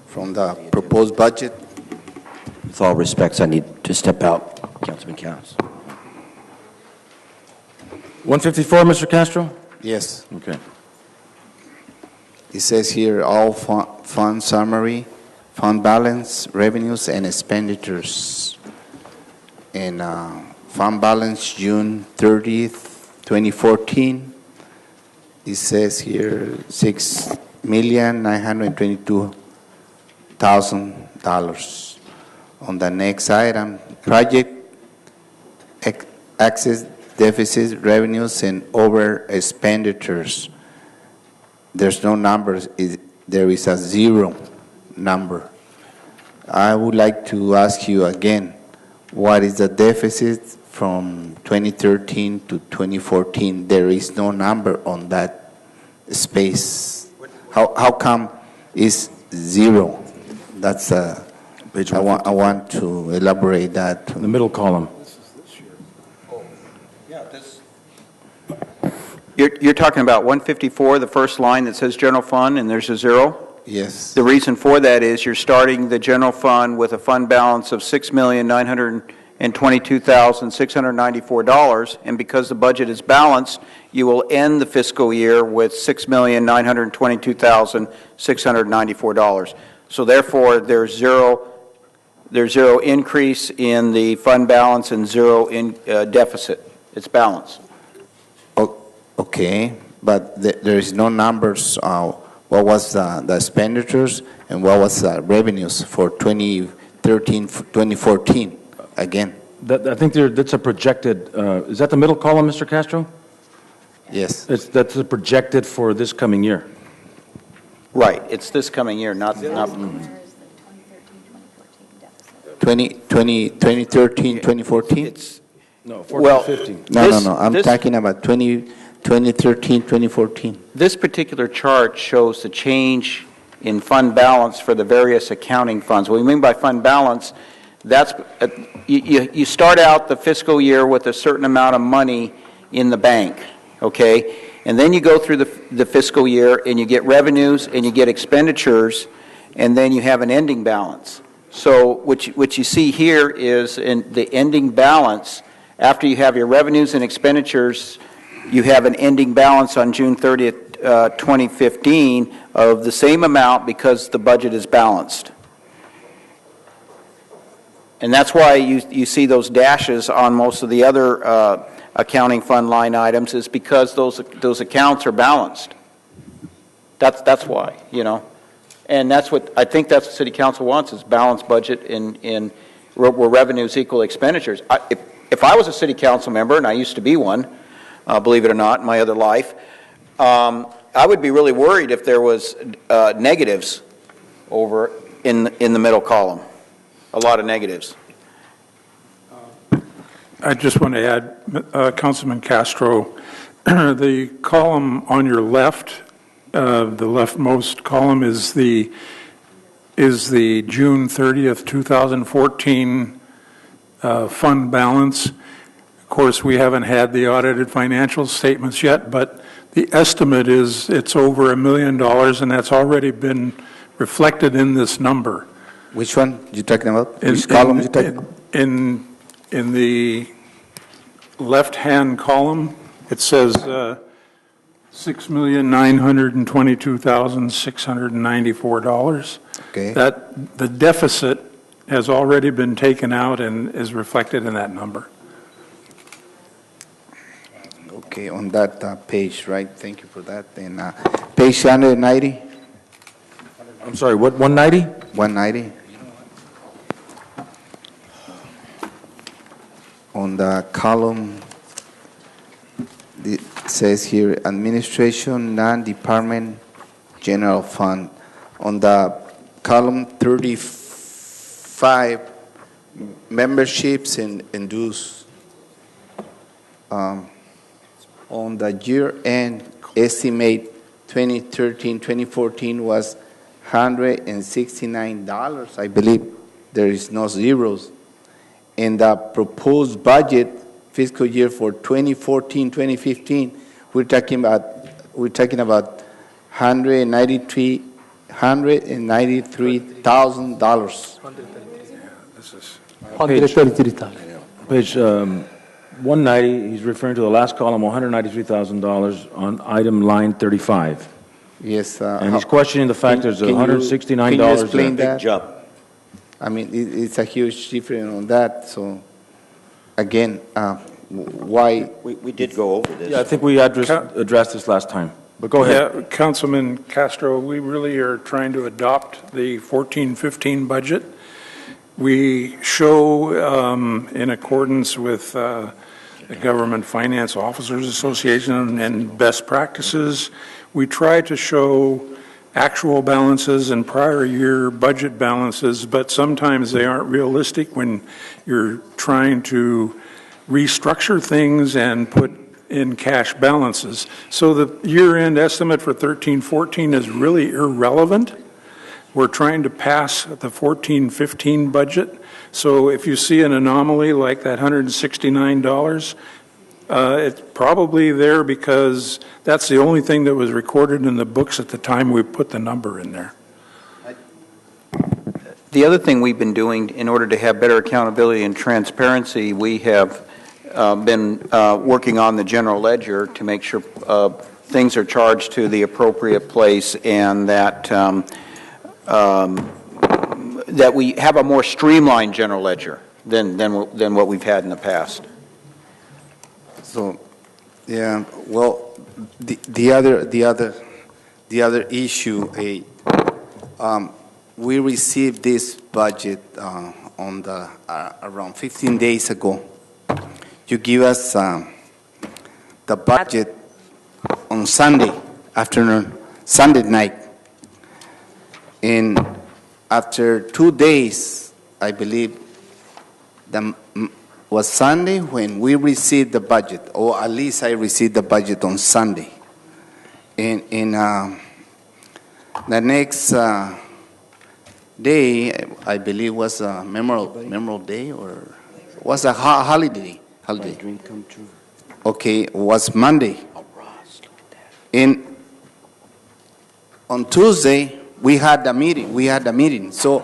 from the proposed budget. With all respects, I need to step out, Councilman Counts. 154, Mr. Castro? Yes. Okay. It says here, all fund summary, fund balance, revenues, and expenditures. And fund balance June 30th, 2014, it says here $6,922,000. On the next item, project access deficit revenues and over expenditures. There's no numbers, there is a zero number. I would like to ask you again, what is the deficit from 2013 to 2014? There is no number on that space. How come is zero? That's I want to elaborate that. The middle column. You're talking about 154, the first line that says general fund, and there's a zero? Yes. The reason for that is you're starting the general fund with a fund balance of $6,922,694, and because the budget is balanced, you will end the fiscal year with $6,922,694. So therefore, there's zero increase in the fund balance and zero in deficit. It's balanced. Okay, but there is no numbers. What was the expenditures and what was the revenues for 2013, 2014? Again, I think that's a projected. Is that the middle column, Mr. Castro? Yes. That's a projected for this coming year. Right. It's this coming year, not 2013, 2014? No, 14, 15. No. I'm talking about 2013, 2014. This particular chart shows the change in fund balance for the various accounting funds. What we mean by fund balance, that's you start out the fiscal year with a certain amount of money in the bank, okay? And then you go through the fiscal year and you get revenues and you get expenditures, and then you have an ending balance. So what you see here is in the ending balance, after you have your revenues and expenditures, you have an ending balance on June 30th, 2015 of the same amount because the budget is balanced. And that's why you see those dashes on most of the other accounting fund line items, is because those accounts are balanced. That's why, you know. And that's what I think that's what City Council wants, is balanced budget in where revenues equal expenditures. If I was a City Council member, and I used to be one, believe it or not, in my other life, I would be really worried if there was negatives over in the middle column. A lot of negatives. I just want to add, Councilman Castro, the column on your left, the leftmost column is the June 30th, 2014 fund balance. Of course, we haven't had the audited financial statements yet, but the estimate is it's over $1 million, and that's already been reflected in this number. Which one you talking about? Which column you talking about? In the left-hand column, it says $6,922,694. Okay. That the deficit has already been taken out and is reflected in that number. Okay, on that page, right? Thank you for that. And page 190. I'm sorry, what, 190? 190. On the column, it says here, Administration, Non-Department, General Fund. On the column 35, memberships and dues. On the year-end estimate, 2013-2014 was $169, I believe. There is no zeros. In the proposed budget fiscal year for 2014-2015, we're talking about $193,000. Page 190, he's referring to the last column, $193,000 on item line 35. Yes. And he's questioning the fact there's $169. Can you explain that? Big job. I mean, it's a huge difference on that. So, again, why? We did go over this. Yeah, I think we addressed this last time, but go ahead. Yeah, Councilman Castro, we really are trying to adopt the 14-15 budget. We show, in accordance with the Government Finance Officers Association and best practices, we try to show actual balances and prior year budget balances, but sometimes they aren't realistic when you're trying to restructure things and put in cash balances. So the year-end estimate for 13-14 is really irrelevant. We're trying to pass the 14-15 budget. So if you see an anomaly like that $169, it's probably there because that's the only thing that was recorded in the books at the time we put the number in there. The other thing we've been doing in order to have better accountability and transparency, we have been working on the general ledger to make sure things are charged to the appropriate place and that that we have a more streamlined general ledger than what we've had in the past. So, yeah, well, the other issue, we received this budget on the around 15 days ago. You give us the budget on Sunday afternoon, Sunday night, and after 2 days, I believe, was Sunday when we received the budget, or at least I received the budget on Sunday. And the next day, I believe, was a memorable day, or was a holiday. Dream come true. Okay, was Monday. And on Tuesday, we had the meeting. So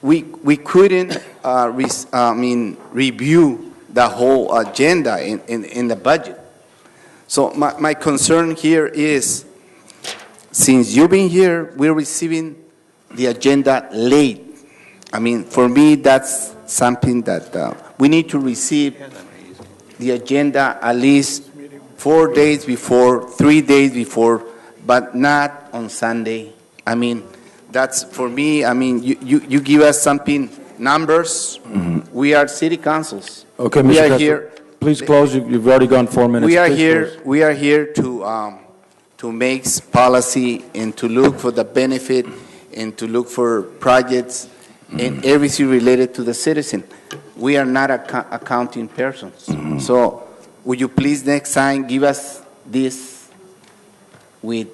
we couldn't review the whole agenda in the budget. So my concern here is, since you've been here, we're receiving the agenda late. I mean, for me, that's something that we need to receive the agenda at least 4 days before, 3 days before, but not on Sunday. I mean, that's, for me, I mean, you give us something, numbers. Mm-hmm. We are city councils. Okay, Mr. Castro, here. Please close. You've already gone 4 minutes. We are Please here. close. We are here to make policy and to look for the benefit and to look for projects and everything related to the citizen. We are not accounting persons. Mm-hmm. So would you please next time give us this with...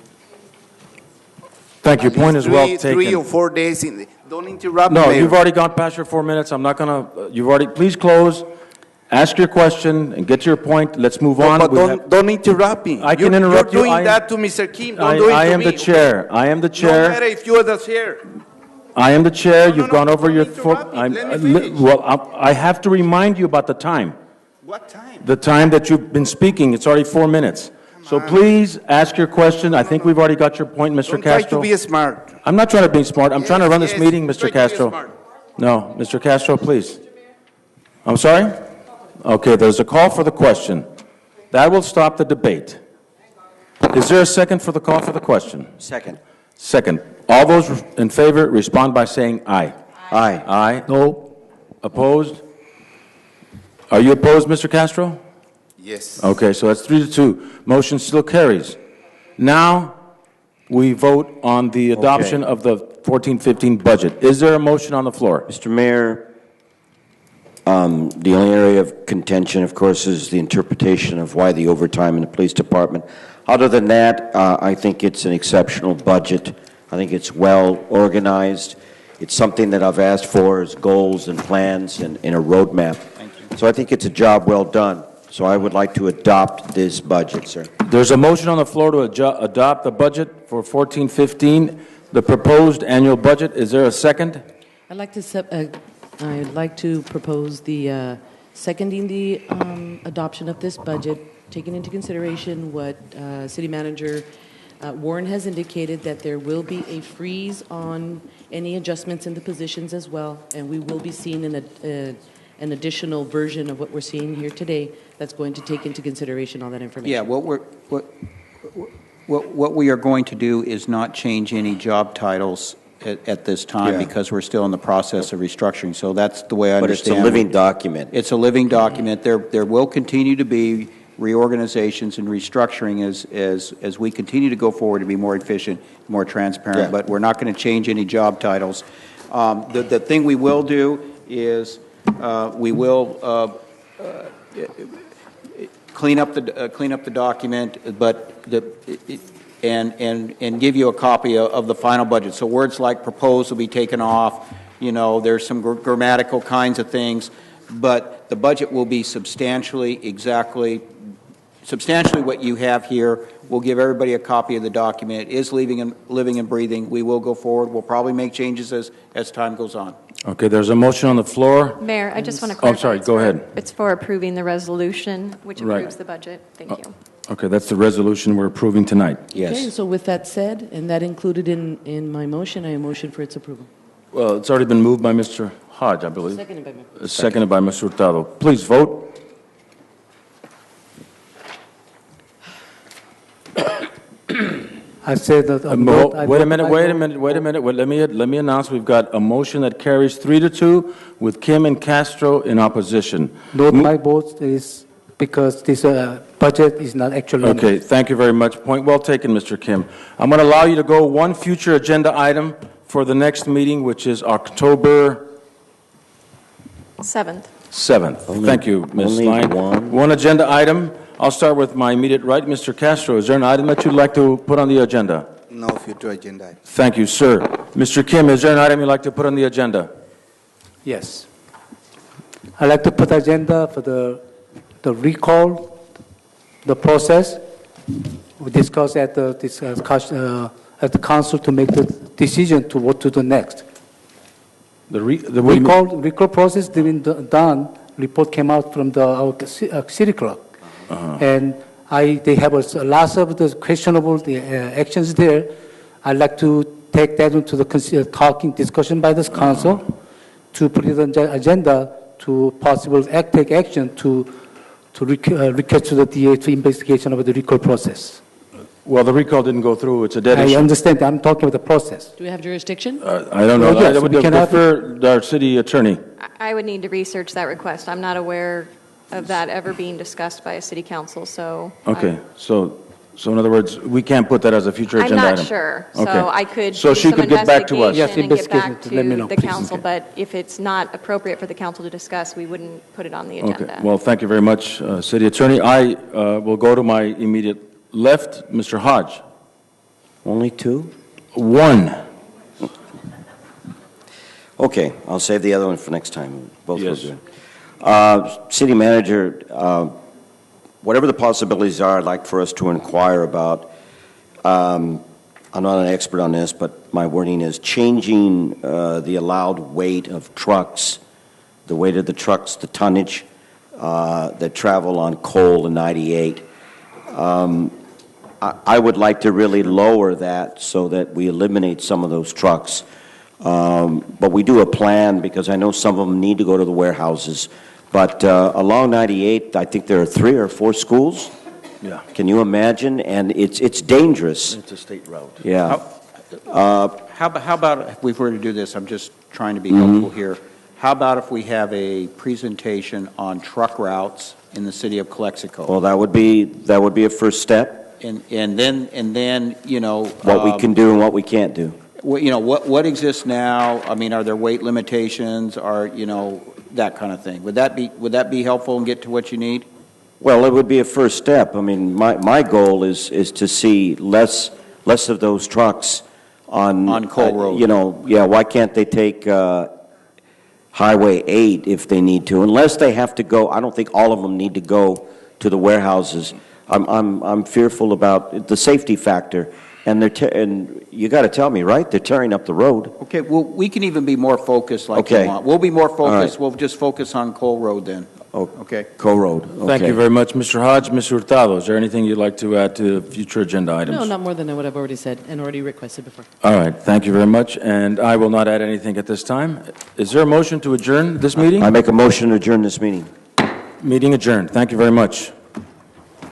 Thank you. Point is well taken. 3 or 4 days. Don't interrupt me. No, you've already gone past your 4 minutes. I'm not going to... You've already... Please close. Ask your question and get to your point. Let's move on. But don't interrupt me. I can interrupt you. You're doing that to Mr. Kim. Don't do it to me. I am the chair. I am the chair. No matter if you're the chair. I am the chair. You've gone over your... Well, I have to remind you about the time. What time? The time that you've been speaking. It's already 4 minutes. So please ask your question. I think we've already got your point, Mr. Castro. Don't try to be smart. I'm not trying to be smart. I'm trying to run this meeting, Mr. Castro. No, Mr. Castro, please. I'm sorry? Okay, there's a call for the question. That will stop the debate. Is there a second for the call for the question? Second. Second. All those in favor respond by saying aye. Aye. Aye. No. Opposed? Are you opposed, Mr. Castro? Yes. Okay, so that's 3-2. Motion still carries. Now we vote on the adoption of the 14-15 budget. Is there a motion on the floor? Mr. Mayor, the only area of contention, of course, is the interpretation of why the overtime in the police department. Other than that, I think it's an exceptional budget. I think it's well organized. It's something that I've asked for as goals and plans and in a roadmap. So I think it's a job well done. So I would like to adopt this budget, sir. There's a motion on the floor to adopt the budget for 14-15, the proposed annual budget. Is there a second? I'd like to propose the seconding the adoption of this budget, taking into consideration what City Manager Warren has indicated, that there will be a freeze on any adjustments in the positions as well, and we will be seeing an additional version of what we're seeing here today that's going to take into consideration all that information. Yeah, what we are going to do is not change any job titles at this time because we're still in the process of restructuring. So that's the way I understand it. But it's a living document. It's a living document. There will continue to be reorganizations and restructuring as we continue to go forward to be more efficient, more transparent, but we're not going to change any job titles. The thing we will do is we will clean up the document, but and give you a copy of the final budget. So words like proposed will be taken off. You know, there's some grammatical kinds of things, but the budget will be substantially what you have here. We'll give everybody a copy of the document. It is living and breathing. We will go forward. We'll probably make changes as time goes on. Okay, there's a motion on the floor. Mayor, I just want to Oh, clarify. I'm sorry, go ahead. It's for approving the resolution, which Right. approves the budget. Thank you. Okay, that's the resolution we're approving tonight. Okay, and so with that said, and that included in my motion, I motion for its approval. Well, it's already been moved by Mr. Hodge, I believe. Seconded by me. Seconded by Mr. Hurtado. Please vote. I said that. Wait a minute. Let me announce we've got a motion that carries 3-2 with Kim and Castro in opposition. Note my vote is because this budget is not actually. Okay, thank you very much. Point well taken, Mr. Kim. I'm going to allow you to go one future agenda item for the next meeting, which is October 7th. 7th. Thank you, Ms. Line. One agenda item. I'll start with my immediate right, Mr. Castro. Is there an item that you'd like to put on the agenda? No future agenda. Thank you, sir. Mr. Kim, is there an item you'd like to put on the agenda? Yes. I'd like to put agenda for the recall, the process. We discuss at the council to make the decision to what to do next. The recall process being done. Report came out from our city clerk. And they have a lot of the questionable actions there. I'd like to take that into the discussion by this council to put it on the agenda to possible take action to request to the DA to investigation of the recall process. Well, the recall didn't go through. It's a dead issue. I understand. I'm talking about the process. Do we have jurisdiction? I don't know. Yes, I would defer our city attorney. I would need to research that request. I'm not aware of that ever being discussed by a city council, so. Okay, so in other words, we can't put that as a future agenda item? I'm not sure. So Okay. I could So do she some could get back to us? Yes, investigation and get back investigation. Let me know, to the please. council, Okay. but if it's not appropriate for the council to discuss, we wouldn't put it on the Okay, agenda. well, thank you very much, city attorney. I will go to my immediate left, Mr. Hodge. Only two? One. Okay, I'll save the other one for next time. Both Yes. were good. City manager, whatever the possibilities are, I'd like for us to inquire about. I'm not an expert on this, but my wording is changing the allowed weight of trucks, the weight of the trucks, the tonnage that travel on coal and 98. I would like to really lower that so that we eliminate some of those trucks. But we do a plan because I know some of them need to go to the warehouses. But along 98, I think there are 3 or 4 schools. Yeah. Can you imagine? And it's dangerous. It's a state route. Yeah. How about if we were to do this? I'm just trying to be helpful here. How about if we have a presentation on truck routes in the city of Calexico? Well, that would be a first step. And then you know What we can do and what we can't do. you know, what exists now? I mean, are there weight limitations? Are, you know, that kind of thing? Would that be helpful and get to what you need? Well, it would be a first step. I mean, my goal is to see less of those trucks on Coal Road. You know, yeah. Why can't they take Highway 8 if they need to? Unless they have to go. I don't think all of them need to go to the warehouses. I'm fearful about the safety factor. And and you got to tell me, right? They're tearing up the road. Okay, well, we can even be more focused like you want. We'll be more focused. We'll just focus on Coal Road then. Okay. Co-road. Thank Okay. you very much, Mr. Hodge. Mr. Hurtado, is there anything you'd like to add to future agenda items? No, not more than what I've already said and already requested before. All right, thank you very much, and I will not add anything at this time. Is there a motion to adjourn this meeting? I make a motion to adjourn this meeting. Meeting adjourned. Thank you very much.